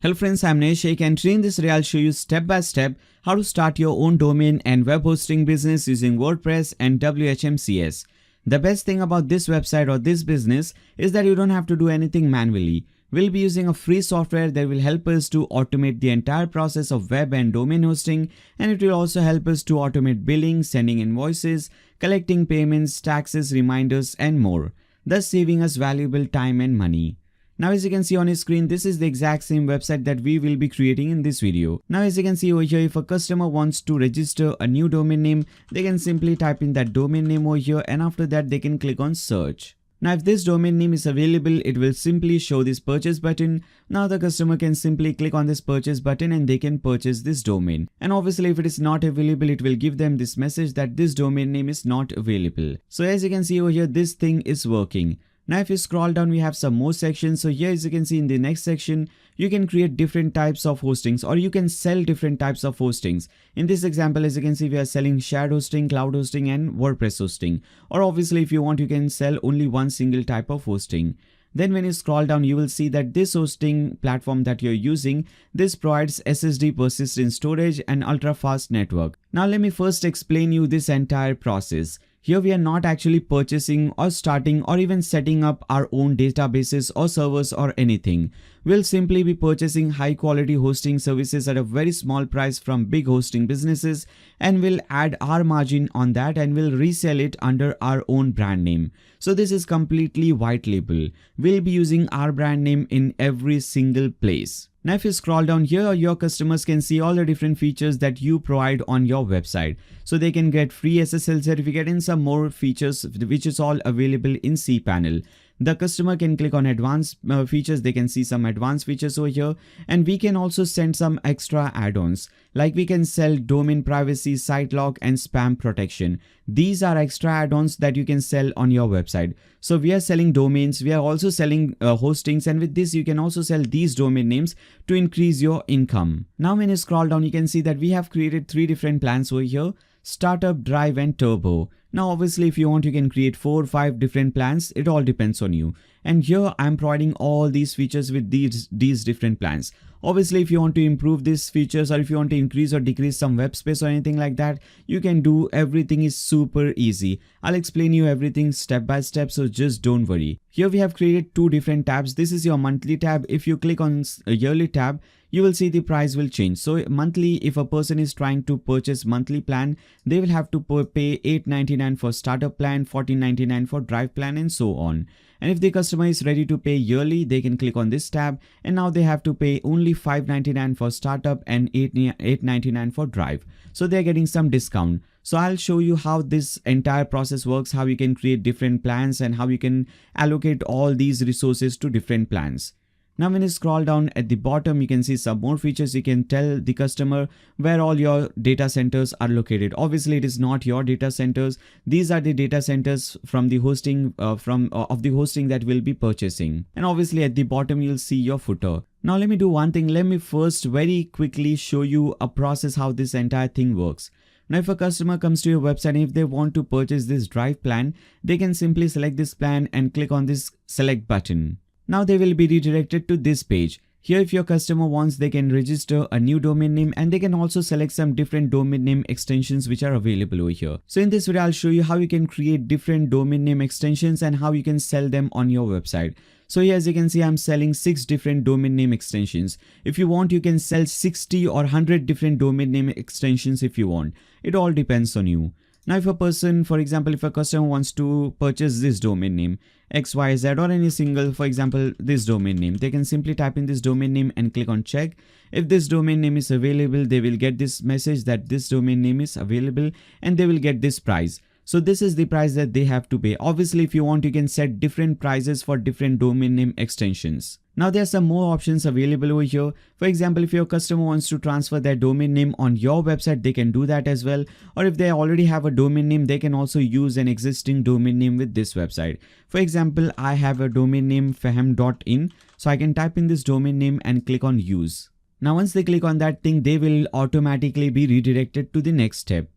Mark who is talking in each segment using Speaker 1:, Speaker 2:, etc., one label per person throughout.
Speaker 1: Hello friends, I'm Neshek, and today in this video I'll show you step by step how to start your own domain and web hosting business using WordPress and WHMCS. The best thing about this website or this business is that you don't have to do anything manually. We'll be using a free software that will help us to automate the entire process of web and domain hosting, and it will also help us to automate billing, sending invoices, collecting payments, taxes, reminders and more, thus saving us valuable time and money. Now as you can see on your screen, this is the exact same website that we will be creating in this video. Now as you can see over here, if a customer wants to register a new domain name, they can simply type in that domain name over here, and after that they can click on search. Now if this domain name is available, it will simply show this purchase button. Now the customer can simply click on this purchase button and they can purchase this domain. And obviously if it is not available, it will give them this message that this domain name is not available. So as you can see over here, this thing is working. Now if you scroll down, we have some more sections. So here as you can see in the next section, you can create different types of hostings, or you can sell different types of hostings. In this example, as you can see, we are selling shared hosting, cloud hosting and WordPress hosting. Or obviously if you want, you can sell only one single type of hosting. Then when you scroll down, you will see that this hosting platform that you're using, this provides SSD persistent storage and ultra fast network. Now let me first explain you this entire process. Here we are not actually purchasing or starting or even setting up our own databases or servers or anything. We'll simply be purchasing high quality hosting services at a very small price from big hosting businesses, and we'll add our margin on that and we'll resell it under our own brand name. So this is completely white label. We'll be using our brand name in every single place. Now if you scroll down here, your customers can see all the different features that you provide on your website. So they can get free SSL certificate and some more features which is all available in cPanel. The customer can click on advanced features. They can see some advanced features over here, and we can also send some extra add-ons, like we can sell domain privacy, site lock and spam protection. These are extra add-ons that you can sell on your website. So we are selling domains, we are also selling hostings, and with this you can also sell these domain names to increase your income. Now when you scroll down, you can see that we have created 3 different plans over here: Startup, Drive and Turbo. Now obviously if you want, you can create 4 or 5 different plans. It all depends on you. And here I'm providing all these features with these different plans. Obviously if you want to improve these features, or if you want to increase or decrease some web space or anything like that, you can do. Everything is super easy. I'll explain you everything step by step, so just don't worry. Here we have created 2 different tabs. This is your monthly tab. If you click on a yearly tab, you will see the price will change. So monthly, if a person is trying to purchase monthly plan, they will have to pay $8.99 for startup plan, $14.99 for drive plan and so on. And if the customer is ready to pay yearly, they can click on this tab, and now they have to pay only $5.99 for startup and $8.99 for drive. So they're getting some discount. So I'll show you how this entire process works, how you can create different plans and how you can allocate all these resources to different plans. Now when you scroll down at the bottom, you can see some more features. You can tell the customer where all your data centers are located. Obviously it is not your data centers. These are the data centers from the hosting of the hosting that we'll be purchasing. And obviously at the bottom you'll see your footer. Now let me do one thing. Let me first very quickly show you a process how this entire thing works. Now if a customer comes to your website and if they want to purchase this drive plan, they can simply select this plan and click on this select button. Now they will be redirected to this page. Here if your customer wants, they can register a new domain name, and they can also select some different domain name extensions which are available over here. So in this video I'll show you how you can create different domain name extensions and how you can sell them on your website. So here as you can see, I'm selling 6 different domain name extensions. If you want, you can sell 60 or 100 different domain name extensions if you want. It all depends on you. Now if a person, for example, if a customer wants to purchase this domain name XYZ or any single, for example, this domain name, they can simply type in this domain name and click on check. If this domain name is available, they will get this message that this domain name is available, and they will get this price. So this is the price that they have to pay. Obviously if you want, you can set different prices for different domain name extensions. Now there are some more options available over here. For example, if your customer wants to transfer their domain name on your website, they can do that as well. Or if they already have a domain name, they can also use an existing domain name with this website. For example, I have a domain name fahem.in. So I can type in this domain name and click on use. Now once they click on that thing, they will automatically be redirected to the next step.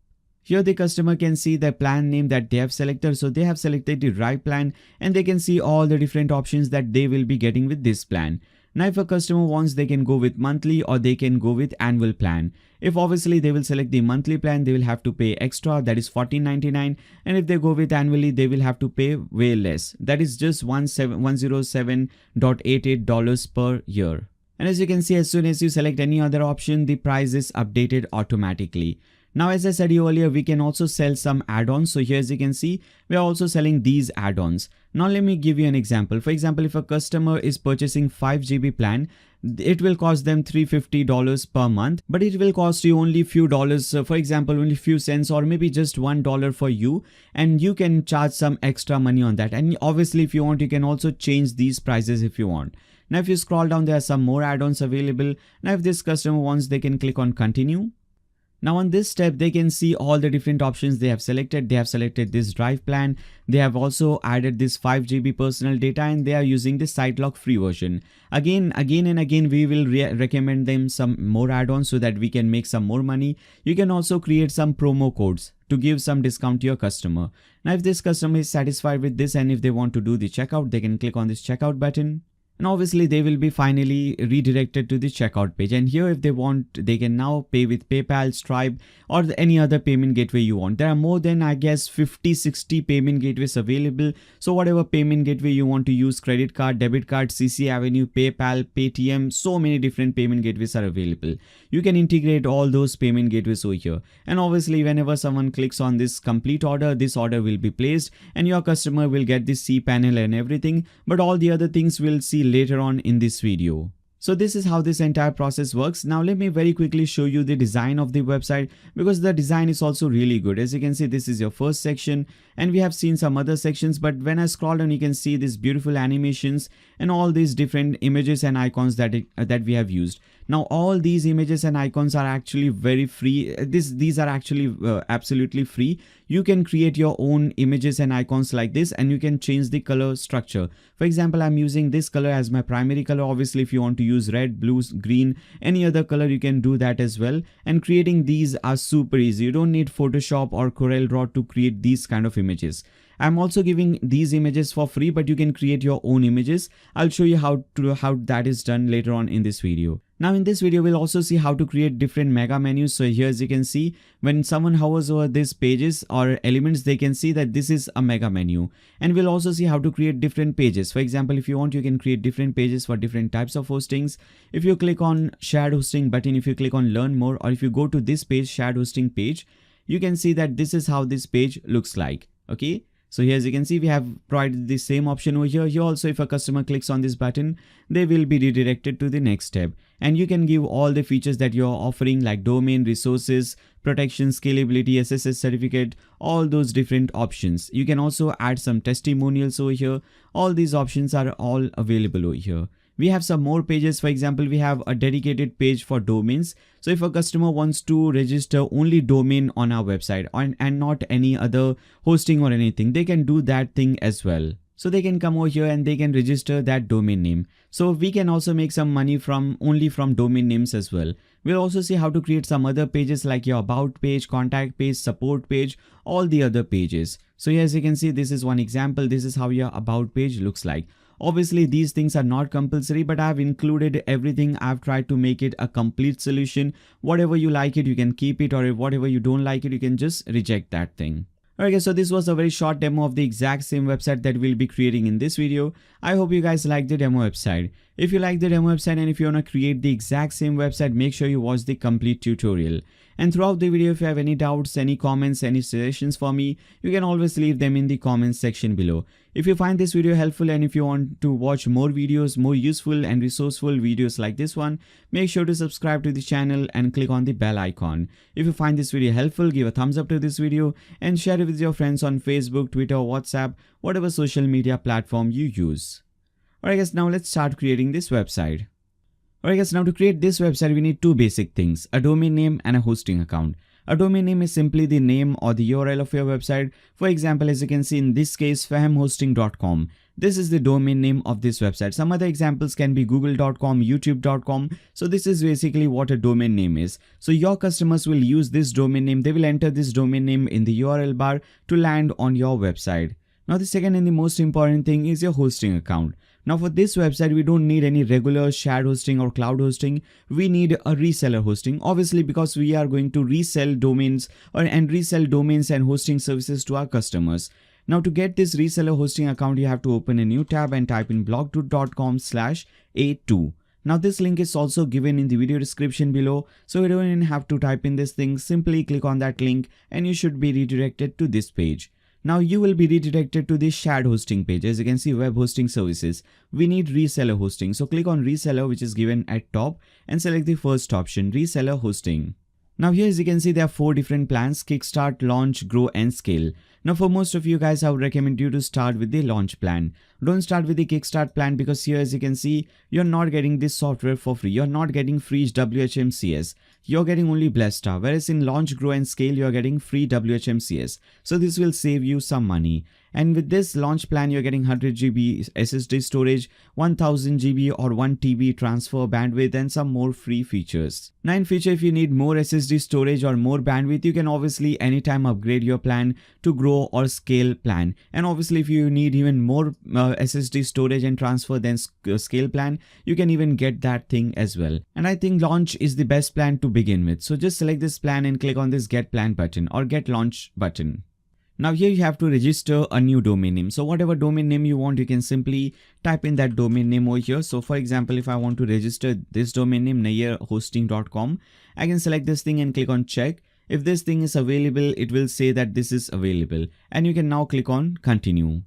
Speaker 1: Here the customer can see the plan name that they have selected. So they have selected the right plan, and they can see all the different options that they will be getting with this plan. Now if a customer wants, they can go with monthly or they can go with annual plan. If obviously they will select the monthly plan, they will have to pay extra, that is $14.99, and if they go with annually, they will have to pay way less, that is just $107.88 per year. And as you can see, as soon as you select any other option, the price is updated automatically. Now, as I said earlier, we can also sell some add-ons. So here, as you can see, we are also selling these add-ons. Now, let me give you an example. For example, if a customer is purchasing 5 GB plan, it will cost them $350 per month, but it will cost you only few dollars, for example, only few cents or maybe just $1 for you, and you can charge some extra money on that. And obviously, if you want, you can also change these prices if you want. Now, if you scroll down, there are some more add-ons available. Now, if this customer wants, they can click on continue. Now on this step, they can see all the different options they have selected. They have selected this drive plan. They have also added this 5 GB personal data, and they are using the SiteLock free version. Again and again, we will recommend them some more add-ons so that we can make some more money. You can also create some promo codes to give some discount to your customer. Now if this customer is satisfied with this and if they want to do the checkout, they can click on this checkout button. And obviously they will be finally redirected to the checkout page, and here if they want, they can now pay with PayPal, Stripe or any other payment gateway you want. There are more than, I guess, 50-60 payment gateways available. So whatever payment gateway you want to use, credit card, debit card, CC Avenue, PayPal, Paytm, so many different payment gateways are available. You can integrate all those payment gateways over here. And obviously whenever someone clicks on this complete order, this order will be placed and your customer will get this cPanel and everything, but all the other things we'll see later on in this video. So this is how this entire process works. Now let me very quickly show you the design of the website, because the design is also really good. As you can see, this is your first section and we have seen some other sections, but when I scroll down, you can see these beautiful animations and all these different images and icons that we have used. Now all these images and icons are actually very free. These are actually absolutely free. You can create your own images and icons like this, and you can change the color structure. For example, I'm using this color as my primary color. Obviously, if you want to use red, blue, green, any other color, you can do that as well. And creating these are super easy. You don't need Photoshop or CorelDRAW to create these kind of images. I'm also giving these images for free, but you can create your own images. I'll show you how that is done later on in this video. Now in this video, we'll also see how to create different mega menus. So here, as you can see, when someone hovers over these pages or elements, they can see that this is a mega menu. And we'll also see how to create different pages. For example, if you want, you can create different pages for different types of hostings. If you click on shared hosting button, if you click on learn more, or if you go to this page, shared hosting page, you can see that this is how this page looks like. Okay. So here, as you can see, we have provided the same option over here. Here also, if a customer clicks on this button, they will be redirected to the next step. And you can give all the features that you're offering, like domain, resources, protection, scalability, SSL certificate, all those different options. You can also add some testimonials over here. All these options are all available over here. We have some more pages. For example, we have a dedicated page for domains. So if a customer wants to register only domain on our website and not any other hosting or anything, they can do that thing as well. So they can come over here and they can register that domain name. So we can also make some money only from domain names as well. We'll also see how to create some other pages like your about page, contact page, support page, all the other pages. So here, as you can see, this is one example. This is how your about page looks like. Obviously, these things are not compulsory, but I've included everything. I've tried to make it a complete solution. Whatever you like it, you can keep it, or whatever you don't like it, you can just reject that thing. Okay, so this was a very short demo of the exact same website that we'll be creating in this video. I hope you guys like the demo website. If you like the demo website and if you want to create the exact same website, make sure you watch the complete tutorial. And throughout the video, if you have any doubts, any comments, any suggestions for me, you can always leave them in the comments section below. If you find this video helpful and if you want to watch more videos, more useful and resourceful videos like this one, make sure to subscribe to the channel and click on the bell icon. If you find this video helpful, give a thumbs up to this video and share it with your friends on Facebook, Twitter, WhatsApp, whatever social media platform you use. Alright guys, now let's start creating this website. Alright guys, now to create this website, we need two basic things, a domain name and a hosting account. A domain name is simply the name or the URL of your website. For example, as you can see in this case, fahmhosting.com. This is the domain name of this website. Some other examples can be google.com, youtube.com. So this is basically what a domain name is. So your customers will use this domain name. They will enter this domain name in the URL bar to land on your website. Now the second and the most important thing is your hosting account. Now for this website, we don't need any regular shared hosting or cloud hosting. We need a reseller hosting, obviously, because we are going to resell domains and resell domains and hosting services to our customers. Now to get this reseller hosting account, you have to open a new tab and type in blog2.com/a2. Now this link is also given in the video description below, so you don't even have to type in this thing. Simply click on that link and you should be redirected to this page. Now you will be redirected to this shared hosting page. As you can see, web hosting services. We need reseller hosting. So click on reseller, which is given at top, and select the first option, reseller hosting. Now here, as you can see, there are 4 different plans: Kickstart, Launch, Grow and Scale. Now for most of you guys, I would recommend you to start with the Launch plan. Don't start with the Kickstart plan, because here, as you can see, you're not getting this software for free. You're not getting free WHMCS. You're getting only Blesstar. Whereas in Launch, Grow and Scale, you're getting free WHMCS. So this will save you some money. And with this Launch plan, you're getting 100 GB SSD storage, 1000 GB or 1 TB transfer bandwidth, and some more free features. Now in future, if you need more SSD storage or more bandwidth, you can obviously anytime upgrade your plan to Grow or Scale plan. And obviously, if you need even more SSD storage and transfer than Scale plan, you can even get that thing as well. And I think Launch is the best plan to begin with. So just select this plan and click on this Get Plan button or Get Launch button. Now here you have to register a new domain name. So whatever domain name you want, you can simply type in that domain name over here. So for example, if I want to register this domain name, nayyarhosting.com, I can select this thing and click on check. If this thing is available, it will say that this is available, and you can now click on continue.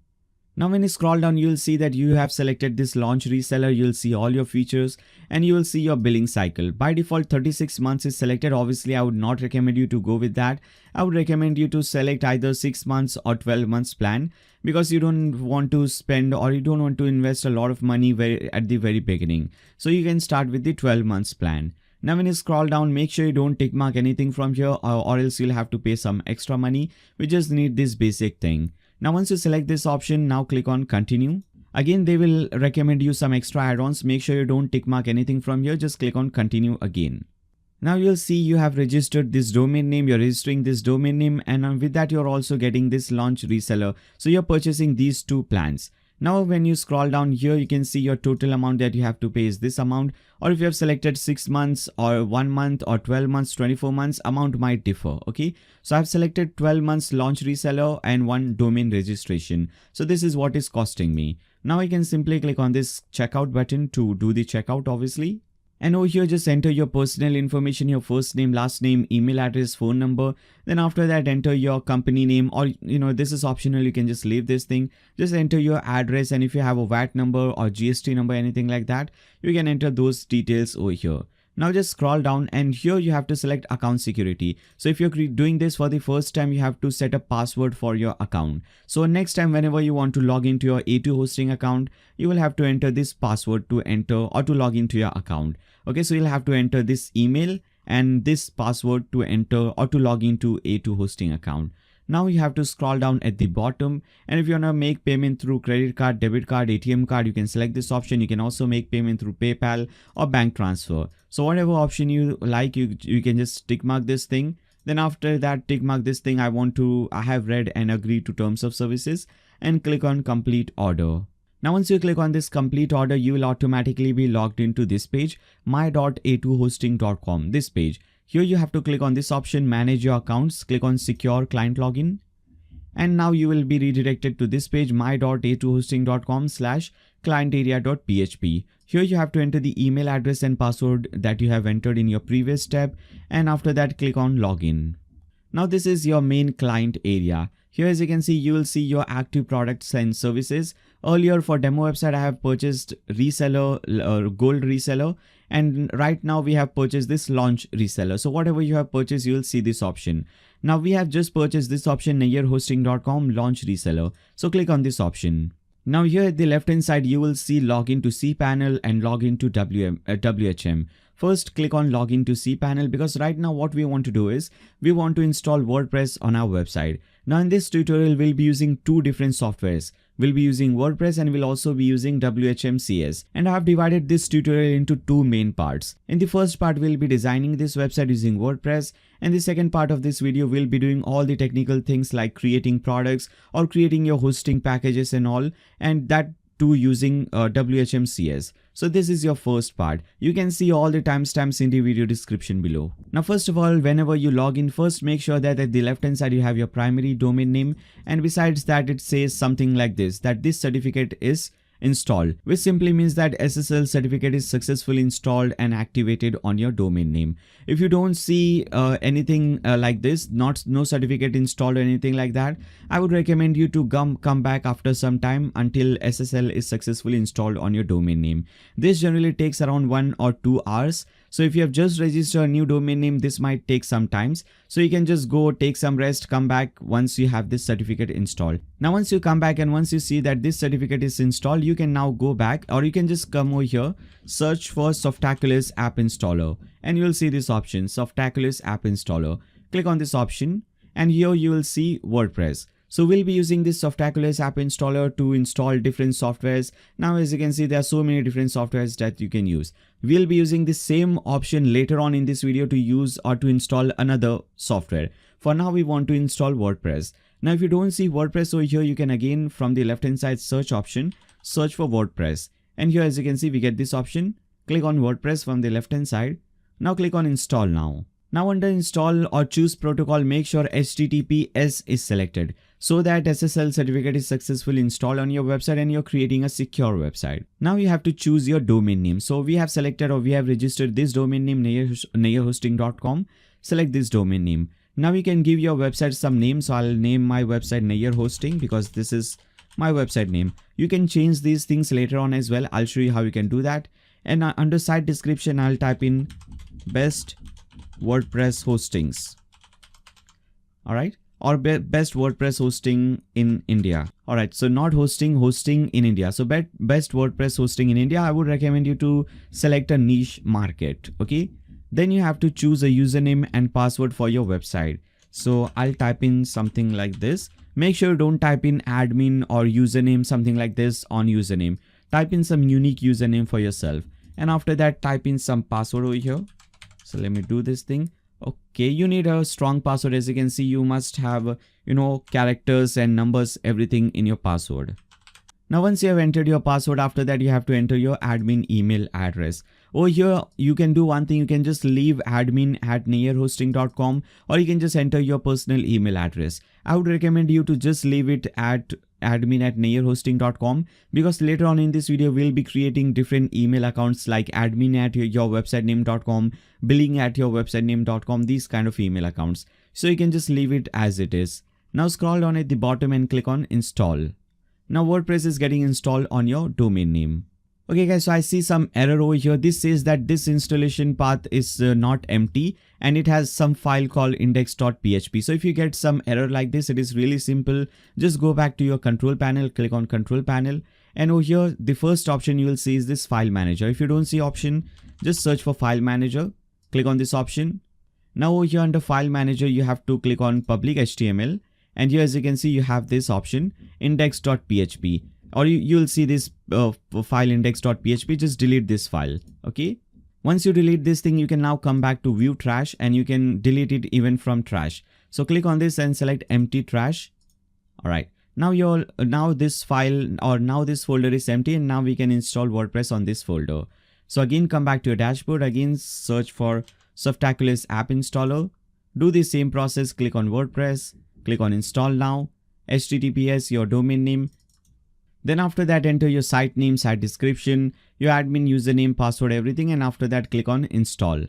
Speaker 1: Now when you scroll down, you'll see that you have selected this Launch reseller. You'll see all your features and you will see your billing cycle. By default, 36 months is selected. Obviously, I would not recommend you to go with that. I would recommend you to select either 6 months or 12 months plan, because you don't want to spend or you don't want to invest a lot of money at the very beginning. So you can start with the 12 months plan. Now when you scroll down, make sure you don't tick mark anything from here, or else you'll have to pay some extra money. We just need this basic thing. Now once you select this option, now click on continue. Again, they will recommend you some extra add-ons. Make sure you don't tick mark anything from here. Just click on continue again. Now you'll see you have registered this domain name. You're registering this domain name, and with that you're also getting this Launch reseller. So you're purchasing these 2 plans. Now when you scroll down here, you can see your total amount that you have to pay is this amount, or if you have selected 6 months or 1 month or 12 months, 24 months, amount might differ. Okay, so I've selected 12 months Launch reseller and 1 domain registration. So this is what is costing me. Now I can simply click on this checkout button to do the checkout, obviously. And over here, just enter your personal information, your first name, last name, email address, phone number. Then after that, enter your company name, or this is optional. You can just leave this thing. Just enter your address, and if you have a VAT number or GST number, anything like that, you can enter those details over here. Now just scroll down, and here you have to select account security. So if you're doing this for the first time, you have to set a password for your account. So next time, whenever you want to log into your A2 hosting account, you will have to enter this password to enter or to log into your account. Okay, so you'll have to enter this email and this password to enter or to log into A2 hosting account. Now you have to scroll down at the bottom, and if you want to make payment through credit card, debit card, ATM card, you can select this option. You can also make payment through PayPal or bank transfer. So whatever option you like, you can just tick mark this thing. Then after that, tick mark this thing, I have read and agreed to terms of services, and click on complete order. Now once you click on this complete order, you will automatically be logged into this page, my.a2hosting.com, this page. Here you have to click on this option, manage your accounts, click on secure client login. And now you will be redirected to this page, my.a2hosting.com/clientarea.php. Here you have to enter the email address and password that you have entered in your previous step. And after that, click on login. Now this is your main client area. Here, as you can see, you will see your active products and services. Earlier for demo website, I have purchased reseller, gold reseller. And right now we have purchased this Launch reseller. So whatever you have purchased, you will see this option. Now we have just purchased this option, nayyarhosting.com Launch reseller. So click on this option. Now here at the left hand side, you will see login to cPanel and login to WHM. First, click on login to cPanel, because right now what we want to do is we want to install WordPress on our website. Now in this tutorial, we'll be using 2 different softwares. We'll be using WordPress and we'll also be using WHMCS. And I have divided this tutorial into 2 main parts. In the first part, we'll be designing this website using WordPress. And the second part of this video, we'll be doing all the technical things like creating products or creating your hosting packages and all. And that to using WHMCS. So this is your first part. You can see all the timestamps in the video description below. Now first of all, whenever you log in, first make sure that at the left hand side you have your primary domain name, and besides that it says something like this, that this certificate is installed, which simply means that SSL certificate is successfully installed and activated on your domain name. If you don't see anything like this, no certificate installed or anything like that, I would recommend you to come back after some time until SSL is successfully installed on your domain name. This generally takes around 1 or 2 hours. So if you have just registered a new domain name, this might take some time. So you can just go take some rest, come back once you have this certificate installed. Now once you come back and once you see that this certificate is installed, you can now go back, or you can just come over here, search for Softaculous App Installer, and you will see this option, Softaculous App Installer. Click on this option and here you will see WordPress. So we'll be using this Softaculous App Installer to install different softwares. Now as you can see, there are so many different softwares that you can use. We'll be using the same option later on in this video to use or to install another software. For now we want to install WordPress. Now if you don't see WordPress over here, you can again from the left hand side search option, search for WordPress. And here as you can see, we get this option. Click on WordPress from the left hand side. Now click on install now. Now under install or choose protocol, make sure HTTPS is selected so that SSL certificate is successfully installed on your website and you're creating a secure website. Now you have to choose your domain name. So we have selected or we have registered this domain name, nayarhosting.com. Select this domain name. Now you can give your website some name. So I'll name my website Nayar Hosting because this is my website name. You can change these things later on as well. I'll show you how you can do that. And under site description, I'll type in best WordPress hostings. All right. Or best WordPress hosting in India. All right. So not hosting in India. So best WordPress hosting in India. I would recommend you to select a niche market. Okay. Then you have to choose a username and password for your website. So I'll type in something like this. Make sure you don't type in admin or username, something like this on username. Type in some unique username for yourself. And after that, type in some password over here. So let me do this thing. Okay, you need a strong password. As you can see, you must have, characters and numbers, everything in your password. Now, once you have entered your password, after that, you have to enter your admin email address. Over here, you can do one thing. You can just leave admin@nayarhosting.com, or you can just enter your personal email address. I would recommend you to just leave it at admin@nayarhosting.com because later on in this video, we'll be creating different email accounts like admin@yourwebsitename.com, billing@yourwebsitename.com, these kind of email accounts. So you can just leave it as it is. Now scroll down at the bottom and click on install. Now WordPress is getting installed on your domain name. Okay guys, so I see some error over here. This says that this installation path is not empty and it has some file called index.php. So if you get some error like this, it is really simple. Just go back to your control panel, click on control panel, and over here the first option you will see is this file manager. If you don't see option, just search for file manager, click on this option. Now over here under file manager, you have to click on public HTML. And here as you can see, you have this option index.php, or you'll see this file index.php. Just delete this file. Okay. Once you delete this thing, you can now come back to view trash and you can delete it even from trash. So click on this and select empty trash. All right. Now this file or now this folder is empty and now we can install WordPress on this folder. So again, come back to your dashboard. Again, search for Softaculous App Installer. Do the same process. Click on WordPress. Click on install now, HTTPS, your domain name. Then after that, enter your site name, site description, your admin username, password, everything. And after that, click on install.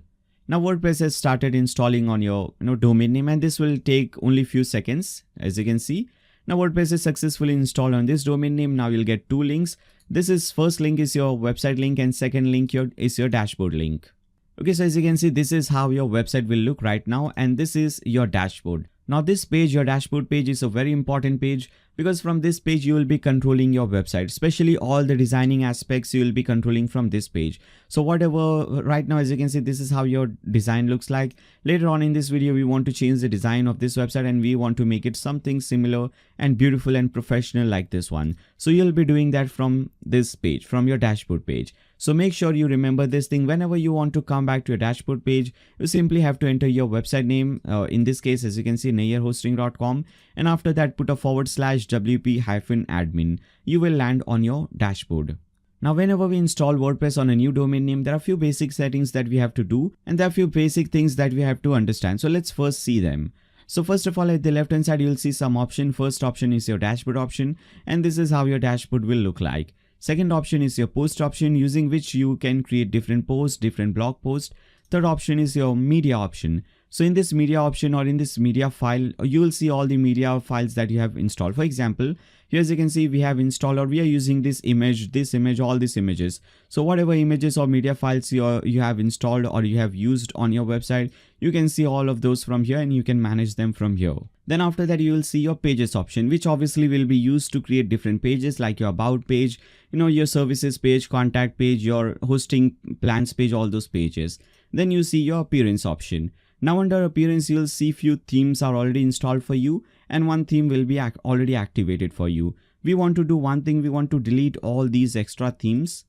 Speaker 1: Now WordPress has started installing on your domain name, and this will take only few seconds. As you can see, now WordPress is successfully installed on this domain name. Now you'll get two links. First link is your website link and second link is your dashboard link. Okay, so as you can see, this is how your website will look right now, and this is your dashboard. Now this page, your dashboard page, is a very important page because from this page you will be controlling your website, especially all the designing aspects you will be controlling from this page. So whatever right now, as you can see, this is how your design looks like. Later on in this video, we want to change the design of this website and we want to make it something similar and beautiful and professional like this one. So you'll be doing that from this page, from your dashboard page. So make sure you remember this thing. Whenever you want to come back to your dashboard page, you simply have to enter your website name. In this case, as you can see, nayyarhosting.com, and after that put a /wp-admin. You will land on your dashboard. Now, whenever we install WordPress on a new domain name, there are a few basic settings that we have to do, and there are a few basic things that we have to understand. So let's first see them. So first of all, at the left hand side, you'll see some option. First option is your dashboard option, and this is how your dashboard will look like. Second option is your post option, using which you can create different posts, different blog posts. Third option is your media option. So in this media option or in this media file, you will see all the media files that you have installed. For example, here as you can see, we have installed, or we are using this image, all these images. So whatever images or media files you have installed or you have used on your website, you can see all of those from here and you can manage them from here. Then after that, you will see your pages option, which obviously will be used to create different pages like your about page, your services page, contact page, your hosting plans page, all those pages. Then you see your appearance option. Now under appearance, you'll see few themes are already installed for you and one theme will be already activated for you. We want to do one thing, we want to delete all these extra themes.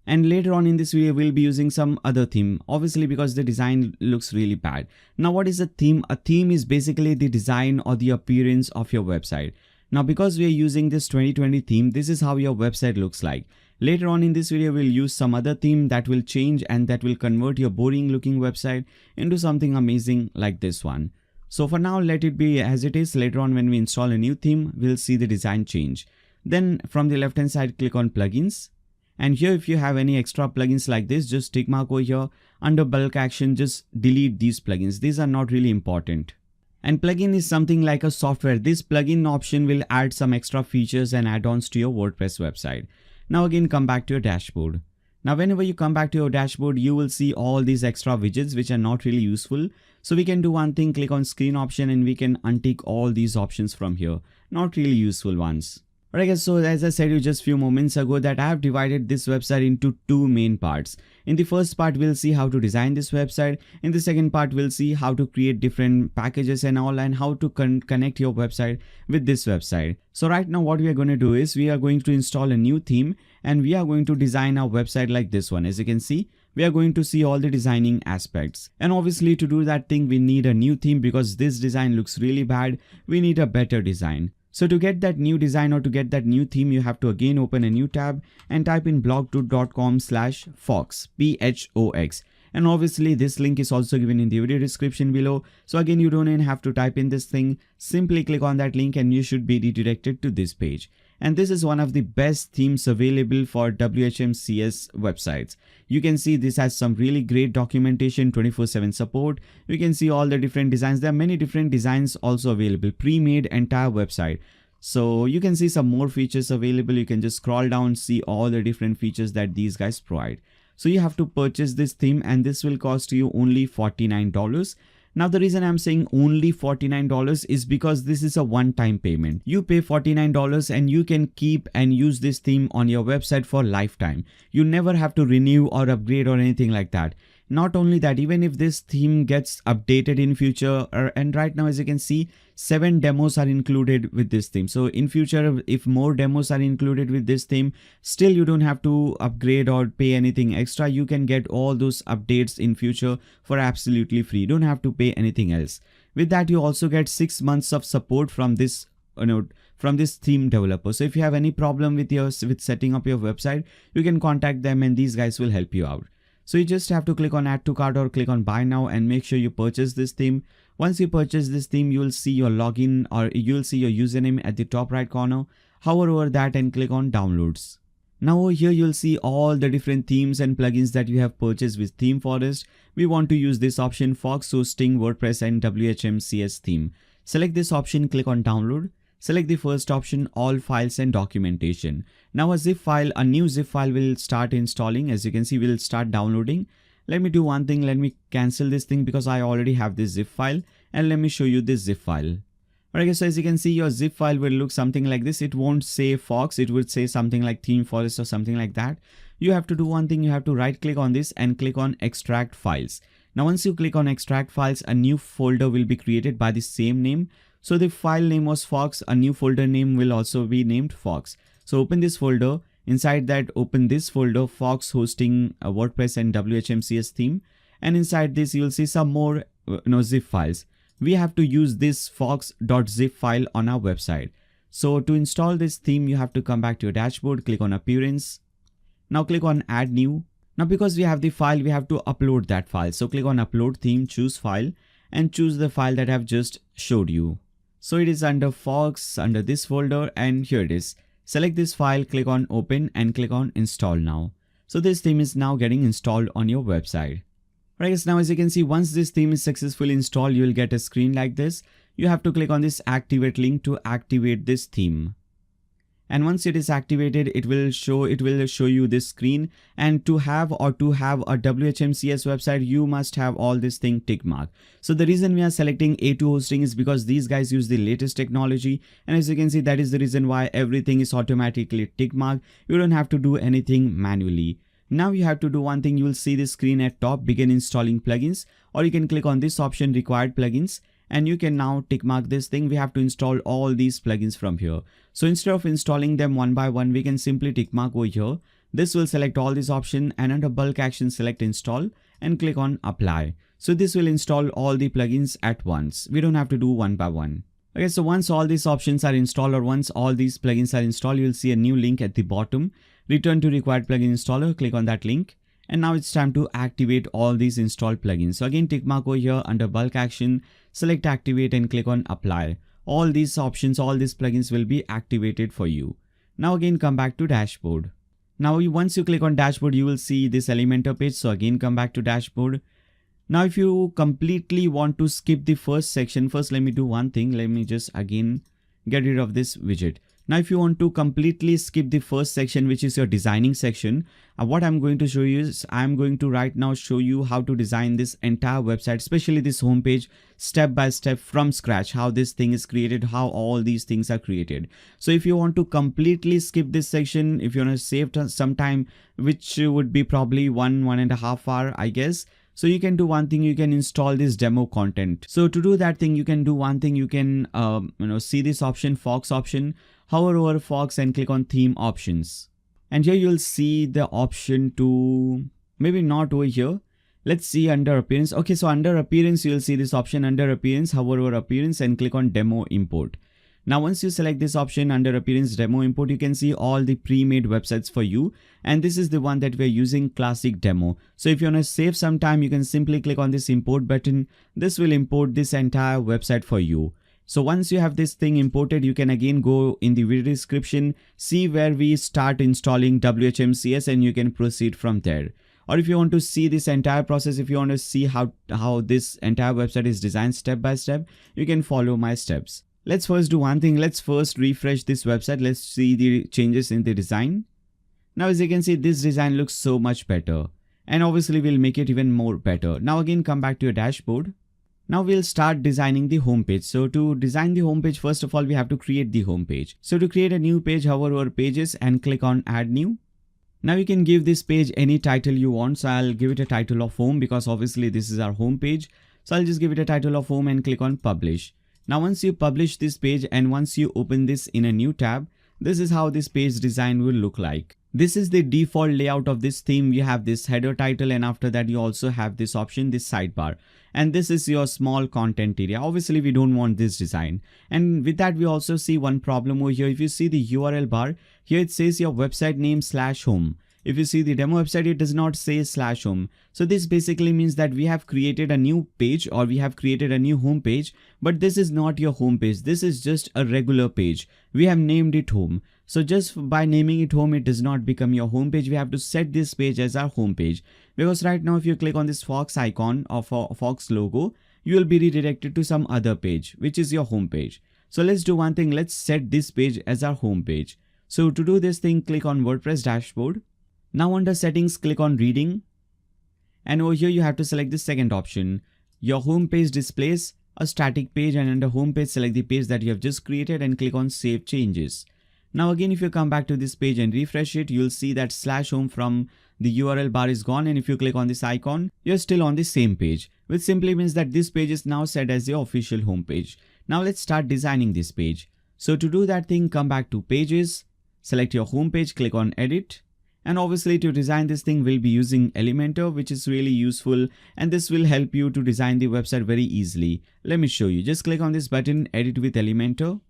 Speaker 1: And later on in this video, we'll be using some other theme, obviously because the design looks really bad. Now what is a theme? A theme is basically the design or the appearance of your website. Now because we are using this 2020 theme, this is how your website looks like. Later on in this video, we'll use some other theme that will change and that will convert your boring looking website into something amazing like this one. So for now, let it be as it is. Later on when we install a new theme, we'll see the design change. Then from the left hand side, click on plugins. And here if you have any extra plugins like this, just tick mark over here. Under bulk action, just delete these plugins. These are not really important. And plugin is something like a software. This plugin option will add some extra features and add-ons to your WordPress website. Now again, come back to your dashboard. Now whenever you come back to your dashboard, you will see all these extra widgets which are not really useful. So we can do one thing, click on screen option and we can untick all these options from here. Not really useful ones. Alright guys, so as I said you just few moments ago that I have divided this website into two main parts. In the first part, we'll see how to design this website. In the second part, we'll see how to create different packages and all and how to connect your website with this website. So right now what we are going to do is we are going to install a new theme and we are going to design our website like this one. As you can see, we are going to see all the designing aspects. And obviously to do that thing, we need a new theme because this design looks really bad. We need a better design. So to get that new design or to get that new theme, you have to again open a new tab and type in blogtool.com/phox, PHOX. And obviously this link is also given in the video description below. So again, you don't even have to type in this thing. Simply click on that link and you should be redirected to this page. And this is one of the best themes available for WHMCS websites. You can see this has some really great documentation, 24/7 support. You can see all the different designs. There are many different designs also available, pre-made entire website. So you can see some more features available. You can just scroll down, see all the different features that these guys provide. So you have to purchase this theme and this will cost you only $49. Now the reason I'm saying only $49 is because this is a one-time payment. You pay $49 and you can keep and use this theme on your website for lifetime. You never have to renew or upgrade or anything like that. Not only that, even if this theme gets updated in future, and right now as you can see, 7 demos are included with this theme. So in future, if more demos are included with this theme, still you don't have to upgrade or pay anything extra. You can get all those updates in future for absolutely free. You don't have to pay anything else. With that, you also get 6 months of support from this from this theme developer. So if you have any problem with setting up your website, you can contact them and these guys will help you out. So you just have to click on add to cart or click on buy now and make sure you purchase this theme. Once you purchase this theme, you will see your login or you will see your username at the top right corner. Hover over that and click on downloads. Now over here, you'll see all the different themes and plugins that you have purchased with Theme Forest. We want to use this option, Phox Hosting, WordPress and WHMCS theme. Select this option, click on download. Select the first option, all files and documentation. Now a new zip file will start installing. As you can see, we'll start downloading. Let me do one thing. Let me cancel this thing because I already have this zip file, and let me show you this zip file. Alright, so as you can see, your zip file will look something like this. It won't say Phox. It would say something like Theme Forest or something like that. You have to do one thing. You have to right click on this and click on extract files. Now once you click on extract files, a new folder will be created by the same name. So the file name was Phox. A new folder name will also be named Phox. So open this folder Inside that, open this folder, Fox hosting WordPress and WHMCS theme. And inside this, you'll see some more zip files. We have to use this fox.zip file on our website. So to install this theme, you have to come back to your dashboard, click on Appearance. Now click on Add New. Now because we have the file, we have to upload that file. So click on Upload Theme, choose File, and choose the file that I've just showed you. So it is under Fox, under this folder, and here it is. Select this file, click on Open, and click on Install Now. So this theme is now getting installed on your website. Right guys, now as you can see, once this theme is successfully installed, you will get a screen like this. You have to click on this Activate link to activate this theme. And once it is activated, it will show you this screen. And to have a WHMCS website, you must have all this thing tick mark. So the reason we are selecting A2 hosting is because these guys use the latest technology. And as you can see, that is the reason why everything is automatically tick mark. You don't have to do anything manually. Now you have to do one thing. You will see this screen at top, begin installing plugins, or you can click on this option, required plugins. And you can now tick mark this thing. We have to install all these plugins from here. So instead of installing them one by one, we can simply tick mark over here. This will select all these options, and under bulk action, select install and click on apply. So this will install all the plugins at once. We don't have to do one by one. Okay, so once all these options are installed, or once all these plugins are installed, you'll see a new link at the bottom. Return to required plugin installer, click on that link. And now it's time to activate all these installed plugins. So again, tick mark over here under bulk action, select activate and click on apply. All these options, all these plugins will be activated for you. Now again, come back to dashboard. Now once you click on dashboard, you will see this Elementor page. So again, come back to dashboard. Now if you completely want to skip the first section, first let me do one thing. Let me just again get rid of this widget. Now if you want to completely skip the first section, which is your designing section, what I'm going to show you is I'm going to right now show you how to design this entire website, especially this homepage, step by step from scratch, how this thing is created, how all these things are created. So if you want to completely skip this section, if you want to save some time, which would be probably 1.5 hours, I guess. So you can do one thing, you can install this demo content. So to do that thing, you can do one thing, you can see this option, Fox option, hover over Fox and click on theme options. And here you'll see the option to, maybe not over here. Let's see under appearance. Okay, so under appearance, you'll see this option under appearance, hover over appearance and click on demo import. Now once you select this option under appearance demo import, you can see all the pre-made websites for you. And this is the one that we're using, classic demo. So if you want to save some time, you can simply click on this import button. This will import this entire website for you. So once you have this thing imported, you can again go in the video description, see where we start installing WHMCS, and you can proceed from there. Or if you want to see this entire process, if you want to see how this entire website is designed step by step, you can follow my steps. Let's first do one thing. Let's first refresh this website. Let's see the changes in the design. Now as you can see, this design looks so much better. And obviously we'll make it even more better. Now again, come back to your dashboard. Now we'll start designing the homepage. So to design the homepage, first of all, we have to create the homepage. So to create a new page, hover over pages and click on add new. Now you can give this page any title you want. So I'll give it a title of home because obviously this is our homepage. So I'll just give it a title of home and click on publish. Now once you publish this page and once you open this in a new tab, this is how this page design will look like. This is the default layout of this theme. You have this header title, and after that you also have this option, this sidebar. And this is your small content area. Obviously we don't want this design. And with that we also see one problem over here. If you see the URL bar, here it says your website name /home. If you see the demo website, it does not say /home. So this basically means that we have created a new page, or we have created a new home page, but this is not your home page. This is just a regular page. We have named it home. So just by naming it home, it does not become your home page. We have to set this page as our home page, because right now if you click on this Fox icon or Fox logo, you will be redirected to some other page, which is your home page. So let's do one thing. Let's set this page as our home page. So to do this thing, click on WordPress dashboard. Now under settings, click on reading. And over here you have to select the second option. Your home page displays a static page, and under home page select the page that you have just created and click on save changes. Now again, if you come back to this page and refresh it, you'll see that /home from the URL bar is gone. And if you click on this icon, you're still on the same page, which simply means that this page is now set as your official home page. Now let's start designing this page. So to do that thing, come back to pages, select your home page, click on edit. And obviously to design this thing we'll be using Elementor, which is really useful, and this will help you to design the website very easily. Let me show you. Just click on this button, edit with Elementor.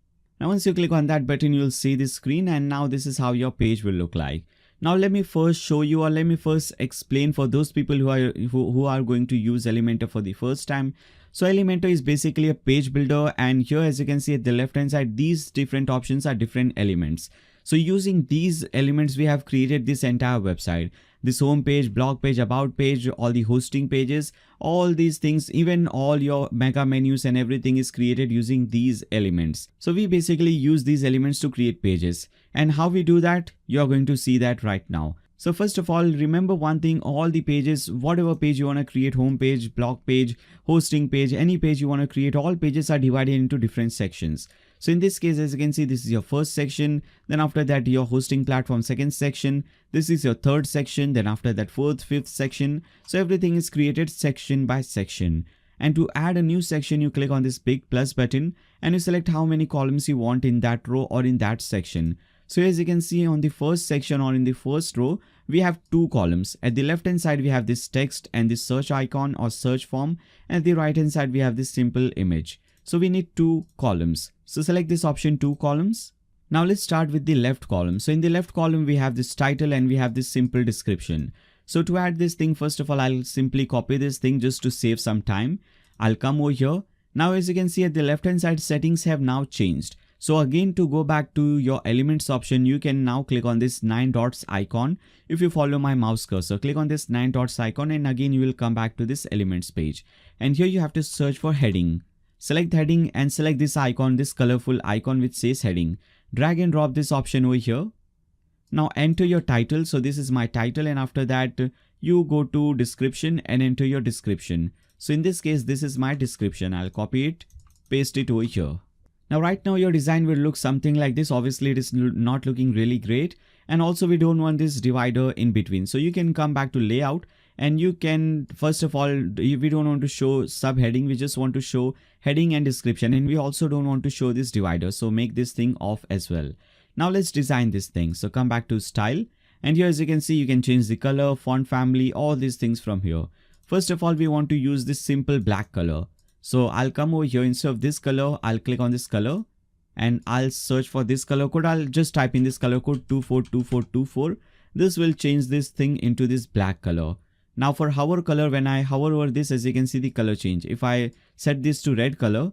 Speaker 1: Now once you click on that button, you'll see this screen, and now this is how your page will look like. Now let me first show you, or let me first explain for those people who are going to use Elementor for the first time. So Elementor is basically a page builder, and here as you can see at the left hand side, these different options are different elements. So using these elements, we have created this entire website. This home page, blog page, about page, all the hosting pages, all these things, even all your mega menus and everything is created using these elements. So we basically use these elements to create pages. And how we do that, you're going to see that right now. So first of all, remember one thing, all the pages, whatever page you want to create, home page, blog page, hosting page, any page you want to create, all pages are divided into different sections. So in this case, as you can see, this is your first section. Then after that, your hosting platform, second section. This is your third section. Then after that, fourth, fifth section. So everything is created section by section. And to add a new section, you click on this big plus button and you select how many columns you want in that row or in that section. So as you can see on the first section or in the first row, we have two columns. At the left hand side, we have this text and this search icon or search form. And at the right hand side, we have this simple image. So we need two columns. So select this option, two columns. Now let's start with the left column. So in the left column, we have this title and we have this simple description. So to add this thing, first of all, I'll simply copy this thing just to save some time. I'll come over here. Now, as you can see at the left hand side, settings have now changed. So again, to go back to your elements option, you can now click on this 9 dots icon. If you follow my mouse cursor, click on this 9 dots icon and again you will come back to this elements page. And here you have to search for heading. Select heading and select this icon, this colorful icon which says heading. Drag and drop this option over here. Now enter your title. So this is my title, and after that you go to description and enter your description. So in this case, this is my description. I'll copy it, paste it over here. Now right now your design will look something like this. Obviously it is not looking really great, and also we don't want this divider in between. So you can come back to layout and you can, first of all, we don't want to show subheading, we just want to show heading and description, and we also don't want to show this divider. So make this thing off as well. Now let's design this thing. So come back to style, and here as you can see, you can change the color, font family, all these things from here. First of all, we want to use this simple black color. So I'll come over here, instead of this color, I'll click on this color and I'll search for this color code. I'll just type in this color code 242424. This will change this thing into this black color. Now for hover color, when I hover over this, as you can see, the color change. If I set this to red color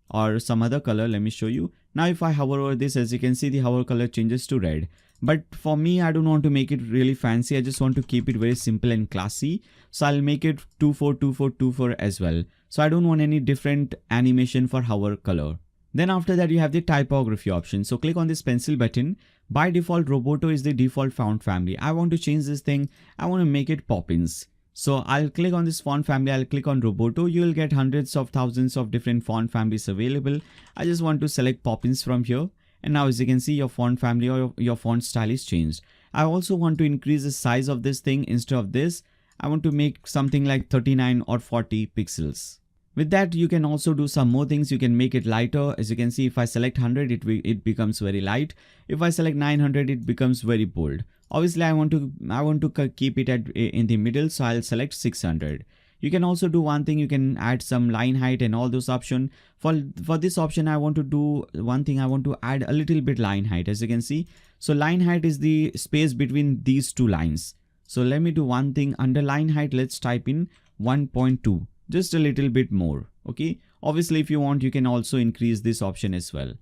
Speaker 1: or some other color, let me show you. Now if I hover over this, as you can see, the hover color changes to red. But for me, I don't want to make it really fancy. I just want to keep it very simple and classy. So I'll make it 242424 as well. So I don't want any different animation for hover color. Then after that, you have the typography option. So click on this pencil button. By default, Roboto is the default font family. I want to change this thing. I want to make it Poppins. So I'll click on this font family. I'll click on Roboto. You will get hundreds of thousands of different font families available. I just want to select Poppins from here. And now as you can see, your font family or your font style is changed. I also want to increase the size of this thing. Instead of this, I want to make something like 39 or 40 pixels. With that, you can also do some more things. You can make it lighter. As you can see, if I select 100, it becomes very light. If I select 900, it becomes very bold. Obviously, I want to keep it in the middle, so I'll select 600. You can also do one thing. You can add some line height and all those options. For this option, I want to do one thing. I want to add a little bit line height, as you can see. So line height is the space between these two lines. So let me do one thing. Under line height, let's type in 1.2. Just a little bit more. Okay. Obviously, if you want, you can also increase this option as well.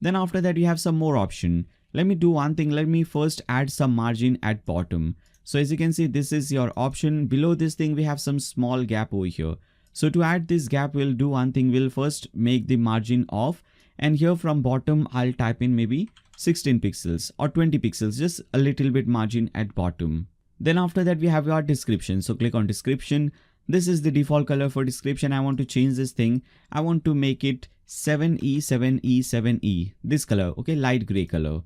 Speaker 1: Then after that, you have some more option. Let me do one thing. Let me first add some margin at bottom. So as you can see, this is your option. Below this thing, we have some small gap over here. So to add this gap, we'll do one thing. We'll first make the margin off. And here from bottom, I'll type in maybe 16 pixels or 20 pixels, just a little bit margin at bottom. Then after that, we have our description. So click on description. This is the default color for description. I want to change this thing. I want to make it 7E, 7E, 7E. This color, okay, light gray color.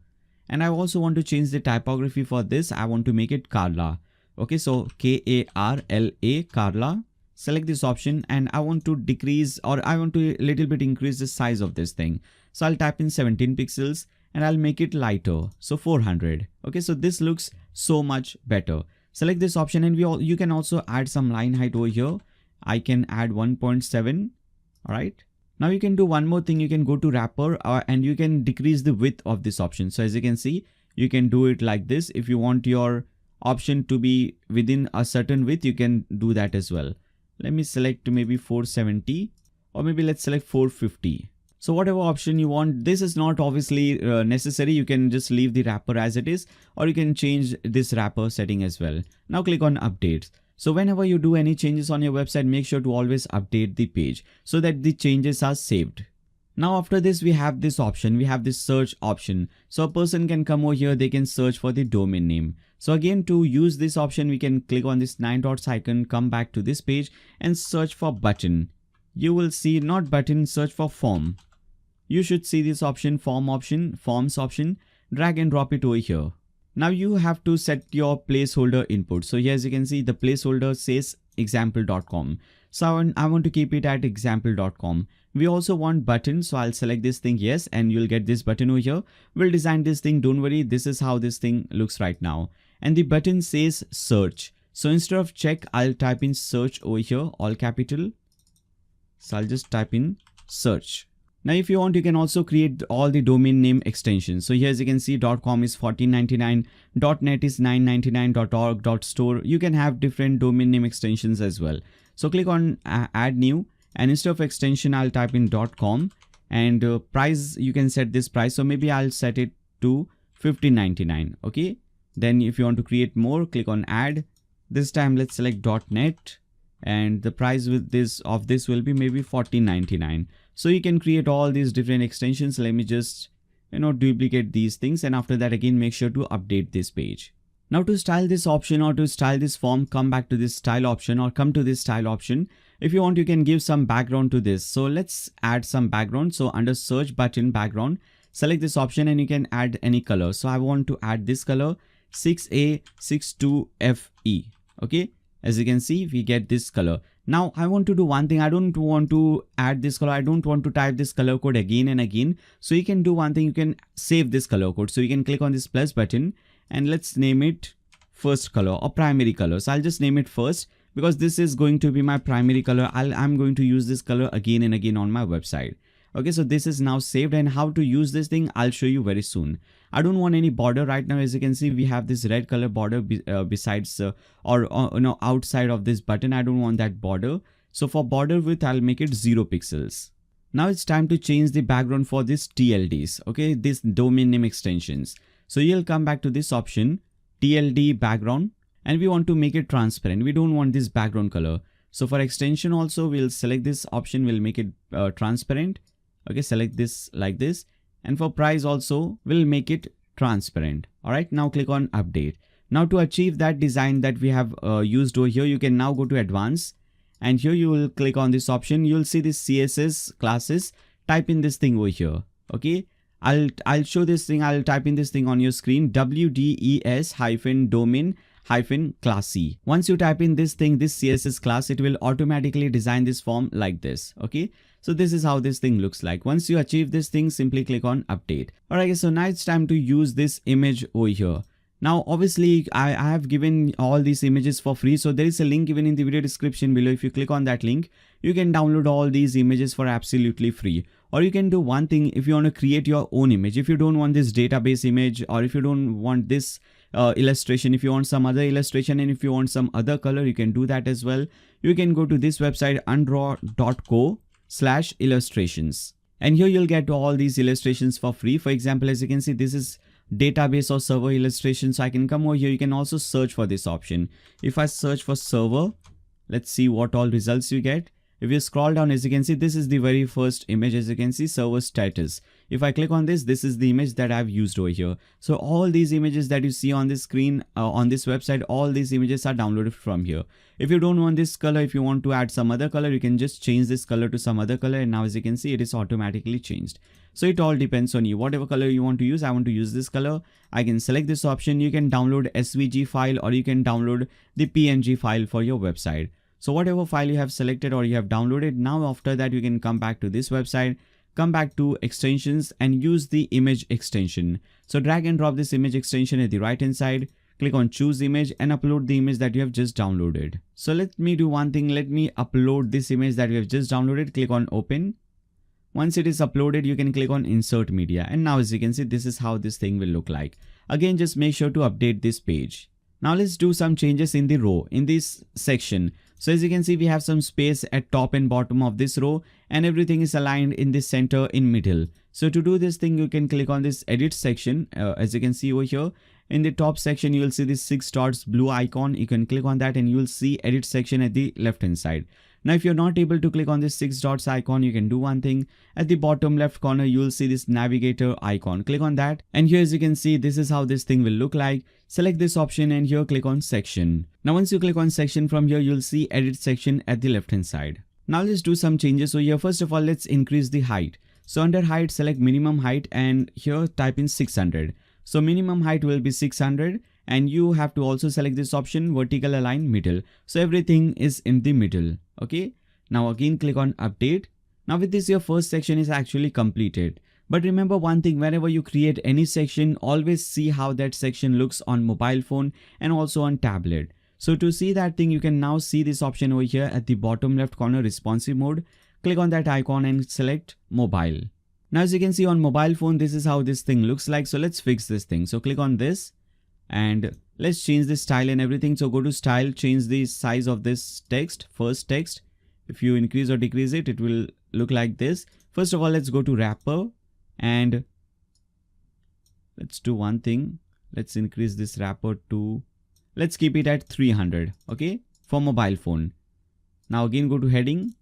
Speaker 1: And I also want to change the typography for this. I want to make it Carla. Okay, so K-A-R-L-A, Carla. Select this option and I want to decrease, or I want to a little bit increase the size of this thing. So I'll type in 17 pixels and I'll make it lighter, so 400. Okay, so this looks so much better. Select this option, and you can also add some line height over here. I can add 1.7. All right. Now you can do one more thing. You can go to wrapper and you can decrease the width of this option. So as you can see, you can do it like this. If you want your option to be within a certain width, you can do that as well. Let me select maybe 470, or maybe let's select 450. So whatever option you want, this is not obviously necessary. You can just leave the wrapper as it is, or you can change this wrapper setting as well. Now click on updates. So whenever you do any changes on your website, make sure to always update the page so that the changes are saved. Now after this, we have this option, we have this search option. So a person can come over here, they can search for the domain name. So again, to use this option, we can click on this 9 dots icon, come back to this page and search for button. You will see not button, search for form. You should see this option, forms option, drag and drop it over here. Now you have to set your placeholder input. So here as you can see, the placeholder says example.com. So I want to keep it at example.com. We also want button. So I'll select this thing, yes, and you'll get this button over here. We'll design this thing. Don't worry. This is how this thing looks right now. And the button says search. So instead of check, I'll type in search over here, all capital. So I'll just type in search. Now, if you want, you can also create all the domain name extensions. So here, as you can see, .com is $14.99, .net is $9.99, .org, .store. You can have different domain name extensions as well. So click on add new, and instead of extension, I'll type in .com, and price, you can set this price. So maybe I'll set it to $15.99. Okay. Then if you want to create more, click on add. This time, let's select .net, and the price with this will be maybe $14.99. So you can create all these different extensions. Let me just, duplicate these things. And after that, again, make sure to update this page. Now to style this option or to style this form, come back to this style option or come to this style option. If you want, you can give some background to this. So let's add some background. So under search button background, select this option and you can add any color. So I want to add this color 6A62FE. Okay. As you can see, we get this color. Now I want to do one thing. I don't want to add this color. I don't want to type this color code again and again. So you can do one thing. You can save this color code. So you can click on this plus button and let's name it first color or primary color. So I'll just name it first because this is going to be my primary color. I'm going to use this color again and again on my website. Okay, so this is now saved, and how to use this thing I'll show you very soon. I don't want any border right now. As you can see, we have this red color border besides outside of this button. I don't want that border. So for border width, I'll make it 0 pixels. Now it's time to change the background for this TLDs. Okay, this domain name extensions. So you'll come back to this option, TLD background, and we want to make it transparent. We don't want this background color. So for extension also, we'll select this option. We'll make it transparent. Okay, select this like this. And for price also, we'll make it transparent. All right, now click on update. Now to achieve that design that we have used over here, you can now go to advanced. And here you will click on this option. You'll see this CSS classes. Type in this thing over here. Okay, I'll show this thing. I'll type in this thing on your screen. WDES-domain-classy. Once you type in this thing, this CSS class, it will automatically design this form like this. Okay. So this is how this thing looks like. Once you achieve this thing, simply click on update. Alright, so now it's time to use this image over here. Now, obviously, I have given all these images for free. So there is a link given in the video description below. If you click on that link, you can download all these images for absolutely free. Or you can do one thing if you want to create your own image. If you don't want this database image, or if you don't want this illustration, if you want some other illustration, and if you want some other color, you can do that as well. You can go to this website, undraw.co/illustrations. And here you'll get all these illustrations for free. For example, as you can see, this is database or server illustration. So I can come over here. You can also search for this option. If I search for server, let's see what all results you get. If you scroll down, as you can see, this is the very first image. As you can see, server status. If I click on this, this is the image that I've used over here. So all these images that you see on this screen, on this website, all these images are downloaded from here. If you don't want this color, if you want to add some other color, you can just change this color to some other color. And now as you can see, it is automatically changed. So it all depends on you. Whatever color you want to use, I want to use this color. I can select this option. You can download SVG file or you can download the PNG file for your website. So whatever file you have selected or you have downloaded, now after that you can come back to this website, come back to extensions and use the image extension. So drag and drop this image extension at the right hand side. Click on choose image and upload the image that you have just downloaded. So let me do one thing. Let me upload this image that we have just downloaded. Click on open. Once it is uploaded, you can click on insert media. And now as you can see, this is how this thing will look like. Again, just make sure to update this page. Now let's do some changes in the row in this section. So as you can see, we have some space at top and bottom of this row and everything is aligned in the center in middle. So to do this thing, you can click on this edit section. As you can see over here in the top section, you will see this 6 dots blue icon. You can click on that and you will see edit section at the left hand side. Now, if you're not able to click on this 6 dots icon, you can do one thing. At the bottom left corner, you will see this navigator icon. Click on that. And here, as you can see, this is how this thing will look like. Select this option and here click on section. Now, once you click on section from here, you'll see edit section at the left hand side. Now, let's do some changes. So here, first of all, let's increase the height. So under height, select minimum height and here type in 600. So minimum height will be 600. And you have to also select this option vertical align middle. So everything is in the middle. Okay. Now again click on update. Now with this your first section is actually completed. But remember one thing, whenever you create any section, always see how that section looks on mobile phone and also on tablet. So to see that thing, you can now see this option over here at the bottom left corner, responsive mode. Click on that icon and select mobile. Now as you can see on mobile phone, this is how this thing looks like. So let's fix this thing. So click on this. And let's change the style and everything. So go to style, change the size of this text, first text. If you increase or decrease it, it will look like this. First of all, let's go to wrapper and let's do one thing. Let's increase this wrapper to, let's keep it at 300. Okay. For mobile phone. Now again, go to heading.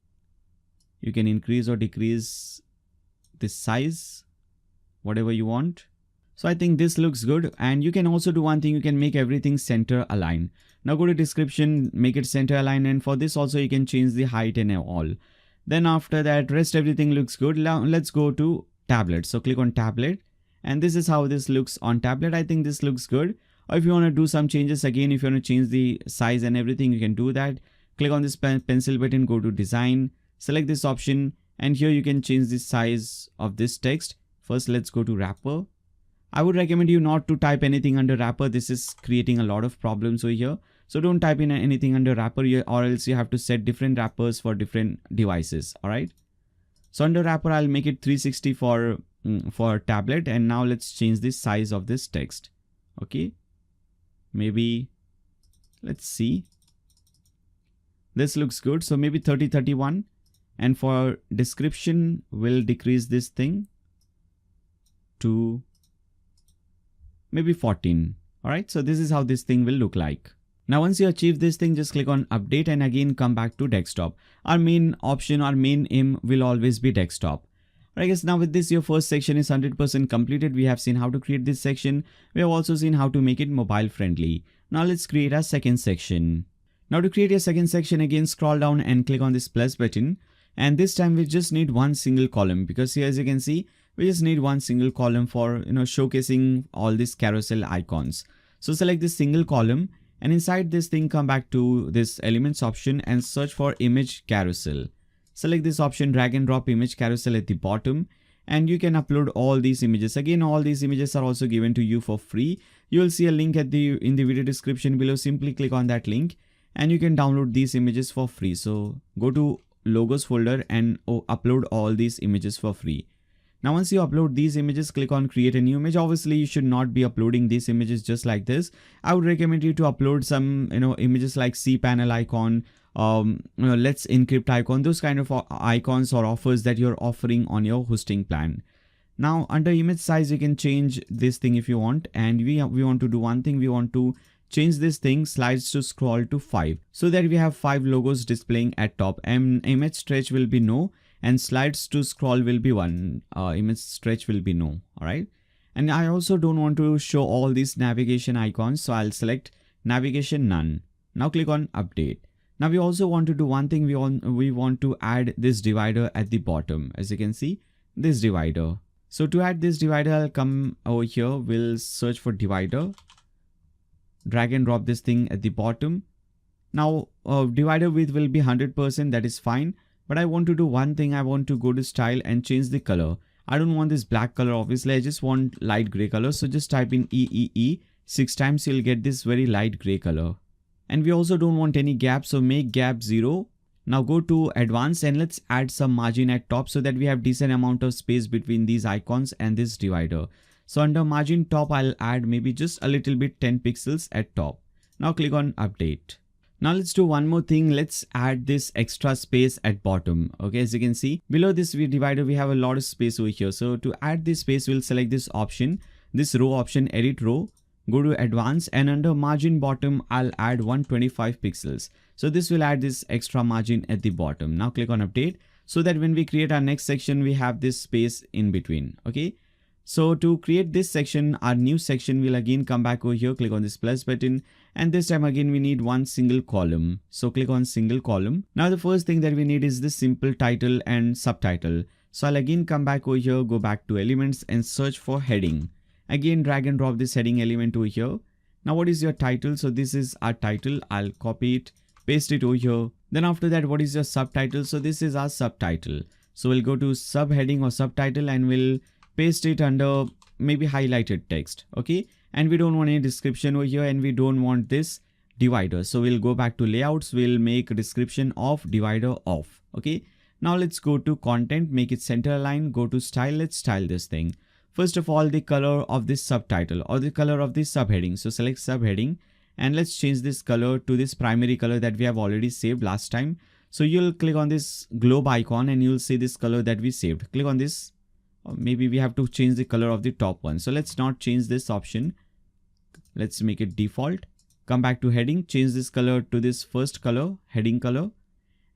Speaker 1: You can increase or decrease this size, whatever you want. So I think this looks good, and you can also do one thing, you can make everything center align. Now go to description, make it center align, and for this also you can change the height and all. Then after that, rest everything looks good. Now let's go to tablet. So click on tablet and this is how this looks on tablet. I think this looks good. Or if you want to do some changes again, if you want to change the size and everything, you can do that. Click on this pencil button, go to design, select this option, and here you can change the size of this text. First, let's go to wrapper. I would recommend you not to type anything under wrapper. This is creating a lot of problems over here. So don't type in anything under wrapper or else you have to set different wrappers for different devices. All right. So under wrapper, I'll make it 360 for tablet. And now let's change the size of this text. Okay. Maybe let's see. This looks good. So maybe 30-31. And for description, we'll decrease this thing to maybe 14. All right. So this is how this thing will look like. Now, once you achieve this thing, just click on update and again come back to desktop. Our main option, our main aim will always be desktop. I guess now with this, your first section is 100% completed. We have seen how to create this section. We have also seen how to make it mobile friendly. Now let's create a second section. Now to create a second section, again scroll down and click on this plus button. And this time we just need one single column, because here as you can see, we just need one single column for showcasing all these carousel icons. So select this single column and inside this thing come back to this elements option and search for image carousel. Select this option, drag and drop image carousel at the bottom, and you can upload all these images. Again, all these images are also given to you for free. You will see a link in the video description below. Simply click on that link and you can download these images for free. So go to logos folder and upload all these images for free. Now once you upload these images, click on create a new image. Obviously you should not be uploading these images just like this. I would recommend you to upload some images like cPanel icon, let's encrypt icon, those kind of icons or offers that you're offering on your hosting plan. Now under image size, you can change this thing if you want, and we want to do one thing. We want to change this thing slides to scroll to 5 so that we have 5 logos displaying at top, and image stretch will be no, and slides to scroll will be 1. Image stretch will be no. All right. And I also don't want to show all these navigation icons, so I'll select navigation none. Now click on update. Now we also want to do one thing. We want to add this divider at the bottom. As you can see, this divider. So to add this divider, I'll come over here. We'll search for divider. Drag and drop this thing at the bottom. Now divider width will be 100%. That is fine. But I want to do one thing. I want to go to style and change the color. I don't want this black color, obviously. I just want light gray color. So just type in EEE 6 times. You'll get this very light gray color. And we also don't want any gap. So make gap 0. Now go to advanced and let's add some margin at top so that we have decent amount of space between these icons and this divider. So under margin top, I'll add maybe just a little bit 10 pixels at top. Now click on update. Now let's do one more thing. Let's add this extra space at bottom. Okay, as you can see below this divider, we have a lot of space over here. So to add this space, we'll select this option, this row option, edit row, go to advanced, and under margin bottom, I'll add 125 pixels. So this will add this extra margin at the bottom. Now click on update so that when we create our next section, we have this space in between. Okay. So to create this section, our new section, will again come back over here, click on this plus button, and this time again we need one single column. So click on single column. Now the first thing that we need is this simple title and subtitle. So I'll again come back over here, go back to elements and search for heading. Again drag and drop this heading element over here. Now what is your title? So this is our title. I'll copy it, paste it over here. Then after that, what is your subtitle? So this is our subtitle. So we'll go to subheading or subtitle and we'll paste it under maybe highlighted text. Okay, and we don't want any description over here, and we don't want this divider. So we'll go back to layouts, we'll make a description of divider off. Okay, now let's go to content, make it center align, go to style, let's style this thing. First of all, the color of this subtitle or the color of this subheading. So select subheading and let's change this color to this primary color that we have already saved last time. So you'll click on this globe icon and you'll see this color that we saved. Click on this. Or maybe we have to change the color of the top one. So let's not change this option. Let's make it default. Come back to heading, change this color to this first color, heading color.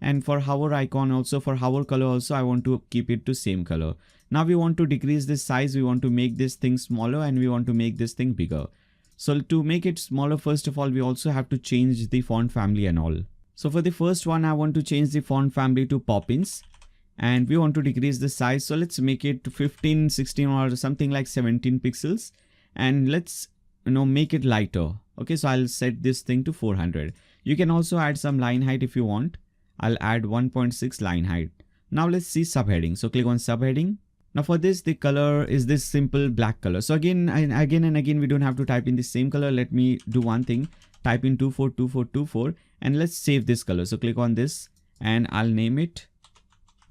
Speaker 1: And for hover icon also, for hover color also, I want to keep it to same color. Now we want to decrease this size. We want to make this thing smaller and we want to make this thing bigger. So to make it smaller, first of all, we also have to change the font family and all. So for the first one, I want to change the font family to Poppins. And we want to decrease the size. So let's make it 15, 16 or something like 17 pixels. And let's make it lighter. Okay, so I'll set this thing to 400. You can also add some line height if you want. I'll add 1.6 line height. Now let's see subheading. So click on subheading. Now for this, the color is this simple black color. So again and again, we don't have to type in the same color. Let me do one thing. Type in 242424 and let's save this color. So click on this and I'll name it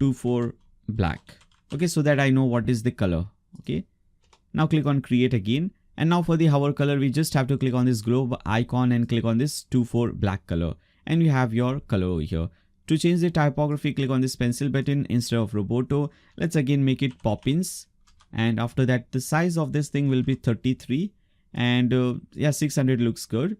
Speaker 1: 24 black. Okay, so that I know what is the color. Okay, now click on create again. And now for the hover color, we just have to click on this globe icon and click on this 24 black color. And you have your color over here. To change the typography, click on this pencil button instead of Roboto. Let's again make it Poppins. And after that, the size of this thing will be 33. And yeah, 600 looks good.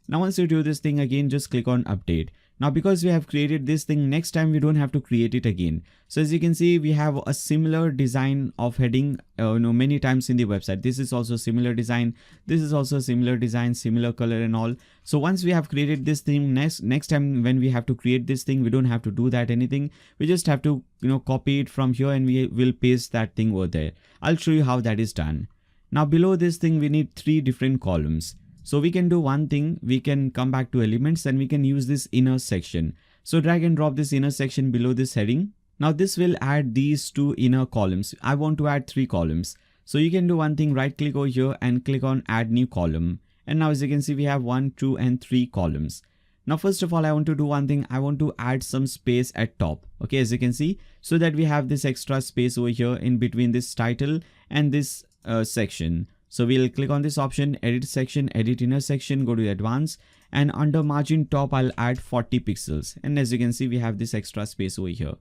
Speaker 1: Now once you do this thing again, just click on update. Now because we have created this thing, next time we don't have to create it again. So as you can see, we have a similar design of heading many times in the website. This is also similar design. This is also similar design, similar color and all. So once we have created this thing, next time when we have to create this thing, we don't have to do that anything. We just have to copy it from here and we will paste that thing over there. I'll show you how that is done. Now below this thing, we need 3 different columns. So we can do one thing, we can come back to elements and we can use this inner section. So drag and drop this inner section below this heading. Now this will add these 2 inner columns. I want to add 3 columns. So you can do one thing, right click over here and click on add new column. And now as you can see, we have 1, 2 and 3 columns. Now first of all, I want to do one thing. I want to add some space at top. Okay, as you can see, so that we have this extra space over here in between this title and this section. So we'll click on this option, edit section, edit inner section, go to advanced, and under margin top, I'll add 40 pixels. And as you can see, we have this extra space over here.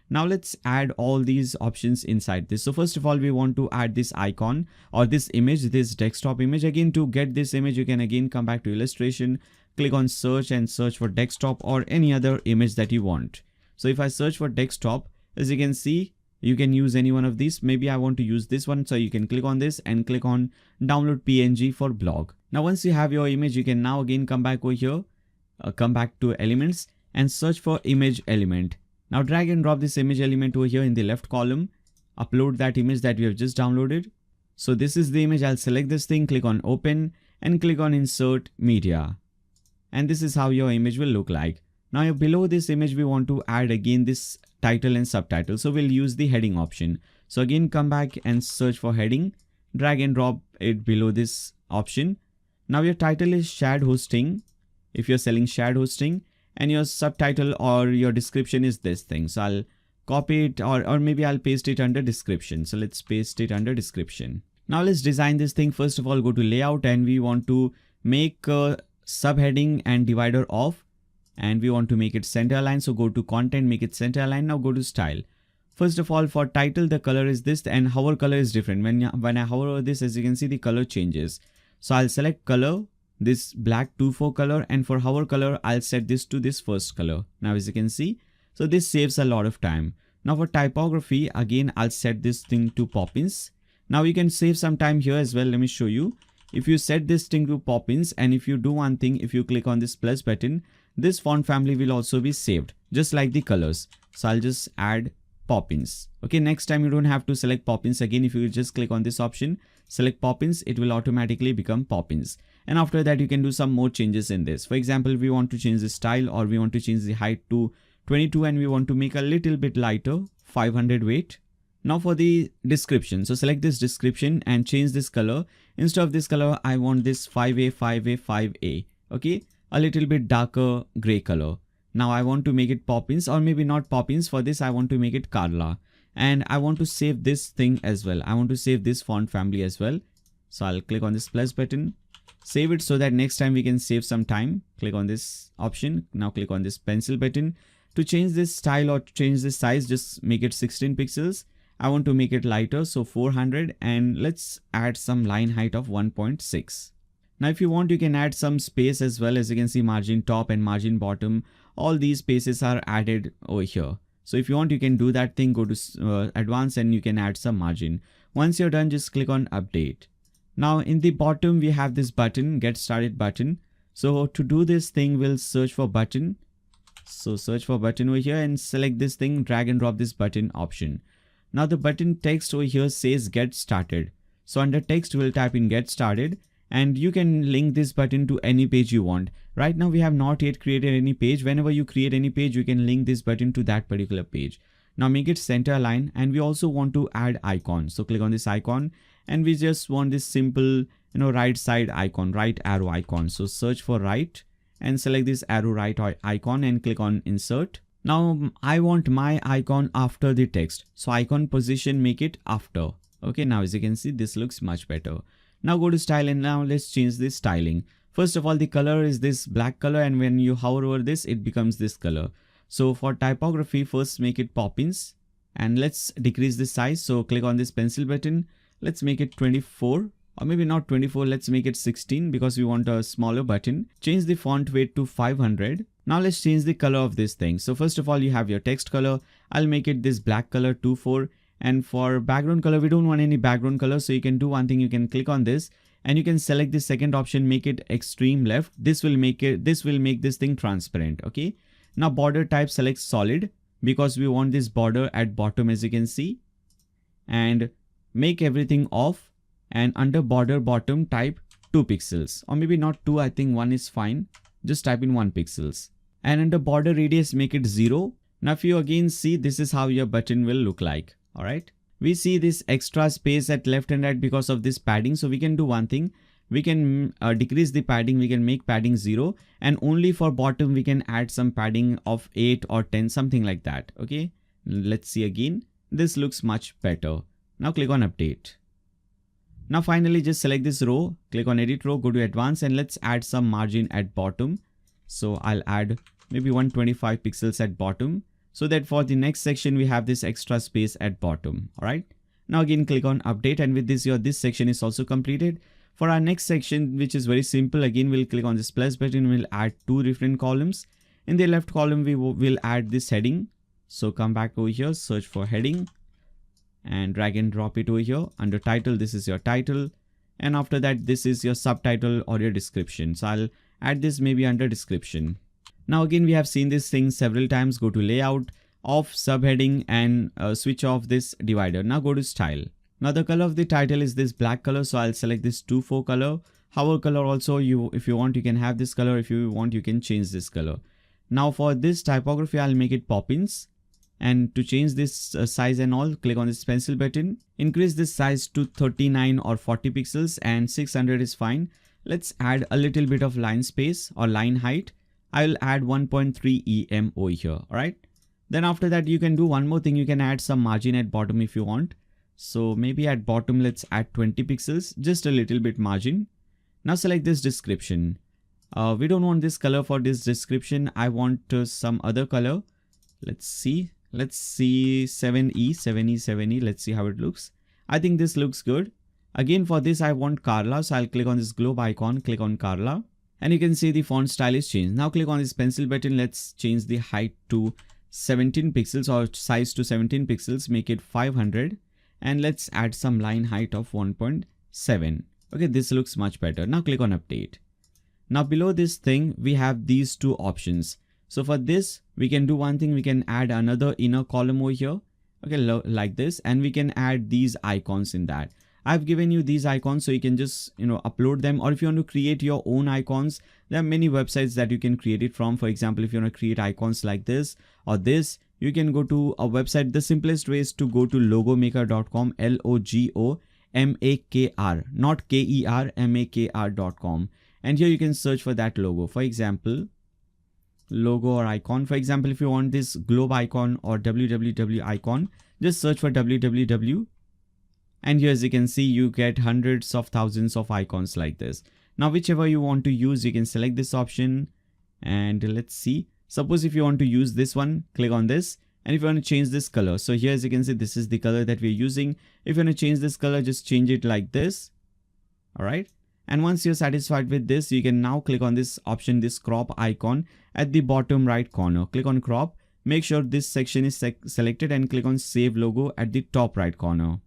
Speaker 1: Now let's add all these options inside this. So first of all, we want to add this icon or this image, this desktop image. Again, to get this image, you can again come back to illustration, click on search and search for desktop or any other image that you want. So if I search for desktop, as you can see, you can use any one of these. Maybe I want to use this one. So you can click on this and click on download PNG for blog. Now, once you have your image, you can now again come back over here, come back to elements and search for image element. Now drag and drop this image element over here in the left column, upload that image that we have just downloaded. So this is the image. I'll select this thing, click on open and click on insert media. And this is how your image will look like. Now below this image, we want to add again this title and subtitle. So we'll use the heading option. So again, come back and search for heading, drag and drop it below this option. Now your title is shared hosting if you're selling shared hosting, and your subtitle or your description is this thing. So I'll copy it, or maybe I'll paste it under description. So let's paste it under description. Now let's design this thing. First of all, go to layout, and we want to make a subheading and divider off, and we want to make it center align. So go to content, make it center align. Now go to style. First of all, for title, the color is this, and hover color is different. When I hover over this, as you can see, the color changes. So I'll select color, this black 2-4 color, and for hover color, I'll set this to this first color. Now as you can see, so this saves a lot of time. Now for typography, again, I'll set this thing to Poppins. Now you can save some time here as well. Let me show you. If you set this thing to Poppins, and if you do one thing, if you click on this plus button, this font family will also be saved, just like the colors. So I'll just add Poppins. Okay, next time you don't have to select Poppins again. If you just click on this option, select Poppins, it will automatically become Poppins. And after that, you can do some more changes in this. For example, we want to change the style, or we want to change the height to 22, and we want to make a little bit lighter, 500 weight. Now for the description, so select this description and change this color. Instead of this color, I want this 5A, 5A, 5A. Okay, a little bit darker gray color. Now I want to make it Poppins, or maybe not Poppins. For this, I want to make it Carla. And I want to save this thing as well. I want to save this font family as well. So I'll click on this plus button, save it, so that next time we can save some time. Click on this option. Now click on this pencil button. To change this style or to change this size, just make it 16 pixels. I want to make it lighter, so 400, and let's add some line height of 1.6. Now if you want, you can add some space as well. As you can see, margin top and margin bottom, all these spaces are added over here. So if you want, you can do that thing, go to advanced, and you can add some margin. Once you're done, just click on update. Now in the bottom, we have this button, get started button. So to do this thing, we'll search for button. So search for button over here and select this thing, drag and drop this button option. Now the button text over here says get started. So under text, we'll type in get started, and you can link this button to any page you want. Right now we have not yet created any page. Whenever you create any page, you can link this button to that particular page. Now make it center align, and we also want to add icon. So click on this icon, and we just want this simple, right side icon, right arrow icon. So search for right and select this arrow right icon and click on insert. Now I want my icon after the text. So icon position, make it after. Okay, now as you can see, this looks much better. Now go to style, and now let's change the styling. First of all, the color is this black color, and when you hover over this, it becomes this color. So for typography, first make it Poppins, and let's decrease the size. So click on this pencil button. Let's make it 24, or maybe not 24. Let's make it 16 because we want a smaller button. Change the font weight to 500. Now let's change the color of this thing. So first of all, you have your text color. I'll make it this black color 24. And for background color, we don't want any background color. So you can do one thing. You can click on this, and you can select the second option, make it extreme left. This will make this thing transparent. Okay. Now border type, select solid, because we want this border at bottom, as you can see, and make everything off. And under border bottom, type 2 pixels, or maybe not 2. I think 1 is fine. Just type in 1 pixels. And under border radius, make it 0. Now if you again see, this is how your button will look like. All right. We see this extra space at left and right because of this padding. So we can do one thing. We can decrease the padding. We can make padding 0, and only for bottom we can add some padding of 8 or 10, something like that. Okay. Let's see again. This looks much better. Now click on update. Now finally, just select this row, click on edit row, go to advanced, and let's add some margin at bottom. So I'll add maybe 125 pixels at bottom, so that for the next section, we have this extra space at bottom. All right. Now again, click on update, and with this, this section is also completed. For our next section, which is very simple, again, we'll click on this plus button. We'll add 2 different columns. In the left column, we will add this heading. So come back over here, search for heading, and drag and drop it over here. Under title, this is your title, and after that, this is your subtitle or your description. So I'll add this maybe under description. Now again, we have seen this thing several times. Go to layout, off subheading, and switch off this divider. Now go to style. Now the color of the title is this black color, so I'll select this 2-4 color. Hover color also, if you want, you can have this color. If you want, you can change this color. Now for this typography, I'll make it Poppins. And to change this size and all, click on this pencil button. Increase this size to 39 or 40 pixels and 600 is fine. Let's add a little bit of line space or line height. I'll add 1.3 EM over here. Alright. Then after that, you can do one more thing. You can add some margin at bottom if you want. So maybe at bottom, let's add 20 pixels, just a little bit margin. Now select this description. We don't want this color for this description. I want some other color. Let's see 7E. Let's see how it looks. I think this looks good. Again, for this, I want Carla. So I'll click on this globe icon, click on Carla. And you can see the font style is changed. Now click on this pencil button. Let's change the height to 17 pixels or size to 17 pixels. Make it 500. And let's add some line height of 1.7. Okay, this looks much better. Now click on update. Now below this thing, we have these two options. So for this, we can do one thing. We can add another inner column over here. Okay, like this. And we can add these icons in that. I've given you these icons so you can just, upload them. Or if you want to create your own icons, there are many websites that you can create it from. For example, if you want to create icons like this or this, you can go to a website. The simplest way is to go to logomaker.com, LOGOMAKR, not KER, MAKR.com. And here you can search for that logo. For example, logo or icon. For example, if you want this globe icon or www icon, just search for www. And here, as you can see, you get hundreds of thousands of icons like this. Now, whichever you want to use, you can select this option. And let's see. Suppose if you want to use this one, click on this. And if you want to change this color. So here, as you can see, this is the color that we're using. If you want to change this color, just change it like this. All right. And once you're satisfied with this, you can now click on this option, this crop icon at the bottom right corner. Click on crop. Make sure this section is selected and click on save logo at the top right corner.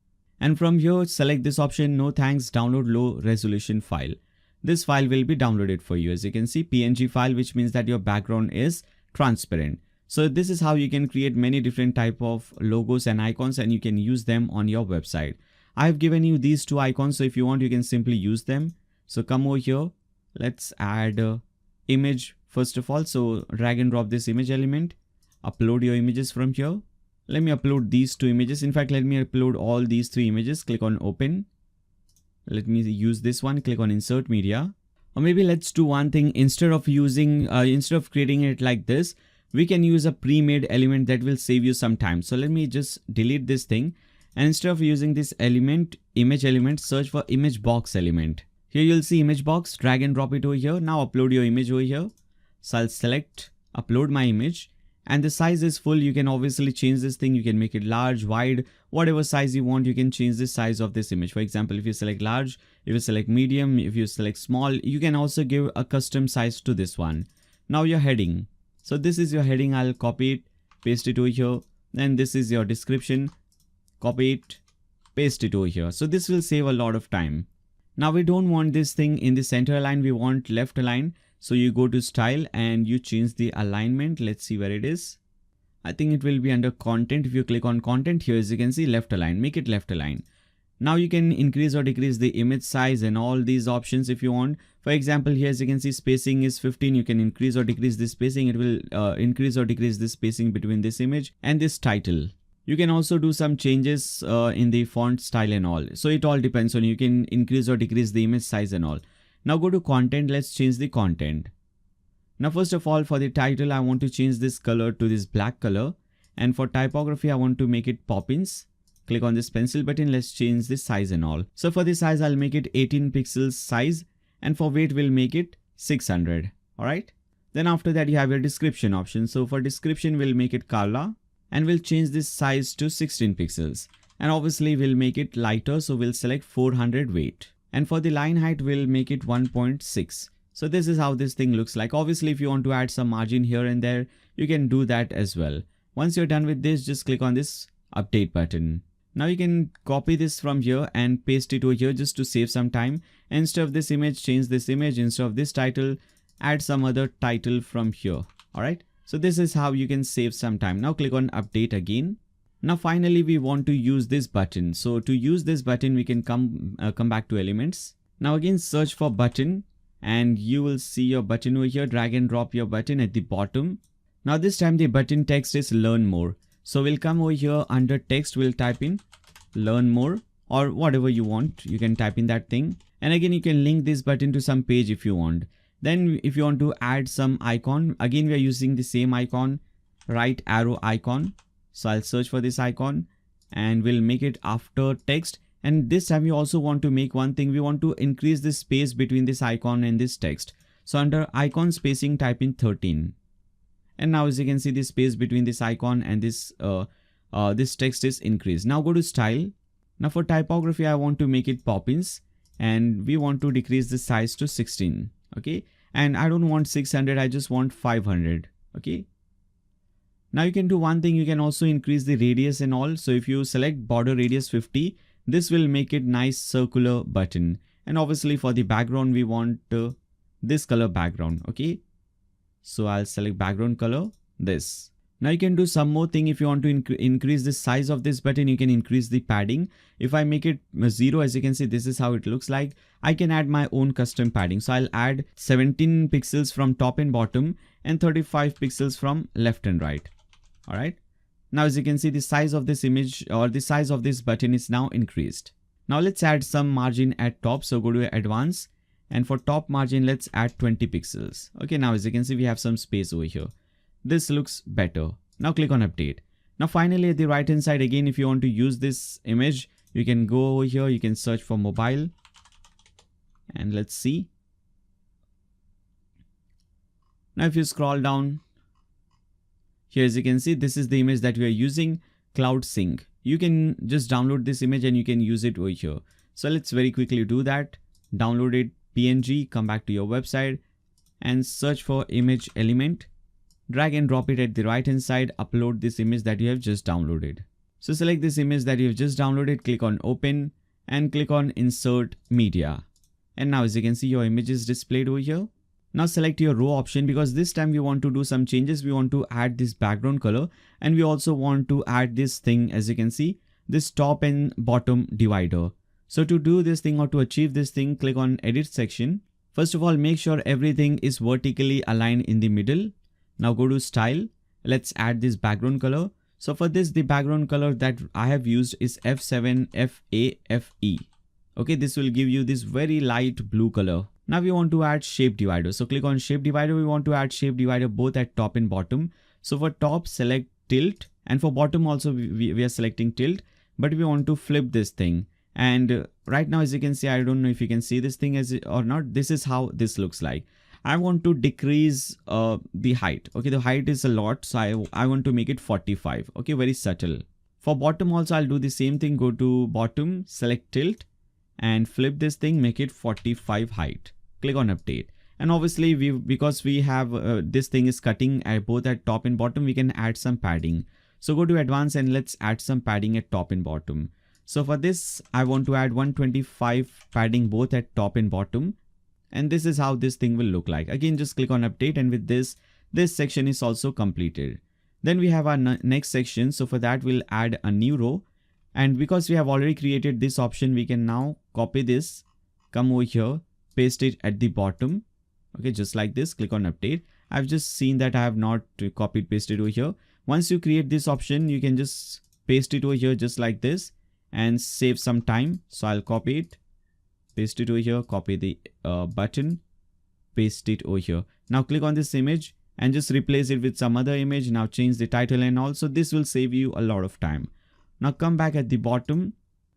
Speaker 1: And from here, select this option, no thanks, download low resolution file. This file will be downloaded for you. As you can see, PNG file, which means that your background is transparent. So this is how you can create many different type of logos and icons, and you can use them on your website. I have given you these two icons. So if you want, you can simply use them. So come over here. Let's add image first of all. So drag and drop this image element, upload your images from here. Let me upload these two images. In fact, let me upload all these three images. Click on open. Let me use this one. Click on insert media. Or maybe let's do one thing. Instead of creating it like this, we can use a pre-made element that will save you some time. So let me just delete this thing. And instead of using this element, image element, search for image box element. Here you'll see image box, drag and drop it over here. Now upload your image over here. So I'll select upload my image. And the size is full. You can obviously change this thing. You can make it large, wide, whatever size you want. You can change the size of this image. For example, if you select large, if you select medium, if you select small, you can also give a custom size to this one. Now your heading. So this is your heading. I'll copy it, paste it over here. And this is your description. Copy it, paste it over here. So this will save a lot of time. Now we don't want this thing in the center line. We want left align. So you go to style and you change the alignment. Let's see where it is. I think it will be under content. If you click on content here, as you can see, left align, make it left align. Now you can increase or decrease the image size and all these options if you want. For example, here as you can see, spacing is 15. You can increase or decrease the spacing. It will increase or decrease the spacing between this image and this title. You can also do some changes in the font style and all. So it all depends on you. You can increase or decrease the image size and all. Now go to content. Let's change the content. Now first of all, for the title, I want to change this color to this black color. And for typography, I want to make it Poppins. Click on this pencil button. Let's change the size and all. So for the size, I'll make it 18 pixels size. And for weight, we'll make it 600. Alright. Then after that, you have your description option. So for description, we'll make it Carla. And we'll change this size to 16 pixels. And obviously, we'll make it lighter. So we'll select 400 weight. And for the line height, we'll make it 1.6. So this is how this thing looks like. Obviously, if you want to add some margin here and there, you can do that as well. Once you're done with this, just click on this update button. Now you can copy this from here and paste it over here just to save some time. Instead of this image, change this image. Instead of this title, add some other title from here. All right. So this is how you can save some time. Now click on update again. Now finally, we want to use this button. So to use this button, we can come back to elements. Now again, search for button. and you will see your button over here. Drag and drop your button at the bottom. Now this time the button text is learn more. So we'll come over here under text, we'll type in learn more or whatever you want. You can type in that thing. And again, you can link this button to some page if you want. Then if you want to add some icon, again, we are using the same icon, right arrow icon. So I'll search for this icon and we'll make it after text. And this time we also want to make one thing. We want to increase the space between this icon and this text. So under icon spacing, type in 13. And now as you can see, the space between this icon and this text is increased. Now go to style. Now for typography, I want to make it Poppins and we want to decrease the size to 16. Okay. And I don't want 600. I just want 500. Okay. Now you can do one thing. You can also increase the radius and all. So if you select border radius 50, this will make it nice circular button. And obviously for the background, we want this color background. Okay. So I'll select background color, this. Now you can do some more thing. If you want to increase the size of this button, you can increase the padding. If I make it 0, as you can see, this is how it looks like. I can add my own custom padding. So I'll add 17 pixels from top and bottom and 35 pixels from left and right. All right. Now, as you can see, the size of this image or the size of this button is now increased. Now let's add some margin at top. So go to advanced. And for top margin, let's add 20 pixels. Okay, now as you can see, we have some space over here. This looks better. Now click on update. Now finally at the right hand side, again, if you want to use this image, you can go over here, you can search for mobile. And let's see. Now if you scroll down, here as you can see, this is the image that we are using, Cloud Sync. You can just download this image and you can use it over here. So let's very quickly do that. Download it. PNG, come back to your website and search for image element, drag and drop it at the right hand side, upload this image that you have just downloaded. So select this image that you have just downloaded, click on open and click on insert media. And now as you can see, your image is displayed over here. Now select your row option because this time we want to do some changes. We want to add this background color and we also want to add this thing, as you can see, this top and bottom divider. So to do this thing or to achieve this thing, click on edit section. First of all, make sure everything is vertically aligned in the middle. Now go to style. Let's add this background color. So for this, the background color that I have used is F7FAFE. Okay, this will give you this very light blue color. Now we want to add shape divider. So click on shape divider. We want to add shape divider both at top and bottom. So for top, select tilt, and for bottom also we are selecting tilt, but we want to flip this thing. And right now, as you can see, I don't know if you can see this thing as it or not. This is how this looks like. I want to decrease the height. Okay, the height is a lot. So I want to make it 45. Okay, very subtle. For bottom also, I'll do the same thing. Go to bottom, select tilt and flip this thing, make it 45 height. Click on update. And obviously, because we have this thing is cutting at both at top and bottom, we can add some padding. So go to advanced and let's add some padding at top and bottom. So for this, I want to add 125 padding both at top and bottom. And this is how this thing will look like. Again, just click on update, and with this section is also completed. Then we have our next section. So for that, we'll add a new row. And because we have already created this option, we can now copy this, come over here, paste it at the bottom. Okay, just like this, click on update. I've just seen that I have not copied pasted over here. Once you create this option, you can just paste it over here just like this and save some time. So I'll copy it, paste it over here, copy the button, paste it over here. Now click on this image and just replace it with some other image. Now change the title, and also this will save you a lot of time. Now come back at the bottom.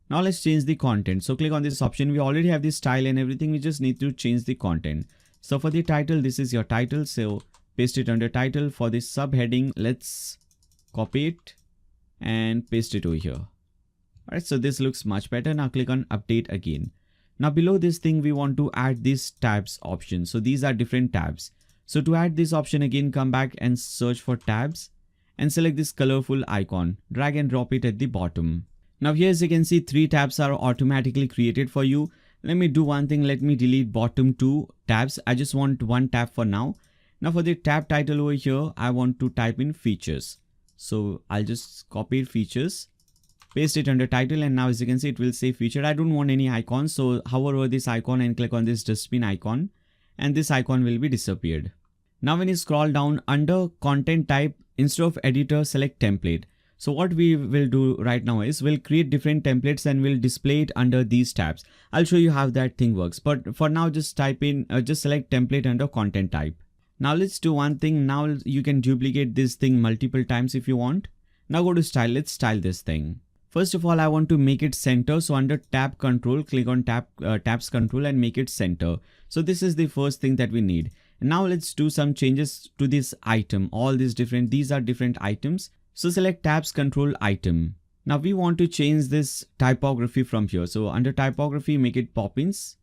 Speaker 1: Now let's change the content. So click on this option. We already have this style and everything. We just need to change the content. So for the title, this is your title. So paste it under title. For this subheading, let's copy it and paste it over here. Alright, so this looks much better. Now click on update again. Now below this thing, we want to add this tabs option. So these are different tabs. So to add this option again, come back and search for tabs and select this colorful icon. Drag and drop it at the bottom. Now here, as you can see, 3 tabs are automatically created for you. Let me do one thing. Let me delete bottom 2 tabs. I just want 1 tab for now. Now for the tab title over here, I want to type in features. So I'll just copy features, paste it under title, and now as you can see, it will say feature. I don't want any icons. So hover over this icon and click on this dustbin icon. and this icon will be disappeared. Now when you scroll down under content type, instead of editor, select template. So what we will do right now is we'll create different templates and we'll display it under these tabs. I'll show you how that thing works. But for now, just type in, just select template under content type. Now let's do one thing. Now you can duplicate this thing multiple times if you want. Now go to style. Let's style this thing. First of all, I want to make it center. So under tab control, click on tabs control and make it center. So this is the first thing that we need. Now let's do some changes to this item. These are different items. So select tabs control item. Now we want to change this typography from here. So under typography, make it Poppins.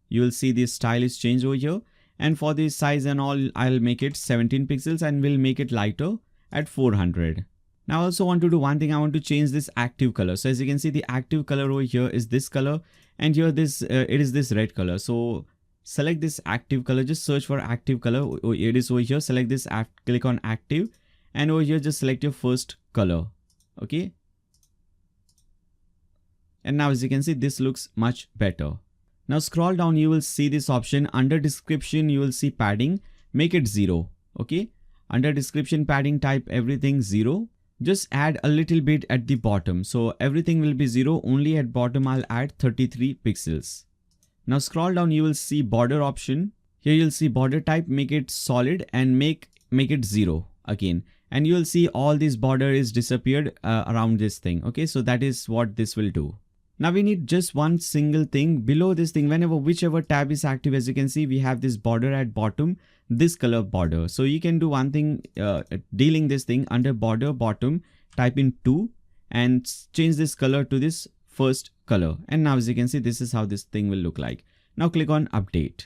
Speaker 1: You will see this style is changed over here. And for the size and all, I'll make it 17 pixels and we'll make it lighter at 400. Now I also want to do one thing. I want to change this active color. So as you can see, the active color over here is this color, and here it is this red color. So select this active color, just search for active color. It is over here. Select this, click on active, and over here just select your first color. Okay. And now as you can see, this looks much better. Now scroll down, you will see this option under description. You will see padding, make it 0. Okay. Under description padding, type everything 0. Just add a little bit at the bottom. So everything will be 0. Only at bottom I'll add 33 pixels. Now scroll down, you will see border option. Here you'll see border type, make it solid and make it 0 again. And you will see all this border is disappeared around this thing. Okay, so that is what this will do. Now we need just one single thing below this thing. Whichever tab is active, as you can see, we have this border at bottom, this color border. So you can do one thing, dealing this thing under border bottom, type in 2 and change this color to this first color. And now as you can see, this is how this thing will look like. Now click on update.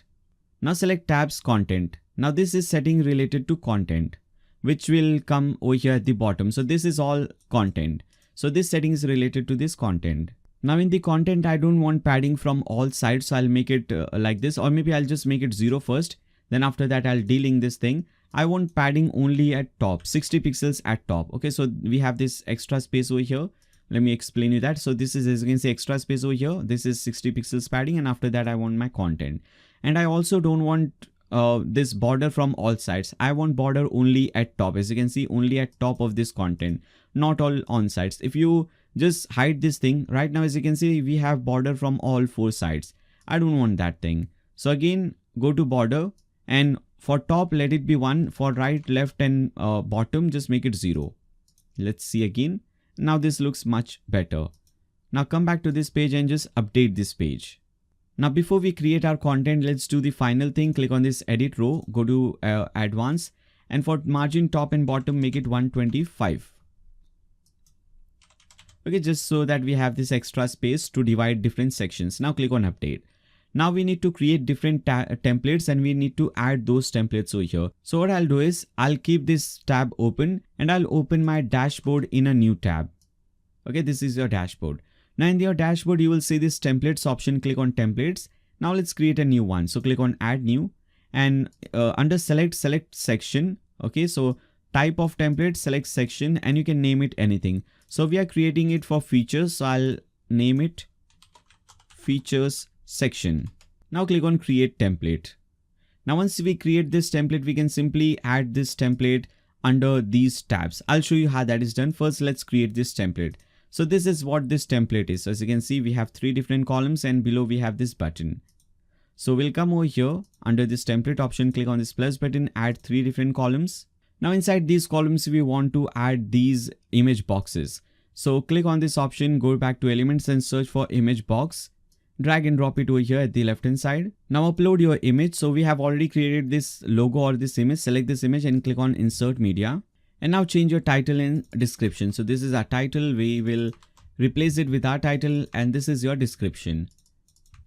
Speaker 1: Now select tabs content. Now this is setting related to content, which will come over here at the bottom. So this is all content. So this setting is related to this content. Now in the content, I don't want padding from all sides. So I'll make it like this, or maybe I'll just make it 0 first. Then after that, I'll delink this thing. I want padding only at top, 60 pixels at top. Okay, so we have this extra space over here. Let me explain you that. So this is, as you can see, extra space over here. This is 60 pixels padding. And after that, I want my content. And I also don't want this border from all sides. I want border only at top. As you can see, only at top of this content, not all on sides. If you just hide this thing right now, as you can see, we have border from all 4 sides. I don't want that thing. So again, go to border, and for top, let it be 1. For right, left and bottom, just make it 0. Let's see again. Now this looks much better. Now come back to this page and just update this page. Now before we create our content, let's do the final thing. Click on this edit row, go to advanced, and for margin top and bottom, make it 125. Okay, just so that we have this extra space to divide different sections. Now click on update. Now we need to create different templates, and we need to add those templates over here. So what I'll do is I'll keep this tab open and I'll open my dashboard in a new tab. Okay, this is your dashboard. Now in your dashboard, you will see this templates option. Click on templates. Now let's create a new one. So click on add new, and under select section. Okay, so type of template, select section, and you can name it anything. So we are creating it for features. So I'll name it features section. Now click on create template. Now once we create this template, we can simply add this template under these tabs. I'll show you how that is done. First, let's create this template. So this is what this template is. So as you can see, we have 3 different columns, and below we have this button. So we'll come over here under this template option, click on this plus button, add 3 different columns. Now inside these columns, we want to add these image boxes. So click on this option, go back to elements and search for image box. Drag and drop it over here at the left hand side. Now upload your image. So we have already created this logo or this image. Select this image and click on insert media. And now change your title and description. So this is our title. We will replace it with our title, and this is your description.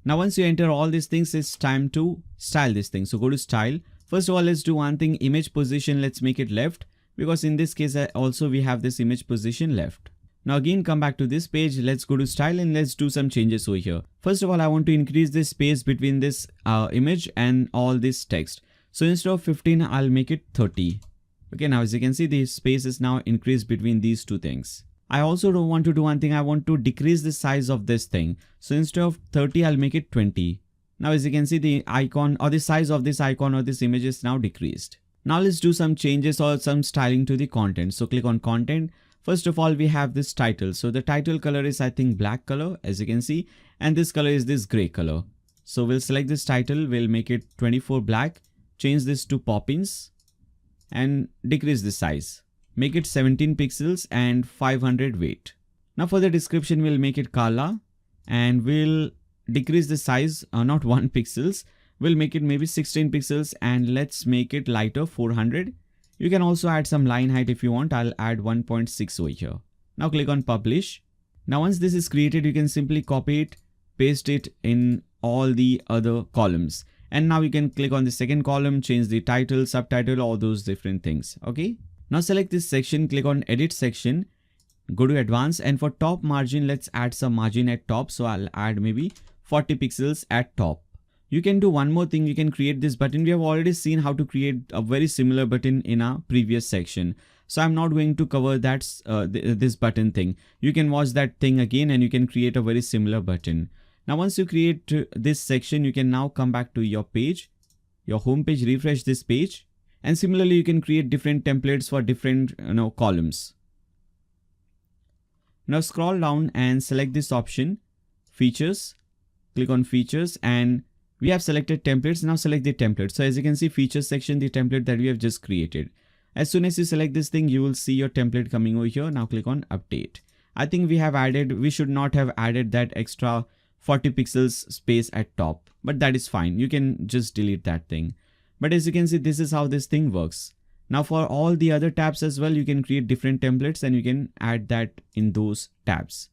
Speaker 1: Now once you enter all these things, it's time to style this thing. So go to style. First of all, let's do one thing. Image position, let's make it left, because in this case also we have this image position left. Now again, come back to this page. Let's go to style and let's do some changes over here. First of all, I want to increase the space between this image and all this text. So instead of 15, I'll make it 30. Okay, now as you can see, the space is now increased between these 2 things. I also don't want to do one thing. I want to decrease the size of this thing. So instead of 30, I'll make it 20. Now as you can see, the icon or the size of this icon or this image is now decreased. Now let's do some changes or some styling to the content. So click on content. First of all, we have this title. So the title color is, I think, black color, as you can see, and this color is this gray color. So we'll select this title, we'll make it 24 black, change this to Poppins and decrease the size. Make it 17 pixels and 500 weight. Now for the description, we'll make it Kala and we'll decrease the size, not 1 pixels. We'll make it maybe 16 pixels and let's make it lighter, 400. You can also add some line height if you want. I'll add 1.6 over here. Now click on publish. Now once this is created, you can simply copy it, paste it in all the other columns. And now you can click on the second column, change the title, subtitle, all those different things. Okay. Now select this section, click on edit section, go to advanced, and for top margin, let's add some margin at top. So I'll add maybe 40 pixels at top. You can do one more thing. You can create this button. We have already seen how to create a very similar button in our previous section. So I'm not going to cover that this button thing. You can watch that thing again and you can create a very similar button. Now once you create this section, you can now come back to your page, your home page, refresh this page. And similarly, you can create different templates for different columns. Now scroll down and select this option, features. Click on features and we have selected templates. Now select the template. So as you can see, features section, the template that we have just created. As soon as you select this thing, you will see your template coming over here. Now click on update. I think we should not have added that extra 40 pixels space at top, but that is fine. You can just delete that thing. But as you can see, this is how this thing works. Now for all the other tabs as well, you can create different templates and you can add that in those tabs.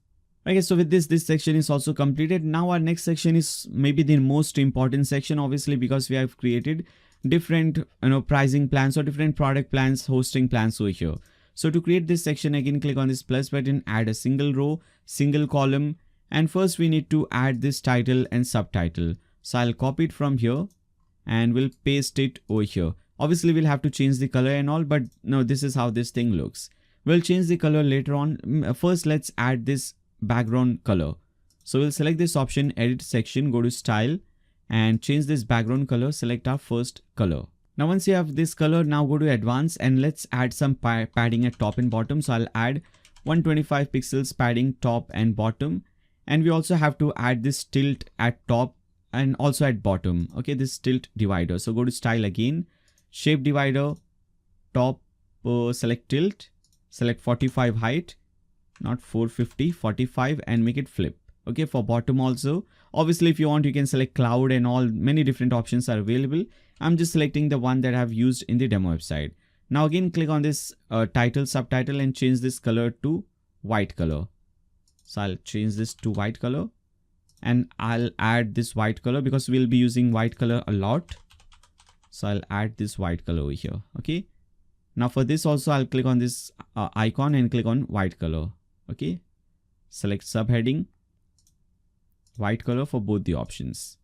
Speaker 1: Okay, so with this section is also completed. Now our next section is maybe the most important section, obviously, because we have created different pricing plans or different product plans, hosting plans over here. So to create this section, again click on this plus button, add a single row, single column, and first we need to add this title and subtitle. So I'll copy it from here and we'll paste it over here. Obviously we'll have to change the color and all, but no, this is how this thing looks. We'll change the color later on. First let's add this background color. So we'll select this option, edit section, go to style and change this background color, select our first color. Now once you have this color, now go to advanced and let's add some padding at top and bottom. So I'll add 125 pixels padding top and bottom, and we also have to add this tilt at top and also at bottom. Okay, this tilt divider. So go to style again, shape divider, top, select tilt, select 45 height, not 450, 45, and make it flip. Okay, for bottom also, obviously if you want, you can select cloud and all, many different options are available. I'm just selecting the one that I've used in the demo website. Now again click on this title, subtitle, and change this color to white color. So I'll change this to white color and I'll add this white color because we'll be using white color a lot. So I'll add this white color over here. Okay, now for this also I'll click on this icon and click on white color. Okay, select subheading, white color for both the options.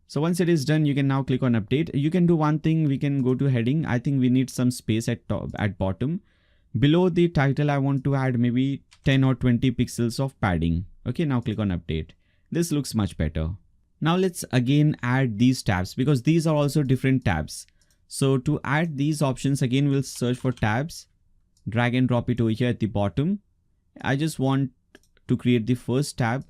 Speaker 1: So once it is done, you can now click on update. You can do one thing, we can go to heading. I think we need some space at top, at bottom. Below the title, I want to add maybe 10 or 20 pixels of padding. Okay, now click on update. This looks much better. Now let's again add these tabs because these are also different tabs. So to add these options, again, we'll search for tabs, drag and drop it over here at the bottom. I just want to create the first tab,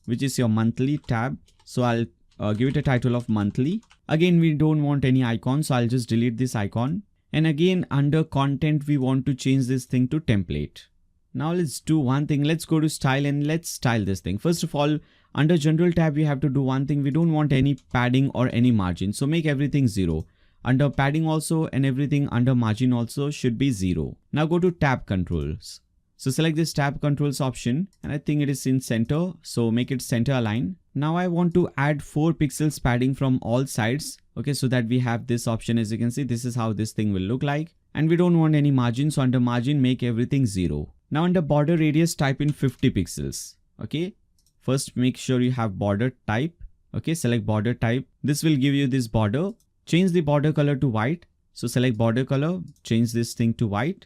Speaker 1: which is your monthly tab. So I'll give it a title of monthly. Again, we don't want any icon, so I'll just delete this icon. And again, under content, we want to change this thing to template. Now let's do one thing. Let's go to style and let's style this thing. First of all, under general tab, we have to do one thing. We don't want any padding or any margin. So make everything 0. Under padding also and everything under margin also should be 0. Now go to tab controls. So select this tab controls option and I think it is in center. So make it center align. Now I want to add 4 pixels padding from all sides. Okay, so that we have this option. As you can see, this is how this thing will look like. And we don't want any margin. So under margin, make everything 0. Now under border radius, type in 50 pixels. Okay, first make sure you have border type. Okay, select border type. This will give you this border. Change the border color to white. So select border color, change this thing to white.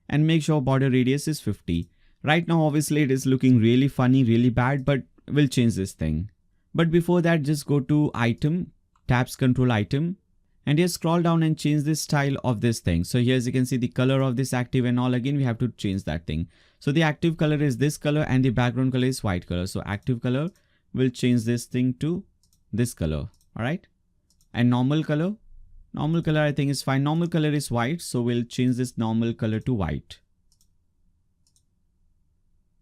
Speaker 1: And make sure border radius is 50. Right now, obviously, it is looking really funny, really bad, but we'll change this thing. But before that, just go to item, tabs control item, and here scroll down and change the style of this thing. So here as you can see the color of this active and all, again we have to change that thing. So the active color is this color and the background color is white color. So active color will change this thing to this color. All right. And normal color I think is fine. Normal color is white. So we'll change this normal color to white.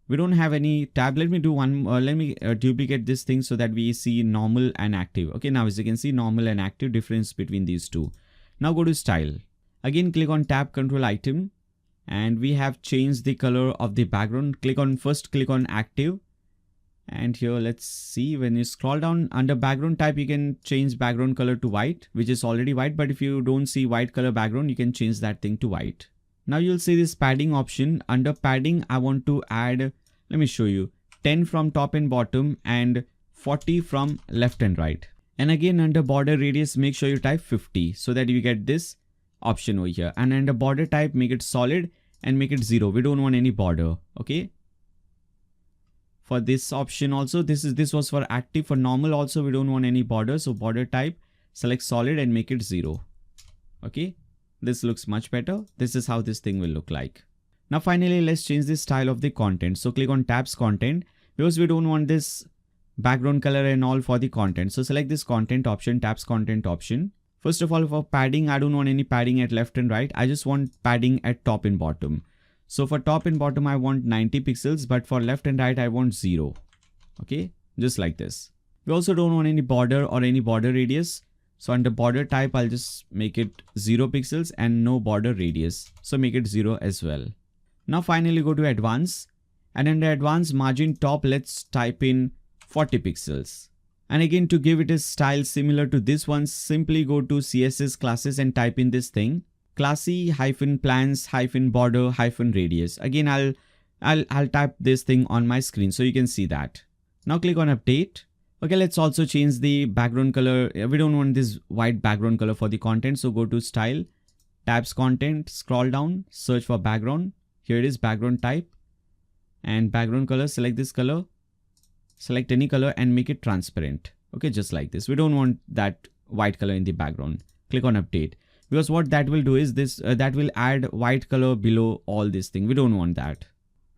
Speaker 1: We don't have any tab. Let me do one. Let me duplicate this thing so that we see normal and active. Okay, now as you can see, normal and active, difference between these two. Now go to style. Again, click on tab control item, and we have changed the color of the background. Click on active, and here let's see, when you scroll down under background type, you can change background color to white, which is already white. But if you don't see white color background, you can change that thing to white. Now you'll see this padding option. Under padding, I want to add, let me show you, 10 from top and bottom and 40 from left and right. And again, under border radius, make sure you type 50 so that you get this option over here. And under border type, make it solid and make it 0. We don't want any border. Okay. For this option also, this was for active. For normal also, we don't want any border. So border type, select solid and make it 0. Okay. This looks much better. This is how this thing will look like. Now finally, let's change the style of the content. So click on tabs content, because we don't want this background color and all for the content. So select this content option, tabs content option. First of all, for padding, I don't want any padding at left and right. I just want padding at top and bottom. So for top and bottom, I want 90 pixels, but for left and right, I want 0. Okay, just like this. We also don't want any border or any border radius. So under border type, I'll just make it 0 pixels and no border radius. So make it 0 as well. Now finally go to advanced, and under advanced margin top, let's type in 40 pixels. And again, to give it a style similar to this one, simply go to CSS classes and type in this thing, classy-plans-border-radius. Again, I'll type this thing on my screen so you can see that. Now click on update. Okay, let's also change the background color. We don't want this white background color for the content. So go to style, tabs content, scroll down, search for background. Here it is, background type and background color. Select this color, select any color and make it transparent. Okay, just like this. We don't want that white color in the background. Click on update, because what that will do is this, that will add white color below all this thing. We don't want that.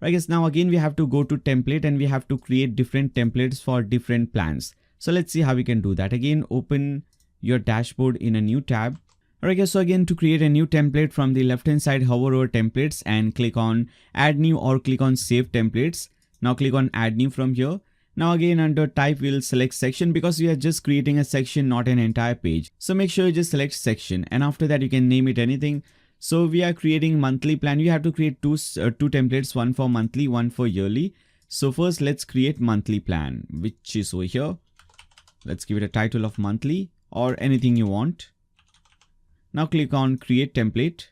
Speaker 1: I guess now again, we have to go to template and we have to create different templates for different plans. So let's see how we can do that. Again, open your dashboard in a new tab. Alright, so again, to create a new template, from the left hand side, hover over templates and click on add new or click on save templates. Now click on add new from here. Now again, under type, we'll select section, because we are just creating a section, not an entire page. So make sure you just select section, and after that you can name it anything. So we are creating monthly plan. You have to create two templates, one for monthly, one for yearly. So first let's create monthly plan, which is over here. Let's give it a title of monthly or anything you want. Now click on create template.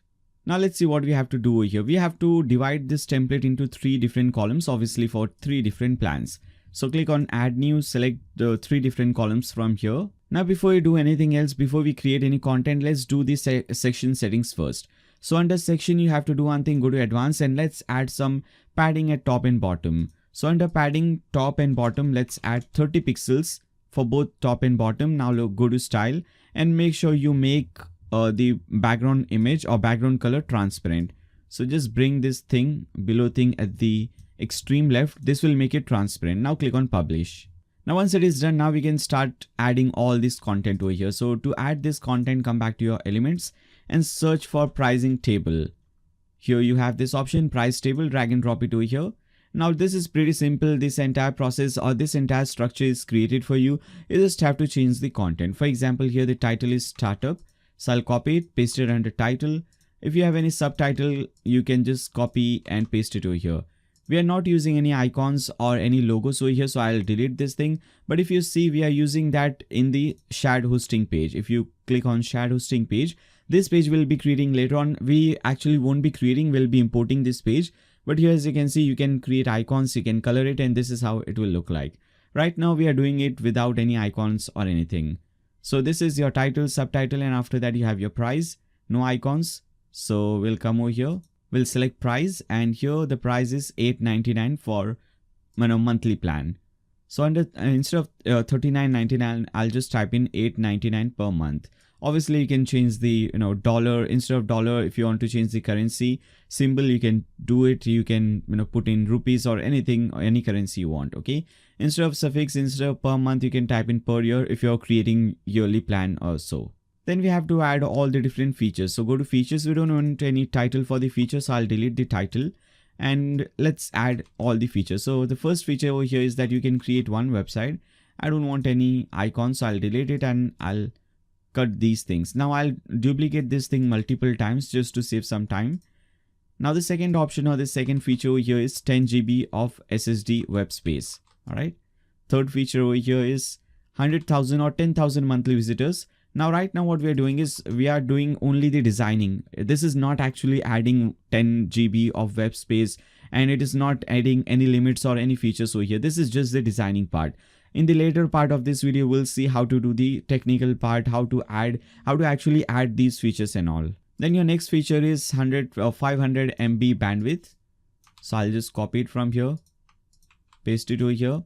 Speaker 1: Now let's see what we have to do over here. We have to divide this template into 3 different columns, obviously for 3 different plans. So click on add new, select the 3 different columns from here. Now before you do anything else, before we create any content, let's do the section settings first. So under section, you have to do one thing, go to advanced and let's add some padding at top and bottom. So under padding top and bottom, let's add 30 pixels for both top and bottom. Now go to style and make sure you make the background image or background color transparent. So just bring this thing below thing at the extreme left. This will make it transparent. Now click on publish. Now once it is done, now we can start adding all this content over here. So to add this content, come back to your elements and search for pricing table. Here you have this option, price table, drag and drop it over here. Now this is pretty simple. This entire process or this entire structure is created for you. You just have to change the content. For example, here the title is startup. So I'll copy it, paste it under title. If you have any subtitle, you can just copy and paste it over here. We are not using any icons or any logos over here, so I'll delete this thing. But if you see, we are using that in the shared hosting page. If you click on shared hosting page, this page will be creating later on. We actually won't be creating, we'll be importing this page. But here, as you can see, you can create icons, you can color it, and this is how it will look like. Right now, we are doing it without any icons or anything. So this is your title, subtitle, and after that you have your price, no icons. So we'll come over here, we'll select price, and here the price is $8.99 for monthly plan. So under instead of 39.99, I'll just type in 8.99 per month. Obviously, you can change the dollar. Instead of dollar, if you want to change the currency symbol, you can do it. You can put in rupees or anything or any currency you want. Okay. Instead of suffix, instead of per month, you can type in per year if you're creating yearly plan or so. Then we have to add all the different features. So go to features. We don't want any title for the feature, so I'll delete the title. And let's add all the features. So the first feature over here is that you can create one website. I don't want any icons, so I'll delete it and I'll cut these things. Now I'll duplicate this thing multiple times just to save some time. Now the second option or the second feature over here is 10 GB of SSD web space. All right. Third feature over here is 100,000 or 10,000 monthly visitors. Now right now what we are doing is we are doing only the designing. This is not actually adding 10 GB of web space, and it is not adding any limits or any features over here. This is just the designing part. In the later part of this video, we'll see how to do the technical part, how to actually add these features and all. Then your next feature is 500 MB bandwidth. So I'll just copy it from here, paste it over here.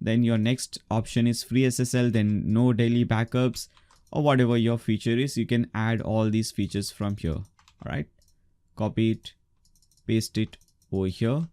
Speaker 1: Then your next option is free SSL, then no daily backups, or whatever your feature is. You can add all these features from here. All right, copy it, paste it over here.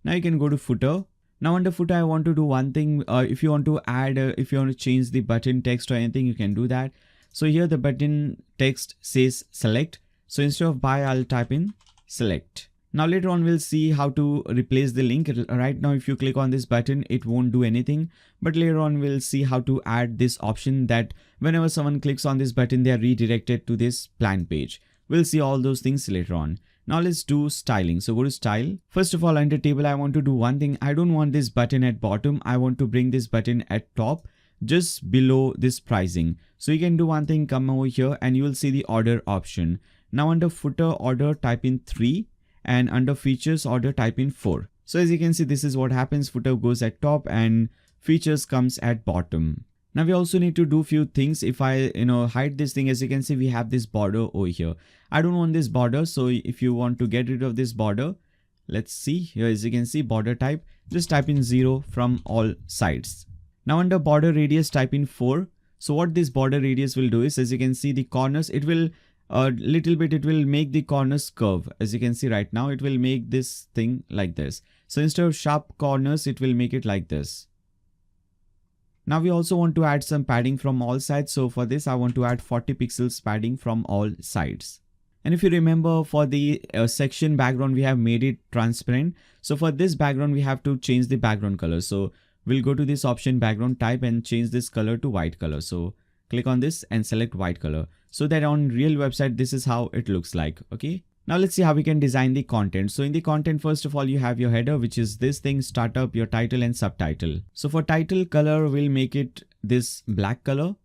Speaker 1: Now you can go to footer. Now under footer, I want to do one thing. If you want to add, if you want to change the button text or anything, you can do that. So here the button text says select. So instead of buy, I'll type in select. Now later on, we'll see how to replace the link. Right now, if you click on this button, it won't do anything. But later on, we'll see how to add this option that whenever someone clicks on this button, they are redirected to this plan page. We'll see all those things later on. Now let's do styling. So go to style. First of all, under table, I want to do one thing. I don't want this button at bottom. I want to bring this button at top, just below this pricing. So you can do one thing, come over here and you will see the order option. Now under footer order, type in 3, and under features order, type in 4. So as you can see, this is what happens. Footer goes at top and features comes at bottom. Now we also need to do few things. If I hide this thing, as you can see, we have this border over here. I don't want this border. So if you want to get rid of this border, let's see here, as you can see, border type, just type in 0 from all sides. Now under border radius, type in 4. So what this border radius will do is, as you can see, the corners, it will it will make the corners curve. As you can see right now, it will make this thing like this. So instead of sharp corners, it will make it like this. Now we also want to add some padding from all sides. So for this, I want to add 40 pixels padding from all sides. And if you remember, for the section background, we have made it transparent. So for this background, we have to change the background color. So we'll go to this option, background type, and change this color to white color. So click on this and select white color, so that on real website, this is how it looks like. Okay. Now let's see how we can design the content. So in the content, first of all, you have your header, which is this thing, startup, your title and subtitle. So for title color, we'll make it this black color.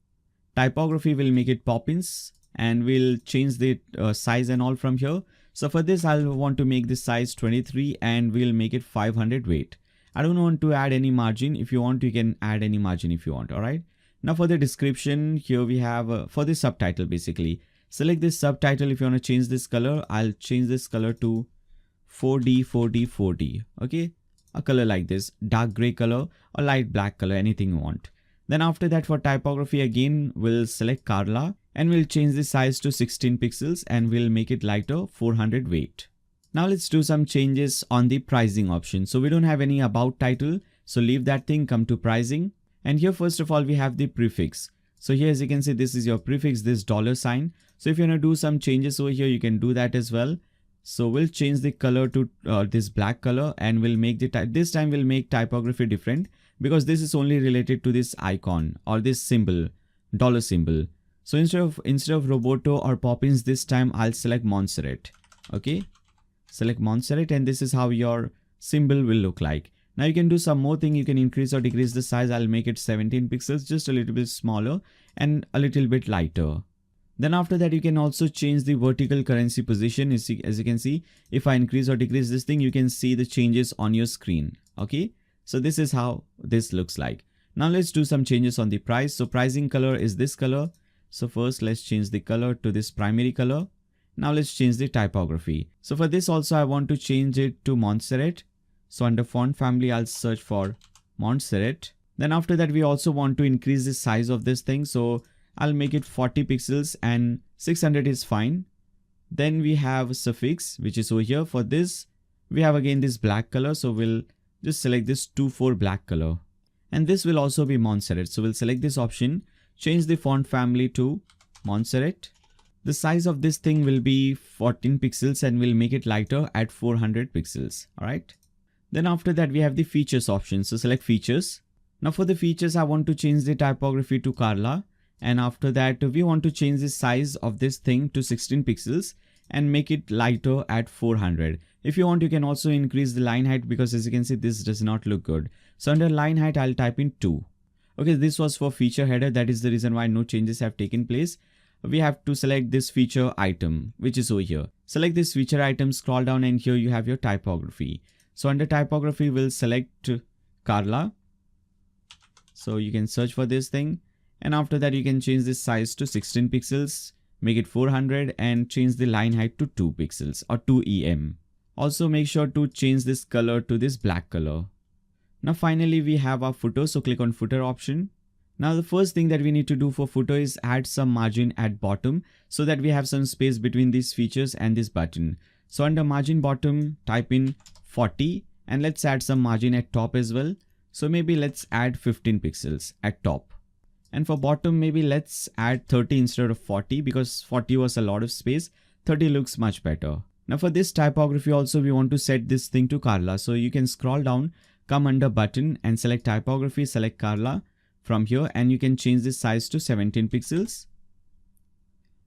Speaker 1: Typography will make it Poppins, and we'll change the size and all from here. So for this, I'll want to make this size 23 and we'll make it 500 weight. I don't want to add any margin. If you want, you can add any margin if you want. All right. Now for the description, here we have for the subtitle, basically. Select this subtitle. If you want to change this color, I'll change this color to 4D, 4D, 4D. Okay. A color like this, dark gray color or light black color, anything you want. Then after that, for typography, again, we'll select Carla and we'll change the size to 16 pixels and we'll make it lighter, 400 weight. Now let's do some changes on the pricing option. So we don't have any about title. So leave that thing, come to pricing. And here, first of all, we have the prefix. So here, as you can see, this is your prefix, this $sign. So if you want to do some changes over here, you can do that as well. So we'll change the color to this black color and we'll make the this time we'll make typography different, because this is only related to this icon or this symbol, $ symbol. So instead of Roboto or Poppins, this time I'll select Montserrat. Okay. Select Montserrat and this is how your symbol will look like. Now you can do some more thing. You can increase or decrease the size. I'll make it 17 pixels, just a little bit smaller and a little bit lighter. Then after that, you can also change the vertical currency position. As you can see, if I increase or decrease this thing, you can see the changes on your screen. Okay. So this is how this looks like. Now let's do some changes on the price. So pricing color is this color. So first let's change the color to this primary color. Now let's change the typography. So for this also, I want to change it to Montserrat. So under font family, I'll search for Montserrat. Then after that, we also want to increase the size of this thing. So I'll make it 40 pixels and 600 is fine. Then we have suffix, which is over here. For this, we have again this black color. So we'll just select this 24 black color. And this will also be Montserrat. So we'll select this option, change the font family to Montserrat. The size of this thing will be 14 pixels and we'll make it lighter at 400 pixels. Alright. Then after that, we have the features option. So select features. Now for the features, I want to change the typography to Carla. And after that, we want to change the size of this thing to 16 pixels and make it lighter at 400. If you want, you can also increase the line height because as you can see, this does not look good. So under line height, I'll type in 2. Okay, this was for feature header. That is the reason why no changes have taken place. We have to select this feature item, which is over here. Select this feature item, scroll down and here you have your typography. So under typography, we'll select Carla. So you can search for this thing. And after that, you can change this size to 16 pixels, make it 400 and change the line height to 2 pixels or 2 EM. Also make sure to change this color to this black color. Now finally, we have our footer. So click on footer option. Now the first thing that we need to do for footer is add some margin at bottom so that we have some space between these features and this button. So under margin bottom, type in 40 and let's add some margin at top as well. So maybe let's add 15 pixels at top. And for bottom, maybe let's add 30 instead of 40 because 40 was a lot of space. 30 looks much better. Now for this typography also, we want to set this thing to Carla. So you can scroll down, come under button and select typography, select Carla from here and you can change this size to 17 pixels.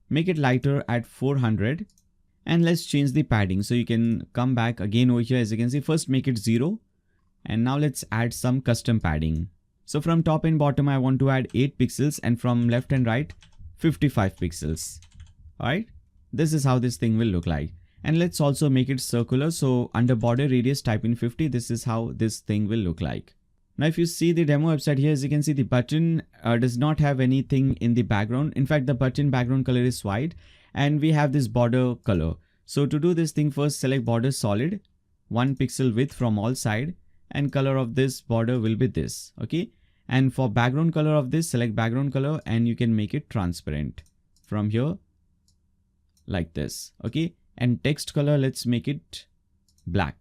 Speaker 1: Make it lighter at 400 and let's change the padding. So you can come back again over here. As you can see, first make it 0 and now let's add some custom padding. So from top and bottom, I want to add 8 pixels and from left and right, 55 pixels. Alright, this is how this thing will look like. And let's also make it circular. So under border radius, type in 50. This is how this thing will look like. Now, if you see the demo website here, as you can see, the button does not have anything in the background. In fact, the button background color is white and we have this border color. So to do this thing, first select border solid, 1 pixel width from all side and color of this border will be this. Okay. And for background color of this, select background color and you can make it transparent from here like this. Okay. And text color, let's make it black.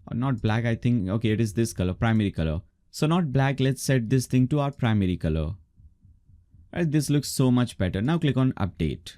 Speaker 1: Or not black, I think. Okay, it is this color, primary color. So not black, let's set this thing to our primary color. Alright, this looks so much better. Now click on update.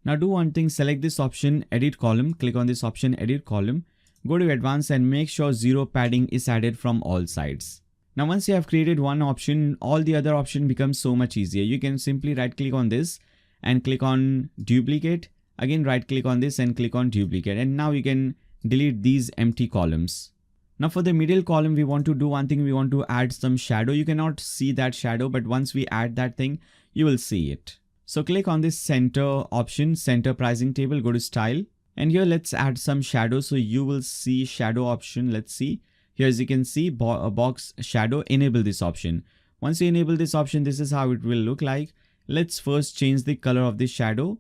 Speaker 1: Now do one thing, select this option, edit column. Click on this option, edit column. Go to advanced and make sure 0 padding is added from all sides. Now once you have created one option, all the other option becomes so much easier. You can simply right click on this and click on duplicate. Again, right click on this and click on duplicate. And now you can delete these empty columns. Now for the middle column, we want to do one thing. We want to add some shadow. You cannot see that shadow, but once we add that thing, you will see it. So click on this center option, center pricing table, go to style. And here let's add some shadow. So you will see shadow option. Let's see. Here as you can see, box shadow, enable this option. Once you enable this option, this is how it will look like. Let's first change the color of this shadow.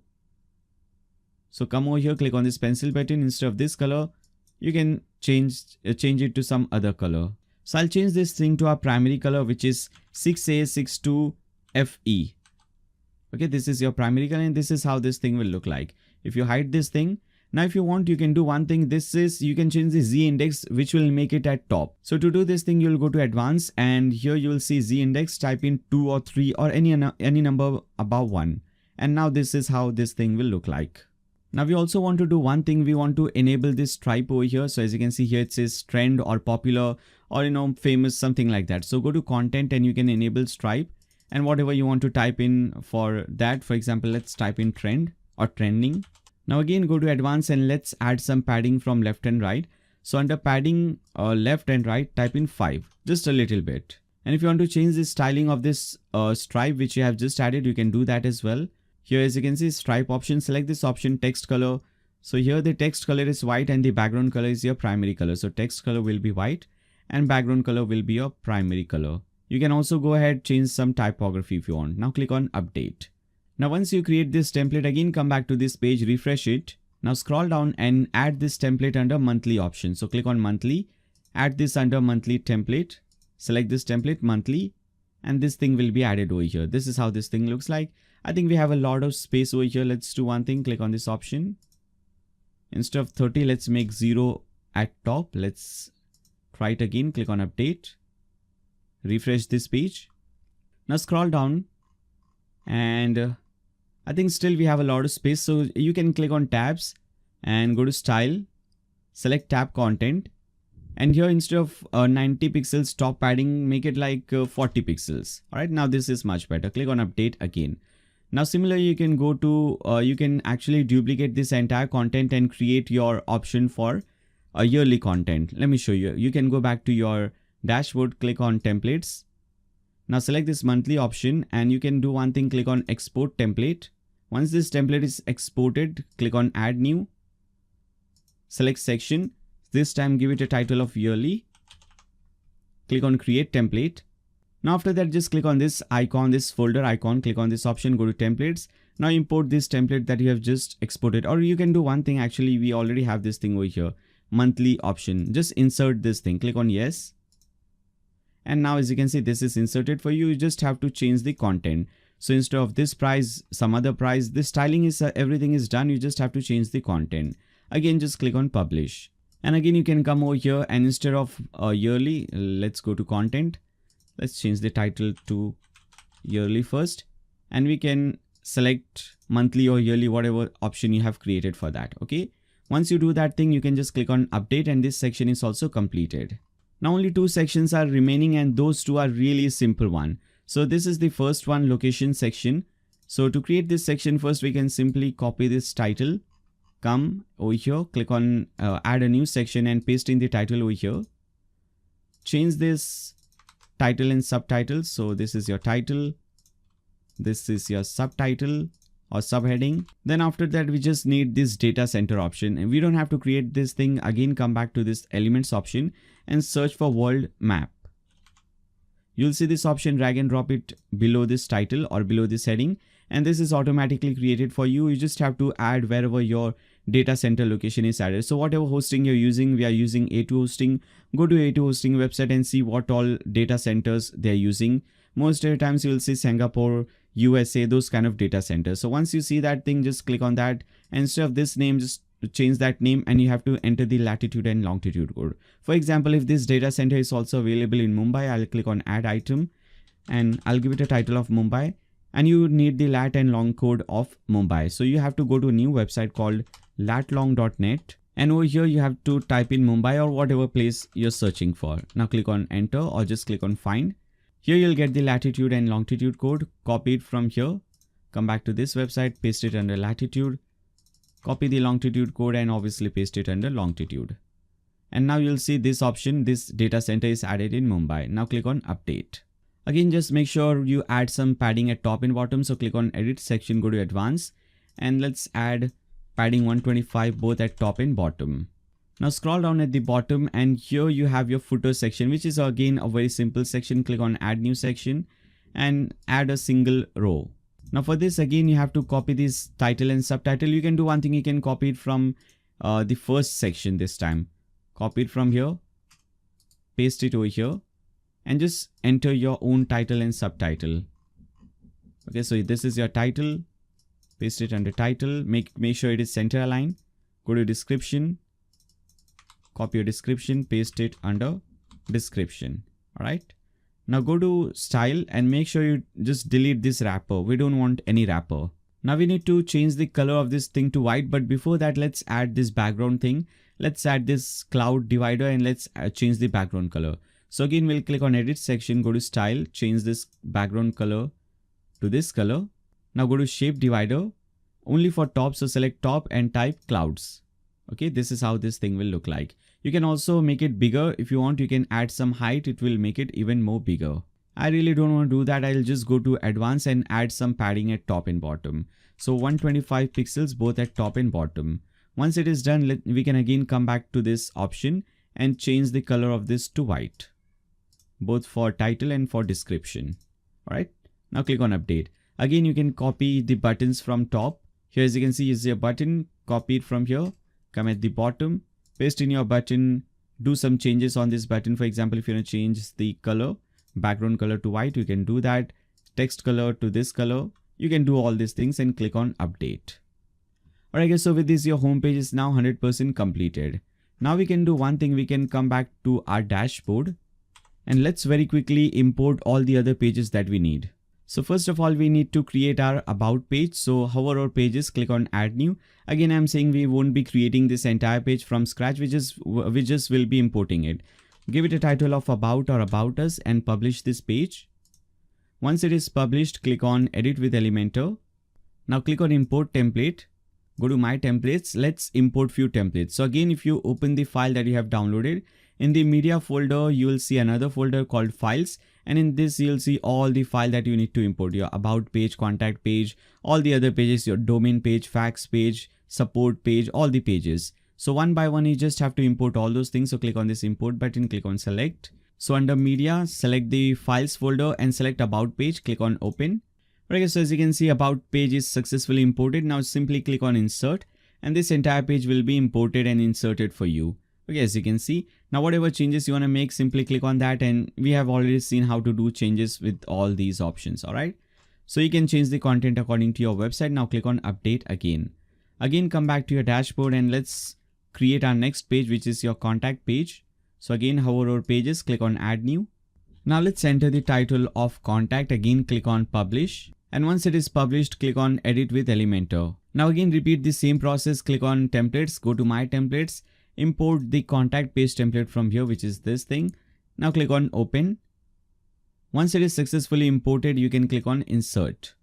Speaker 1: So come over here, click on this pencil button. Instead of this color, you can change it to some other color. So I'll change this thing to our primary color, which is 6A62FE. Okay, this is your primary color and this is how this thing will look like. If you hide this thing, now if you want, you can do one thing. This is, you can change the Z index, which will make it at top. So to do this thing, you'll go to advanced and here you will see Z index, type in 2 or 3 or any number above 1. And now this is how this thing will look like. Now we also want to do one thing. We want to enable this stripe over here. So as you can see here, it says trend or popular or famous, something like that. So go to content and you can enable stripe and whatever you want to type in for that. For example, let's type in trend or trending. Now again, go to advanced and let's add some padding from left and right. So under padding left and right, type in 5, just a little bit. And if you want to change the styling of this stripe, which you have just added, you can do that as well. Here, as you can see, stripe option, select this option, text color. So here the text color is white and the background color is your primary color. So text color will be white and background color will be your primary color. You can also go ahead, change some typography if you want. Now click on update. Now once you create this template, again come back to this page, refresh it. Now scroll down and add this template under monthly option. So click on monthly add this under monthly template. Select this template monthly, and this thing will be added over here. This is how this thing looks like. I think we have a lot of space over here. Let's do one thing. Click on this option. Instead of 30, let's make 0 at top. Let's try it again. Click on update. Refresh this page. Now scroll down, and I think still we have a lot of space. So you can click on tabs and go to style, select tab content. And here instead of 90 pixels top padding, make it like 40 pixels. All right, now this is much better. Click on update again. Now similarly, you can go to, you can actually duplicate this entire content and create your option for a yearly content. Let me show you. You can go back to your dashboard, click on templates. Now select this monthly option, and you can do one thing, click on export template. Once this template is exported, click on add new. Select section. This time give it a title of yearly. Click on create template. Now after that, just click on this icon, this folder icon, click on this option, go to templates. Now import this template that you have just exported, or you can do one thing. Actually, we already have this thing over here, monthly option. Just insert this thing, click on yes. And now as you can see, this is inserted for you. You just have to change the content. So instead of this price, some other price, this styling is, everything is done. You just have to change the content. Again, just click on publish. And again, you can come over here, and instead of yearly, let's go to content. Let's change the title to yearly first, and we can select monthly or yearly, whatever option you have created for that. Okay. Once you do that thing, you can just click on update, and this section is also completed. Now only 2 sections are remaining, and those 2 are really simple one. So this is the first one, location section. So to create this section, first we can simply copy this title, come over here, click on add a new section and paste in the title over here. Change this title and subtitle. So this is your title, this is your subtitle or subheading. Then after that, we just need this data center option, and we don't have to create this thing again. Come back to this elements option and search for world map. You'll see this option, drag and drop it below this title or below this heading, and this is automatically created for you. You just have to add wherever your data center location is added. So whatever hosting you're using, we are using A2 hosting. Go to A2 hosting website and see what all data centers they're using. Most of the times you will see Singapore, USA, those kind of data centers. So once you see that thing, just click on that, and instead of this name, just change that name, and you have to enter the latitude and longitude code. For example, if this data center is also available in Mumbai, I'll click on add item, and I'll give it a title of Mumbai, and you need the lat and long code of Mumbai. So you have to go to a new website called latlong.net, and over here you have to type in Mumbai or whatever place you're searching for. Now click on enter, or just click on find. Here you'll get the latitude and longitude code. Copy it from here, come back to this website, paste it under latitude, copy the longitude code, and obviously paste it under longitude. And now you'll see this option, this data center is added in Mumbai. Now click on update. Again, just make sure you add some padding at top and bottom. So click on edit section, go to advanced, and let's add padding 125 both at top and bottom. Now scroll down at the bottom, and here you have your footer section, which is again a very simple section. Click on add new section and add a single row. Now for this, again, you have to copy this title and subtitle. You can do one thing, you can copy it from the first section this time. Copy it from here, paste it over here, and just enter your own title and subtitle. Okay, so this is your title, paste it under title, make sure it is center aligned. Go to description, copy your description, paste it under description. All right. Now go to style and make sure you just delete this wrapper. We don't want any wrapper. Now we need to change the color of this thing to white, but before that, let's add this background thing. Let's add this cloud divider, and let's change the background color. So again, we'll click on edit section, go to style, change this background color to this color. Now go to shape divider, only for top. So select top and type clouds. Okay, this is how this thing will look like. You can also make it bigger. If you want, you can add some height. It will make it even more bigger. I really don't want to do that. I'll just go to advanced and add some padding at top and bottom. So 125 pixels both at top and bottom. Once it is done, we can again come back to this option and change the color of this to white, both for title and for description. All right. Now click on update. Again, you can copy the buttons from top. Here, as you can see, is your button. Copy it from here. Come at the bottom, paste in your button do some changes on this button. For example, if you want to change the color, background color to white, you can do that. Text color to this color. You can do all these things and click on update. Alright guys, so with this your home page is now 100% completed. Now we can do one thing, we can come back to our dashboard and let's very quickly import all the other pages that we need. So first of all, we need to create our about page. So hover over pages, click on add new. Again, I'm saying we won't be creating this entire page from scratch, we just will be importing it. Give it a title of about or about us and publish this page. Once it is published, click on edit with Elementor. Now click on import template. Go to my templates. Let's import few templates. So again, if you open the file that you have downloaded, in the media folder, you will see another folder called files. And in this, you'll see all the file that you need to import, your about page, contact page, all the other pages, your domain page, fax page, support page, all the pages. So one by one, you just have to import all those things. So click on this import button, click on select. So under media, select the files folder and select about page, click on open. Okay, so as you can see, about page is successfully imported. Now simply click on insert and this entire page will be imported and inserted for you. Okay, as you can see, now whatever changes you want to make, simply click on that, and we have already seen how to do changes with all these options. All right, so you can change the content according to your website. Now click on update again. Again, come back to your dashboard and let's create our next page, which is your contact page. So again, hover over pages, click on add new. Now let's enter the title of contact. Again, click on publish. And once it is published, click on edit with Elementor. Now again, repeat the same process. Click on templates, go to my templates, import the contact page template from here, which is this thing. Now click on open. Once it is successfully imported, you can click on insert.